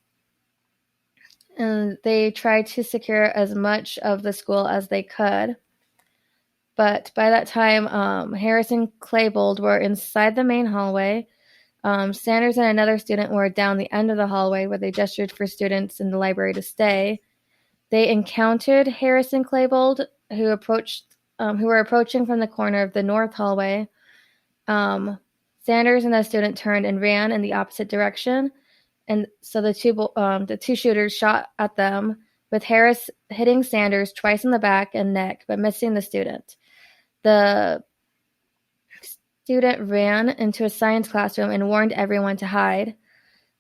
they tried to secure as much of the school as they could. But by that time, Harris and Claybold were inside the main hallway. Sanders and another student were down the end of the hallway, where they gestured for students in the library to stay. They encountered Harris and Claybold, who were approaching from the corner of the north hallway. Sanders and the student turned and ran in the opposite direction, and so the two shooters shot at them, with Harris hitting Sanders twice in the back and neck, but missing the student. The student ran into a science classroom and warned everyone to hide.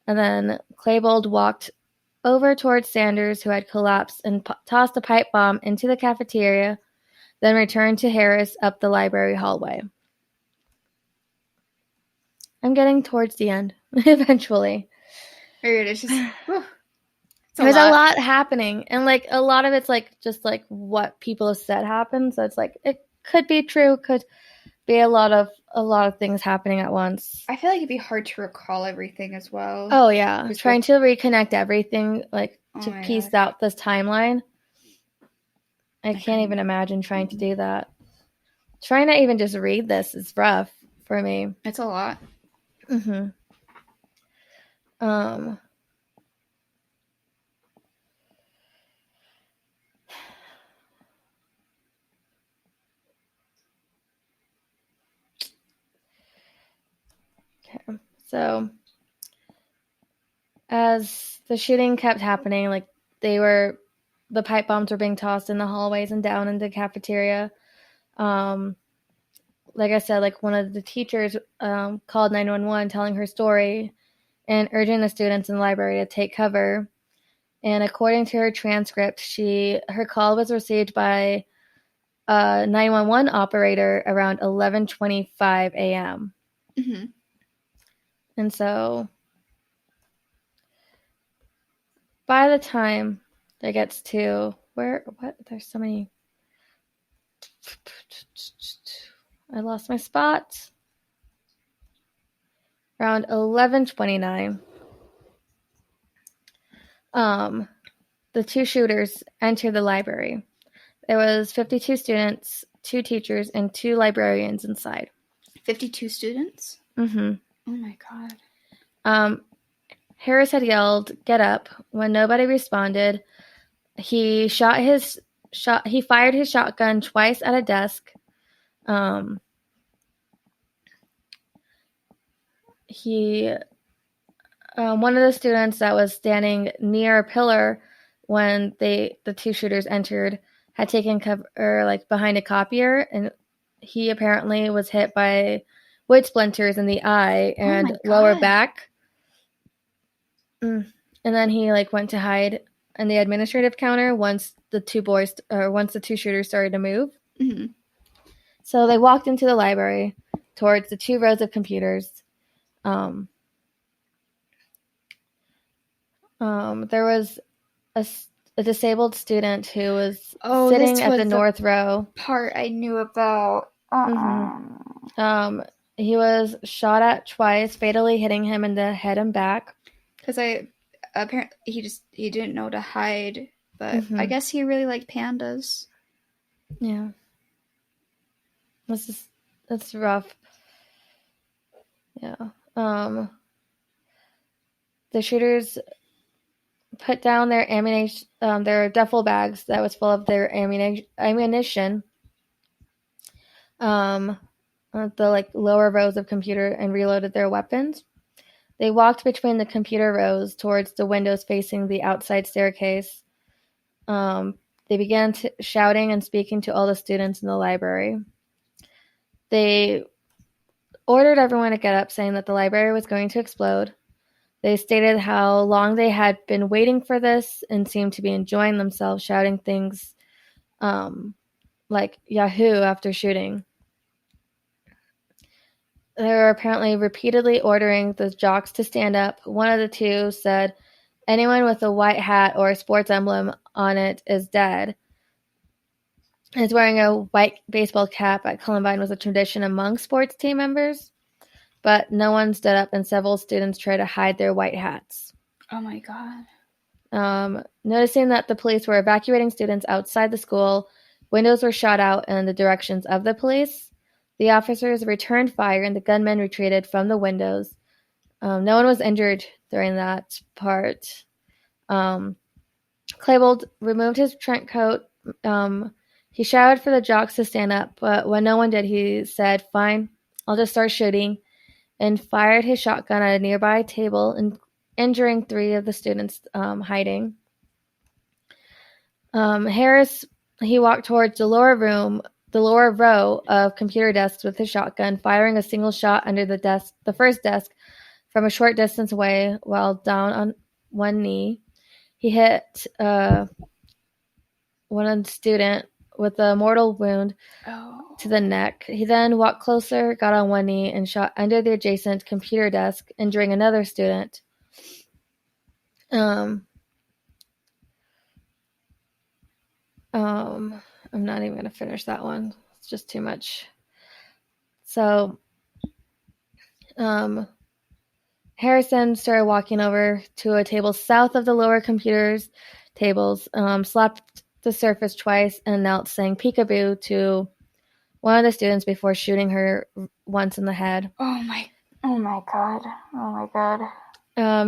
And then Claybold walked over towards Sanders, who had collapsed, and tossed a pipe bomb into the cafeteria, then returned to Harris up the library hallway. I'm getting towards the end, eventually. Weird. It's just... There's a lot happening, and a lot of it's just what people have said happened. So it's it could be true, could be a lot of things happening at once. I feel like it'd be hard to recall everything as well. Oh yeah, trying to reconnect everything, to piece out this timeline. I can't even imagine trying to do that. Trying to even just read this is rough for me. It's a lot. Mm-hmm. Okay. So as the shooting kept happening, the pipe bombs were being tossed in the hallways and down into the cafeteria. Like I said, one of the teachers called 911, telling her story and urging the students in the library to take cover. And according to her transcript, her call was received by a 911 operator around 11:25 a.m. Mm-hmm. And so by the time it gets to there's so many. I lost my spot. Around 11:29. The two shooters entered the library. There was 52 students, 2 teachers, and 2 librarians inside. 52 students? Mm-hmm. Oh my god. Harris had yelled, "Get up!" When nobody responded. He fired his shotgun twice at a desk. One of the students that was standing near a pillar when the 2 shooters entered had taken cover behind a copier, and he apparently was hit by wood splinters in the eye and lower back. And then he went to hide in the administrative counter once the 2 shooters started to move. Mm-hmm. So they walked into the library towards the 2 rows of computers. There was a disabled student who was sitting at the north row. Part I knew about. Mm-hmm. He was shot at twice, fatally hitting him in the head and back. Because apparently he didn't know to hide, but I guess he really liked pandas. Yeah, that's rough. Yeah. The shooters put down their ammunition, their duffel bags that was full of their ammunition. The lower rows of computer and reloaded their weapons. They walked between the computer rows towards the windows facing the outside staircase. They began shouting and speaking to all the students in the library. They ordered everyone to get up, saying that the library was going to explode. They stated how long they had been waiting for this and seemed to be enjoying themselves, shouting things like Yahoo after shooting. They were apparently repeatedly ordering the jocks to stand up. One of the 2 said, "Anyone with a white hat or a sports emblem on it is dead." As wearing a white baseball cap at Columbine was a tradition among sports team members, but no one stood up and several students tried to hide their white hats. Oh my god. Noticing that the police were evacuating students outside the school, windows were shot out in the directions of the police. The officers returned fire and the gunmen retreated from the windows. No one was injured during that part. Claybold removed his trench coat. He shouted for the jocks to stand up, but when no one did, he said, "Fine, I'll just start shooting," and fired his shotgun at a nearby table, injuring 3 of the students hiding. Harris, he walked towards the lower row of computer desks with his shotgun, firing a single shot under the first desk from a short distance away while down on one knee. He hit one student with a mortal wound to the neck. He then walked closer, got on one knee, and shot under the adjacent computer desk, injuring another student. I'm not even going to finish that one. It's just too much. So, Harrison started walking over to a table south of the lower computers tables, slapped the surface twice, and knelt saying peekaboo to one of the students before shooting her once in the head. Oh my god.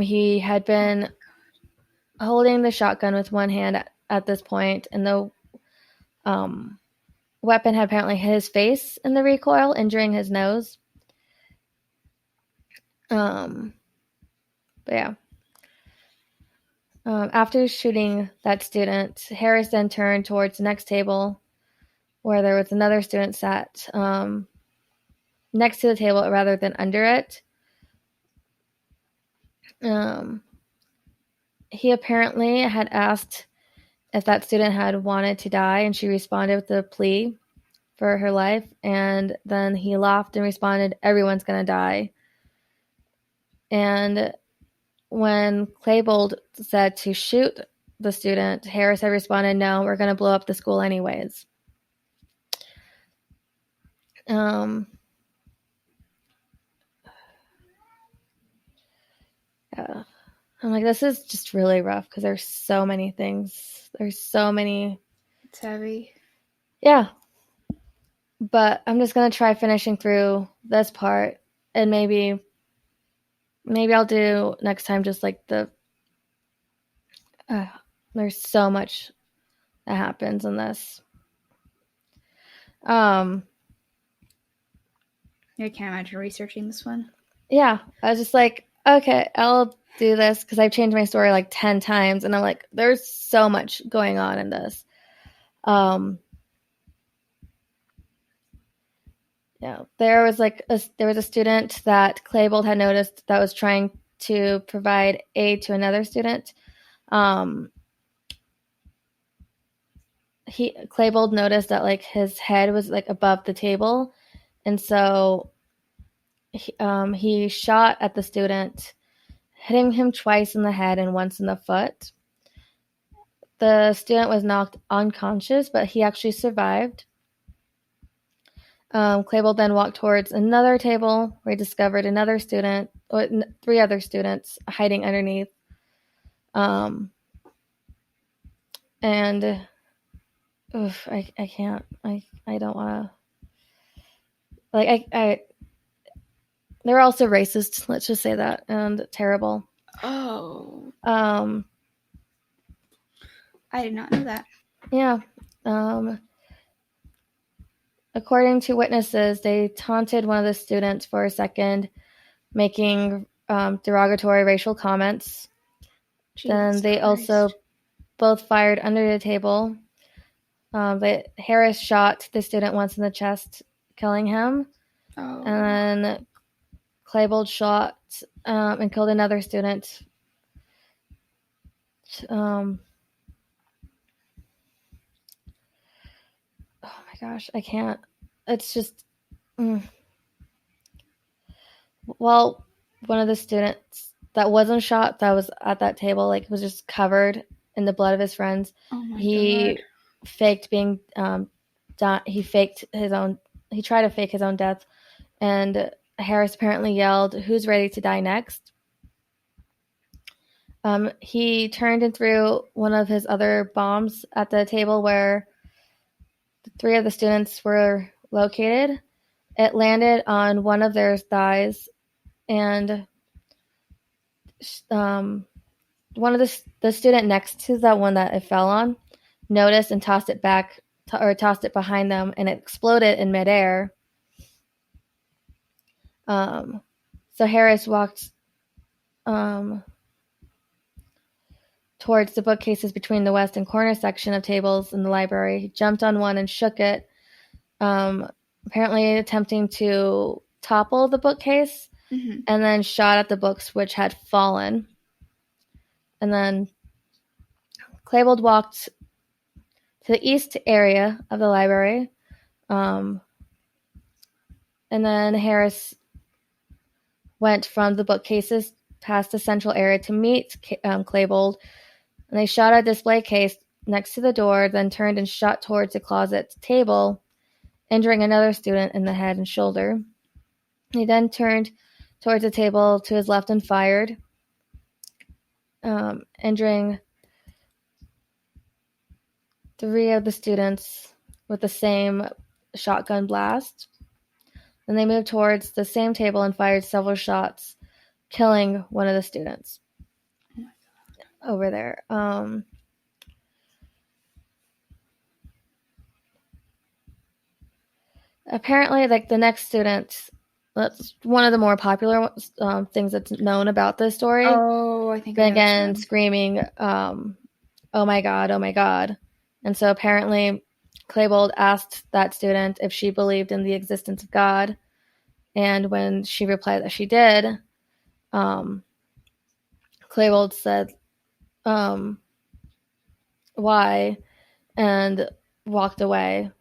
He had been holding the shotgun with one hand at this point, and the weapon had apparently hit his face in the recoil, injuring his nose. But yeah. After shooting that student, Harris then turned towards the next table where there was another student sat next to the table rather than under it. He apparently had asked if that student had wanted to die, and she responded with a plea for her life, and then he laughed and responded, "Everyone's gonna die." And when Claybold said to shoot the student, Harris had responded, "No, we're gonna blow up the school anyways." I'm like, this is just really rough because there's so many things. There's so many. It's heavy. Yeah. But I'm just going to try finishing through this part, and maybe I'll do next time just like there's so much that happens in this. I can't imagine researching this one. Yeah, I was just like, okay, I'll do this because I've changed my story like 10 times, and I'm like, there's so much going on in this. Yeah, there was a student that Claybold had noticed that was trying to provide aid to another student. Claybold noticed that like his head was like above the table, and so he shot at the student, hitting him twice in the head and once in the foot. The student was knocked unconscious, but he actually survived. Claybold then walked towards another table where he discovered another student, or 3 other students hiding underneath. And I can't. I don't want to. Like they're also racist. Let's just say that, and terrible. Oh. I did not know that. Yeah. According to witnesses, they taunted one of the students for a second, making derogatory racial comments. Then they also both fired under the table. But Harris shot the student once in the chest, killing him. Oh. And then Claybold shot and killed another student. Oh my gosh, I can't. It's just. Well, one of the students that wasn't shot, that was at that table, like was just covered in the blood of his friends. Oh my God. Faked being he faked his own. He tried to fake his own death, and Harris apparently yelled, "Who's ready to die next?" He turned and threw one of his other bombs at the table where 3 of the students were located. It landed on one of their thighs, and one of the student next to that one that it fell on noticed and tossed it back or tossed it behind them, and it exploded in midair. So Harris walked towards the bookcases between the west and corner section of tables in the library. He jumped on one and shook it, apparently attempting to topple the bookcase, and then shot at the books which had fallen. And then Claybold walked to the east area of the library, and then Harris went from the bookcases past the central area to meet Claybold, and they shot a display case next to the door, then turned and shot towards the closet table, injuring another student in the head and shoulder. He then turned towards the table to his left and fired, injuring 3 of the students with the same shotgun blast. Then they moved towards the same table and fired several shots, killing one of the students over there. Apparently, like the next student, that's one of the more popular things that's known about this story. Oh, I think again screaming, "Oh my God, oh my God." And so apparently Claybold asked that student if she believed in the existence of God. And when she replied that she did, Claybold said, why? And walked away.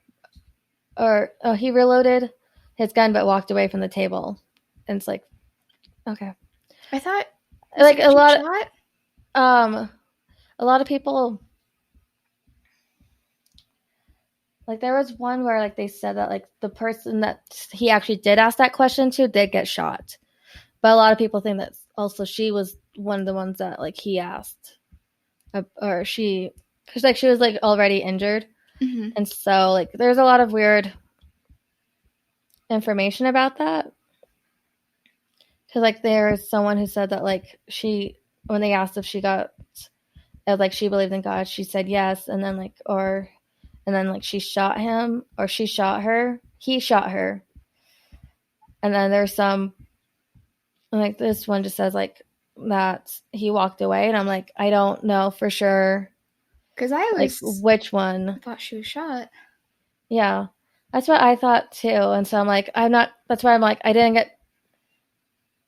Or he reloaded his gun but walked away from the table. And it's like, okay. I thought like a lot of people, like there was one where like they said that like the person that he actually did ask that question to did get shot, but a lot of people think that also she was one of the ones that like he asked, or she, because like she was like already injured, and so like there's a lot of weird information about that. Because like there's someone who said that like she, when they asked if she got, like she believed in God, she said yes, and then like she shot him, or she shot her, he shot her, and then there's some, like this one just says like that he walked away, and I'm like, I don't know for sure, because I like always which one. thought she was shot. Yeah, that's what I thought too, and so I'm like, that's why I'm like, I didn't get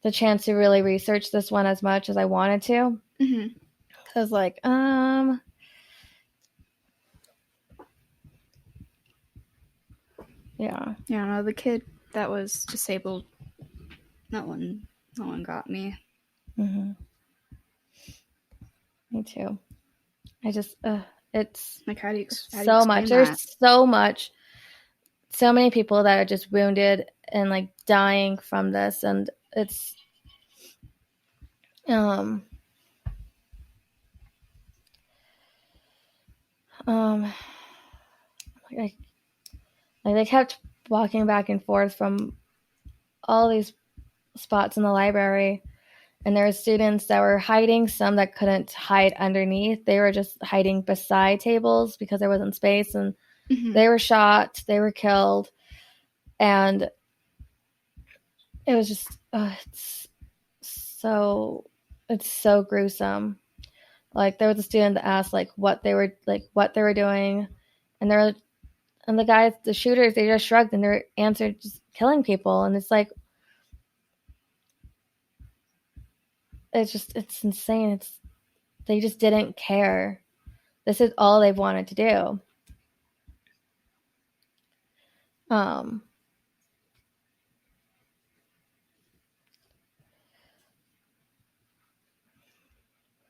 the chance to really research this one as much as I wanted to, because like yeah, no, the kid that was disabled, that one got me. Me too. I just it's like, how do you so much. that? There's so many people that are just wounded and like dying from this, and it's like they kept walking back and forth from all these spots in the library, and there were students that were hiding, some that couldn't hide underneath. They were just hiding beside tables because there wasn't space, and they were shot, they were killed, and it was just it's so gruesome. Like there was a student that asked like what they were doing, and the guys, the shooters, they just shrugged and they answered just killing people, and it's like it's insane. They just didn't care. This is all they've wanted to do.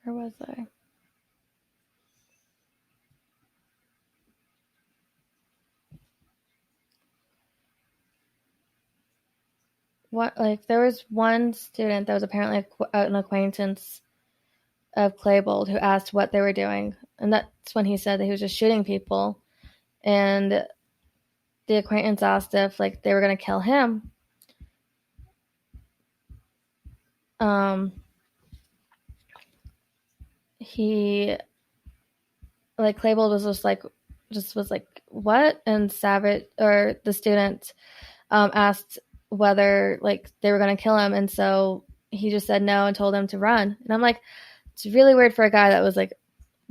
Where was I? What, like there was one student that was apparently an acquaintance of Claybold who asked what they were doing, and that's when he said that he was just shooting people, and the acquaintance asked if like they were going to kill him. He, like Claybold was just like what, and Savage, or the student asked whether like they were going to kill him, and so he just said no and told him to run. And I'm like, it's really weird for a guy that was like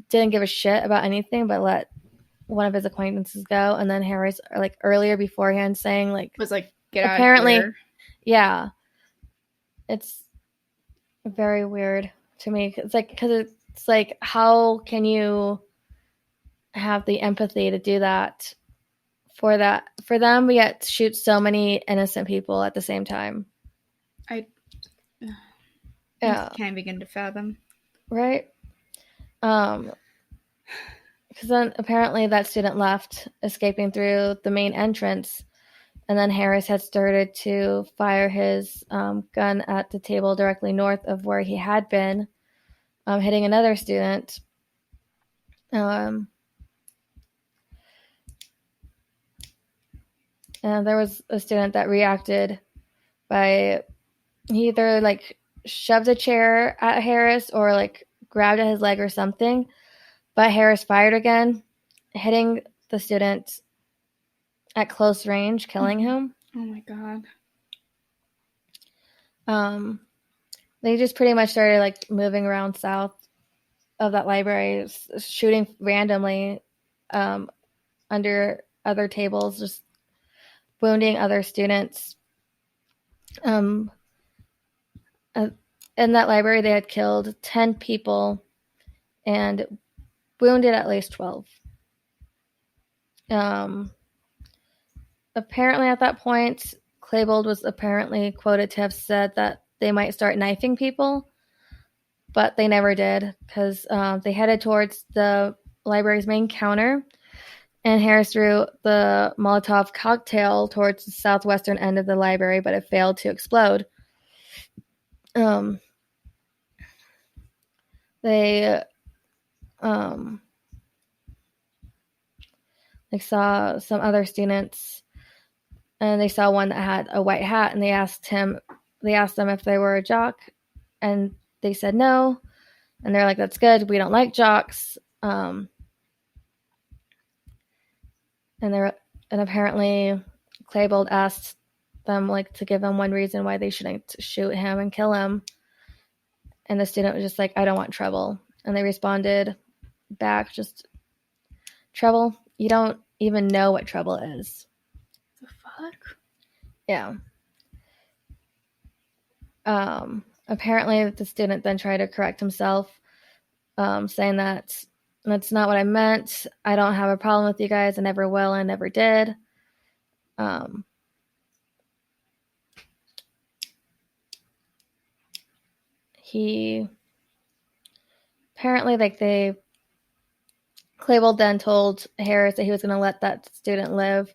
didn't give a shit about anything but let one of his acquaintances go. And then Harris, like earlier beforehand, saying like was like, get apparently, out of here. Yeah, it's very weird to me. It's like, because it's like, how can you have the empathy to do that for them, but yet shoot so many innocent people at the same time? I can't begin to fathom. Right? Because then apparently that student left, escaping through the main entrance, and then Harris had started to fire his gun at the table directly north of where he had been, hitting another student. And there was a student that reacted by, he either like shoved a chair at Harris or like grabbed at his leg or something, but Harris fired again, hitting the student at close range, killing him. Oh my God. They just pretty much started like moving around south of that library, shooting randomly under other tables, just wounding other students. In that library, they had killed 10 people and wounded at least 12. Apparently at that point, Claybold was apparently quoted to have said that they might start knifing people, but they never did, because they headed towards the library's main counter, and Harris threw the Molotov cocktail towards the southwestern end of the library, but it failed to explode. they saw some other students, and they saw one that had a white hat, and they asked them if they were a jock, and they said no, and they're like, that's good, we don't like jocks. And apparently Claybold asked them to give him one reason why they shouldn't shoot him and kill him, and the student was just like, I don't want trouble. And they responded back, just, trouble? You don't even know what trouble is. The fuck? Yeah. Apparently the student then tried to correct himself, saying that that's not what I meant. I don't have a problem with you guys. I never will. I never did. He apparently Claybold then told Harris that he was going to let that student live,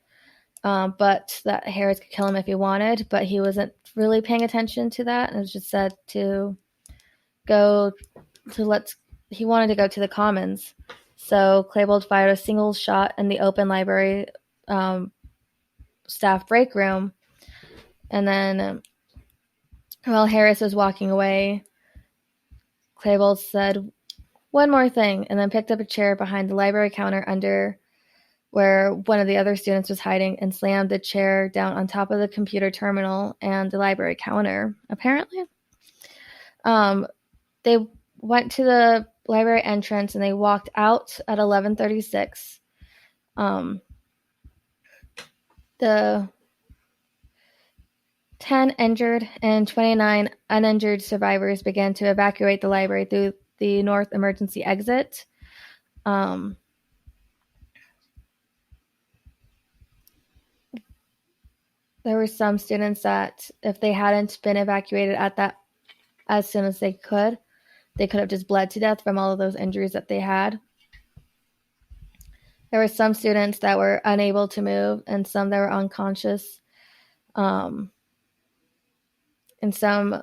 but that Harris could kill him if he wanted, but he wasn't really paying attention to that, and it was just said to go to he wanted to go to the commons. So Claybold fired a single shot in the open library staff break room, and then while Harris was walking away, Claybold said, one more thing, and then picked up a chair behind the library counter under where one of the other students was hiding and slammed the chair down on top of the computer terminal and the library counter, apparently. They went to the library entrance and they walked out at 11:36. The 10 injured and 29 uninjured survivors began to evacuate the library through the north emergency exit. There were some students that, if they hadn't been evacuated at that as soon as they could have just bled to death from all of those injuries that they had. There were some students that were unable to move, and some that were unconscious. And some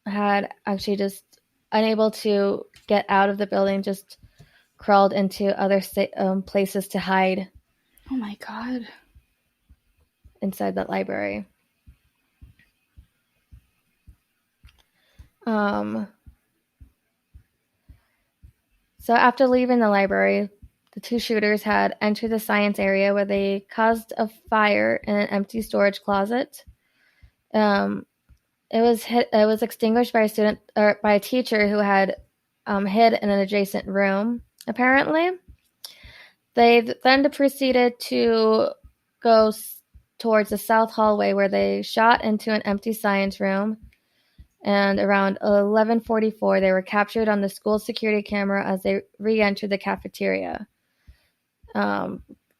had actually just unable to get out of the building, just crawled into other places to hide. Oh my God. Inside that library. So after leaving the library, the two shooters had entered the science area where they caused a fire in an empty storage closet. It was extinguished by a student or by a teacher who had hid in an adjacent room. Apparently, they then proceeded to go towards the south hallway where they shot into an empty science room. And around 11:44, they were captured on the school security camera as they re-entered the cafeteria.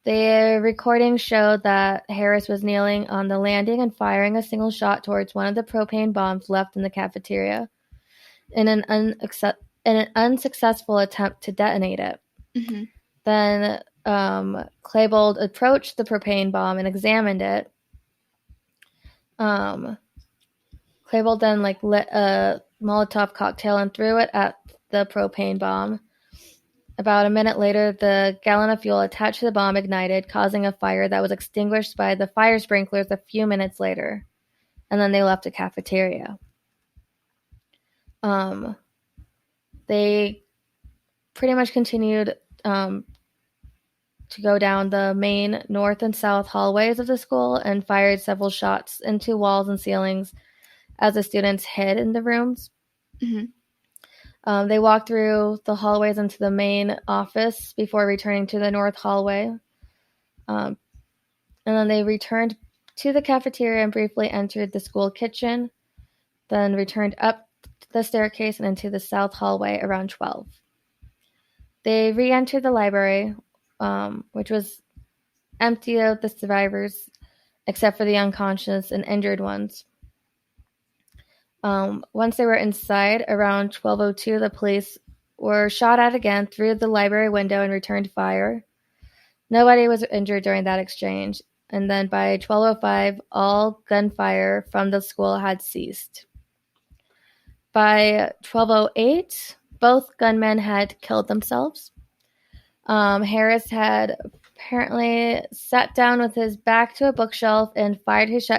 The recording showed that Harris was kneeling on the landing and firing a single shot towards one of the propane bombs left in the cafeteria in an unsuccessful attempt to detonate it. Mm-hmm. Then Claybold approached the propane bomb and examined it. Claybold then lit a Molotov cocktail and threw it at the propane bomb. About a minute later, the gallon of fuel attached to the bomb ignited, causing a fire that was extinguished by the fire sprinklers a few minutes later. And then they left the cafeteria. They pretty much continued to go down the main north and south hallways of the school and fired several shots into walls and ceilings as the students hid in the rooms. Mm-hmm. They walked through the hallways into the main office before returning to the north hallway. And then they returned to the cafeteria and briefly entered the school kitchen, then returned up the staircase and into the south hallway around 12. They re-entered the library, which was empty of the survivors, except for the unconscious and injured ones. Once they were inside, around 12:02, the police were shot at again through the library window and returned fire. Nobody was injured during that exchange, and then by 12:05, all gunfire from the school had ceased. By 12:08, both gunmen had killed themselves. Harris had apparently sat down with his back to a bookshelf and fired his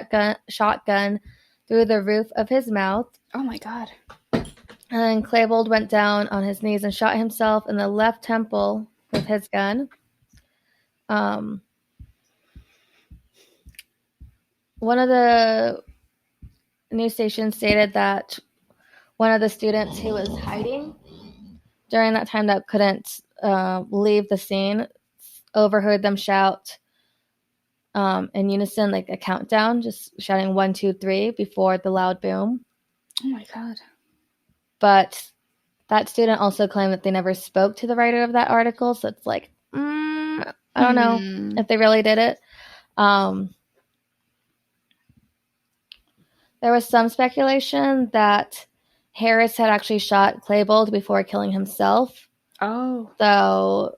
shotgun through the roof of his mouth. Oh my God. And then Klebold went down on his knees and shot himself in the left temple with his gun. One of the news stations stated that one of the students who was hiding during that time that couldn't leave the scene overheard them shout in unison, like a countdown, just shouting 1, 2, 3 before the loud boom. Oh my God. But that student also claimed that they never spoke to the writer of that article, so it's like, I don't know if they really did it. There was some speculation that Harris had actually shot Klebold before killing himself. Oh. So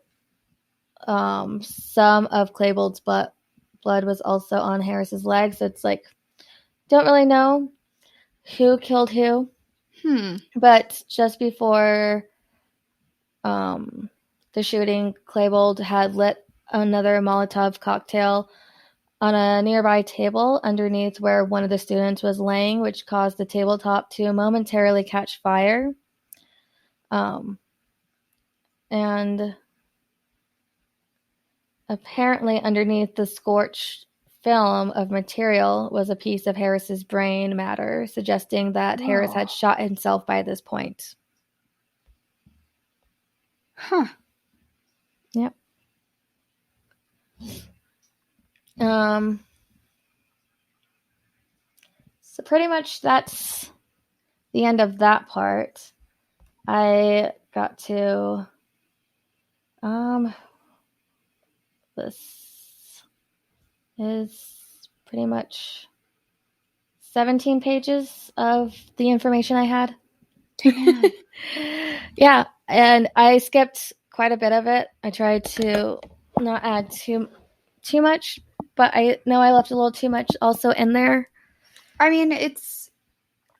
some of Klebold's blood was also on Harris's legs. So it's like, don't really know who killed who. But just before the shooting, Klebold had lit another Molotov cocktail on a nearby table underneath where one of the students was laying, which caused the tabletop to momentarily catch fire. And apparently underneath the scorched film of material was a piece of Harris's brain matter, suggesting that Harris had shot himself by this point. Huh. Yep. So pretty much that's the end of that part. I got to this is pretty much 17 pages of the information I had. Damn. Yeah, and I skipped quite a bit of it. I tried to not add too much, but I know I left a little too much also in there. I mean, it's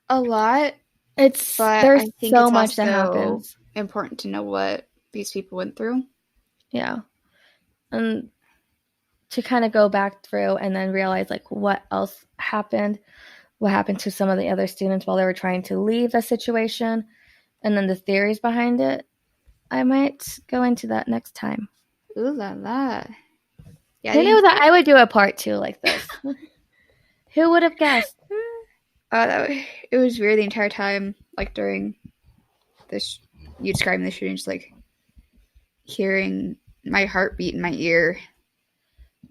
a lot. But there's I think so it's much that also happens. important to know what these people went through. Yeah. And to kind of go back through and then realize like what else happened, what happened to some of the other students while they were trying to leave the situation, and then the theories behind it. I might go into that next time. Ooh la la. Yeah, Who knew that I would do a part 2 like this? Who would have guessed? It was weird the entire time, like during this, you describing the shooting, just like hearing my heartbeat in my ear.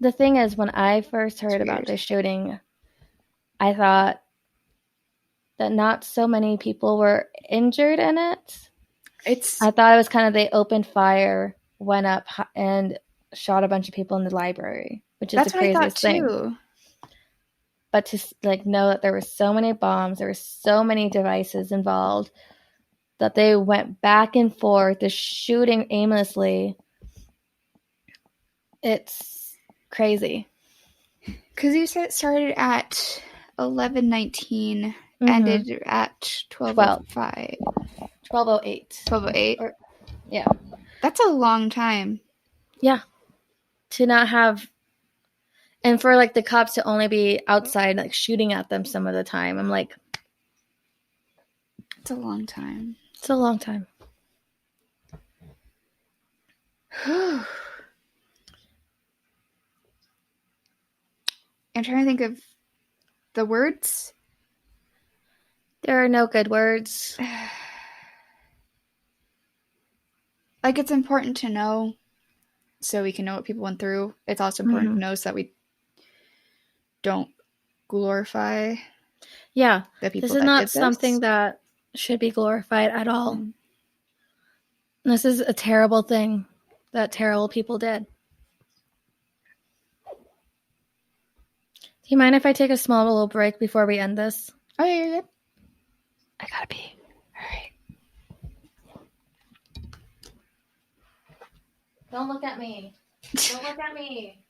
The thing is, when I first heard about this shooting, I thought that not so many people were injured in it. I thought it was kind of they opened fire, went up, and shot a bunch of people in the library, which is the craziest thing. Too. But to like know that there were so many bombs, there were so many devices involved, that they went back and forth, just shooting aimlessly. It's crazy. Because you said it started at 11:19, ended at 12:05. 12:08. 12:08? Yeah. That's a long time. Yeah. To not have... And for, like, the cops to only be outside, like, shooting at them some of the time. I'm like... It's a long time. It's a long time. I'm trying to think of the words. There are no good words. Like, it's important to know so we can know what people went through. It's also important to know so that we don't glorify the people. This is not something that should be glorified at all. This is a terrible thing that terrible people did. Do you mind if I take a small little break before we end this? Oh, yeah, you're good. I gotta pee. All right. Don't look at me. Don't look at me.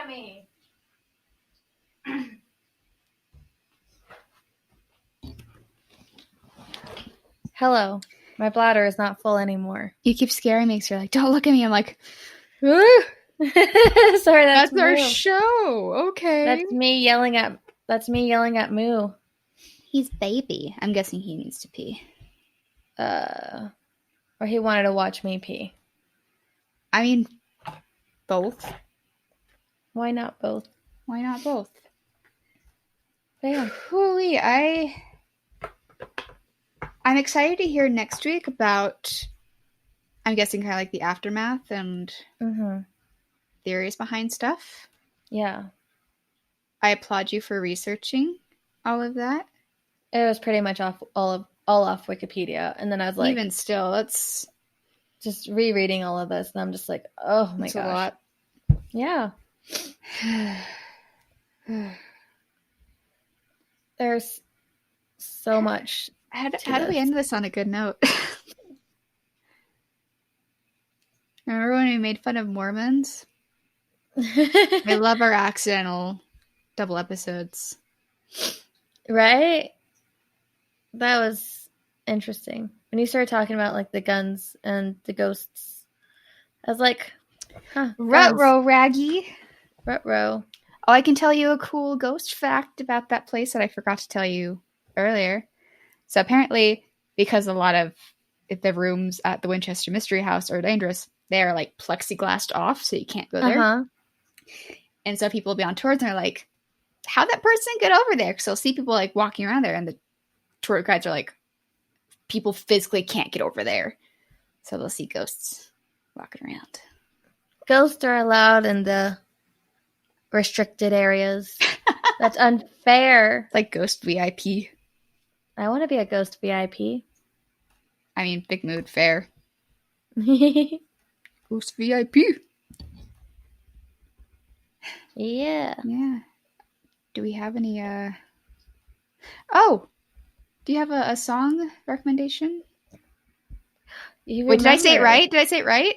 at me. Hello. My bladder is not full anymore. You keep scaring me, so you're like, don't look at me. I'm like, Sorry, that's our Moo. show. Okay. That's me yelling at Moo. He's baby. I'm guessing he needs to pee. Or he wanted to watch me pee. I mean, both. Why not both? Why not both? Yeah. Hooey, I'm excited to hear next week about, I'm guessing, kind of like the aftermath and theories behind stuff. Yeah. I applaud you for researching all of that. It was pretty much all off Wikipedia, and then I was like, even still, that's just rereading all of this, and I'm just like, oh my gosh, a lot. Yeah. There's so much. How do we end this on a good note? Remember when we made fun of Mormons? I love our accidental double episodes. Right? That was interesting. When you started talking about like the guns and the ghosts, I was like, huh. Ruh-roh, Raggy. Ruh-roh. Oh, I can tell you a cool ghost fact about that place that I forgot to tell you earlier. So apparently, because a lot of the rooms at the Winchester Mystery House are dangerous, they are like plexiglassed off, so you can't go there. And so people will be on tours and they're like, how'd that person get over there? Because they'll see people like walking around there, and the tour guides are like, people physically can't get over there. So they'll see ghosts walking around. Ghosts are allowed in the restricted areas. That's unfair. Like ghost VIP. I want to be a ghost VIP. I mean, big mood, fair. Ghost VIP. Yeah. Yeah. Do we have any, Oh! Do you have a song recommendation? Wait, did I say it right? Did I say it right?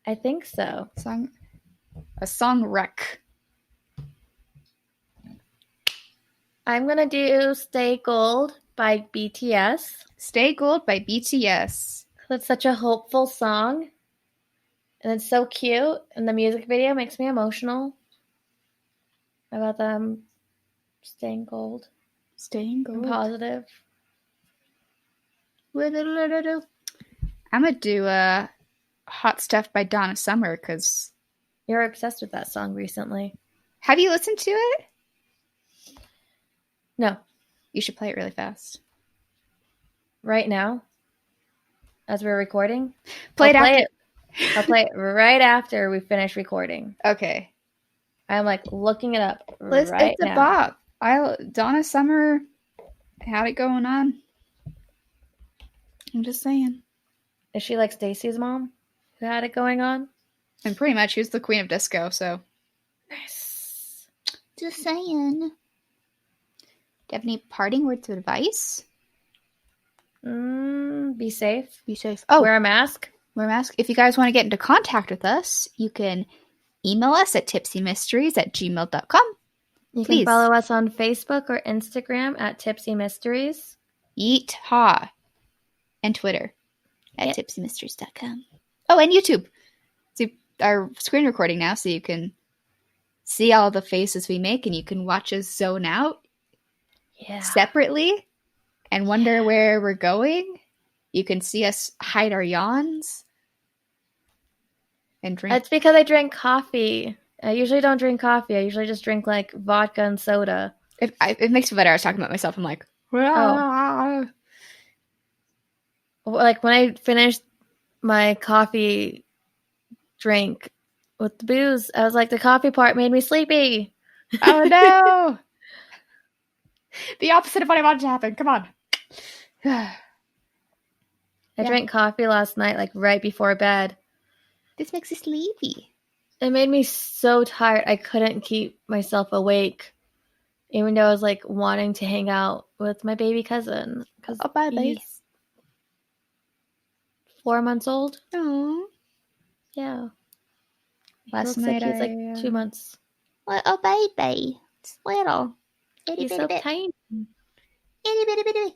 I think so. A song rec. I'm gonna do Stay Gold by BTS. Stay Gold by BTS. It's such a hopeful song. And it's so cute. And the music video makes me emotional. About them staying gold. Staying gold. I'm positive. I'm gonna do Hot Stuff by Donna Summer, because... You're obsessed with that song recently. Have you listened to it? No. You should play it really fast. Right now? As we're recording? I'll play it right after we finish recording. Okay. I'm like looking it up It's now. a bop. Donna Summer had it going on. I'm just saying. Is she like Stacy's mom who had it going on? And pretty much, she was the queen of disco, so. Nice. Just saying. Do you have any parting words of advice? Be safe. Be safe. Oh, wear a mask. Wear a mask. If you guys want to get into contact with us, you can email us at tipsymysteries@gmail.com. You can follow us on Facebook or Instagram at Tipsy Mysteries. Yeet-haw. And Twitter at tipsymysteries.com. Oh, and YouTube. See our screen recording now, so you can see all the faces we make, and you can watch us zone out separately and wonder where we're going. You can see us hide our yawns and drink. That's because I drink coffee. I usually don't drink coffee. I usually just drink like vodka and soda. It makes me better. I was talking about myself. I'm like, oh. Like when I finished my coffee drink with the booze, I was like, the coffee part made me sleepy. Oh no. The opposite of what I wanted to happen. Come on. I drank coffee last night, like right before bed. This makes you sleepy. It made me so tired. I couldn't keep myself awake, even though I was like wanting to hang out with my baby cousin. Oh, bye, babe. 4 months old. Oh. Yeah. Last night he's like 2 months. Oh, baby. It's little. He's so tiny. Itty bitty bitty.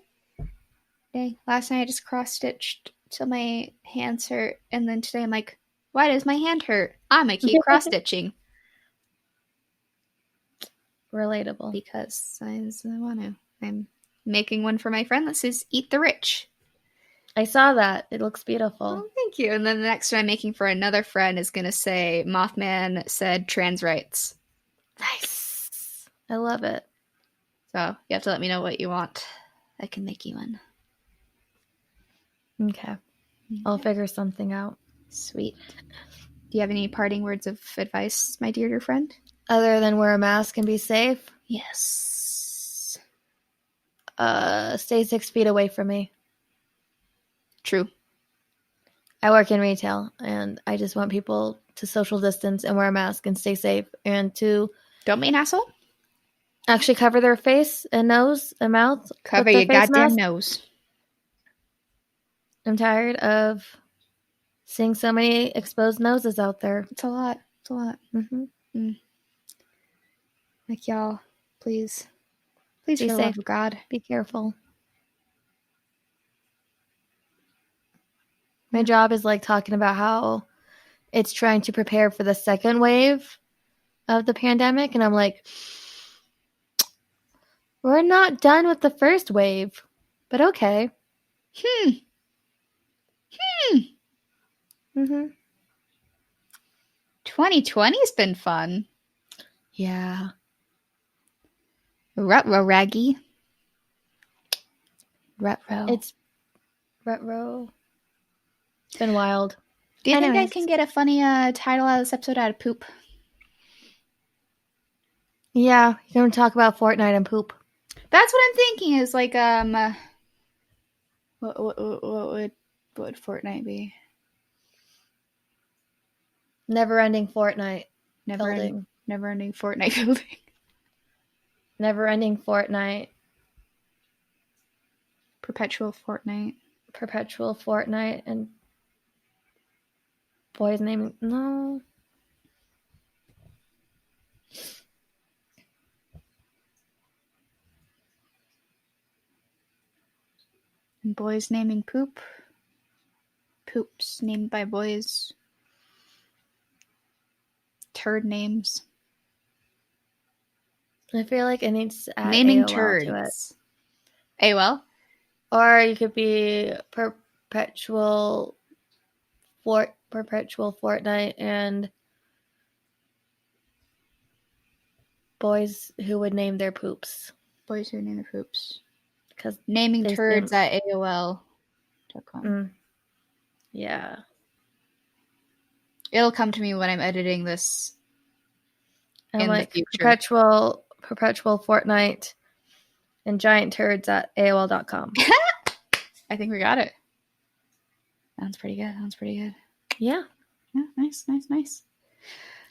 Okay. Last night I just cross-stitched till my hands hurt, and then today I'm like, why does my hand hurt? I'm gonna keep cross-stitching. Relatable. Because I want to. I'm making one for my friend that says, eat the rich. I saw that. It looks beautiful. Oh, thank you. And then the next one I'm making for another friend is going to say, Mothman said trans rights. Nice. I love it. So you have to let me know what you want. I can make you one. Okay. I'll figure something out. Sweet. Do you have any parting words of advice, my dear friend? Other than wear a mask and be safe? Yes. Stay 6 feet away from me. True. I work in retail, and I just want people to social distance and wear a mask and stay safe, and to don't be an asshole. Actually cover their face and nose and mouth. Cover your goddamn nose. I'm tired of seeing so many exposed noses out there. It's a lot. It's a lot. Mm-hmm. Mm. Like, y'all, please, for the love of God, be careful. My job is like talking about how it's trying to prepare for the second wave of the pandemic, and I'm like, we're not done with the first wave, but okay. 2020's been fun. Yeah. Rutro raggy. Rutro. It's retro. It's been wild. Do you think I can get a funny title out of this episode out of poop? Yeah, you're going to talk about Fortnite and poop. That's what I'm thinking. Is like what would Fortnite be? Never-ending Fortnite. Never-ending Fortnite building. Never-ending Fortnite. Perpetual Fortnite. Perpetual Fortnite and boy's name. No. And boys naming poop. Poops named by boys. Turd names. I feel like it needs to add naming AOL turds to it. AOL? Or you could be perpetual Fortnite and boys who would name their poops. Boys who name their poops. Because naming turds at AOL.com. Yeah. It'll come to me when I'm editing this. And like perpetual Fortnite and giant turds at AOL.com. I think we got it. Sounds pretty good. Yeah. Yeah, nice.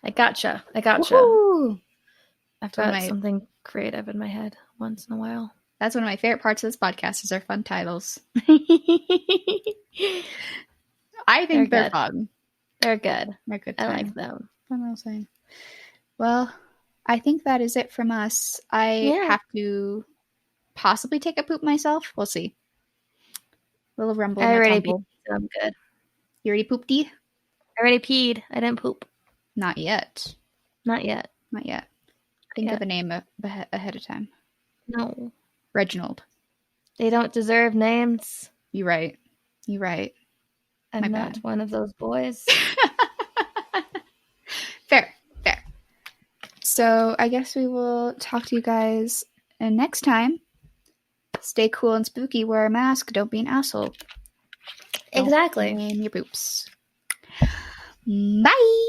I gotcha. Woo-hoo! I've got something creative in my head once in a while. That's one of my favorite parts of this podcast is our fun titles. I think they're fun. They're good. They're good. I like them. What am I saying? Well, I think that is it from us. I have to possibly take a poop myself. We'll see. A little rumble. I already peed. So I'm good. You already pooped-y? I already peed. I didn't poop. Not yet. Think of a name ahead of time. No. Reginald. They don't deserve names. You're right. I'm not one of those boys. Fair. So I guess we will talk to you guys next time. Stay cool and spooky. Wear a mask. Don't be an asshole. Exactly. Don't name your poops. Bye.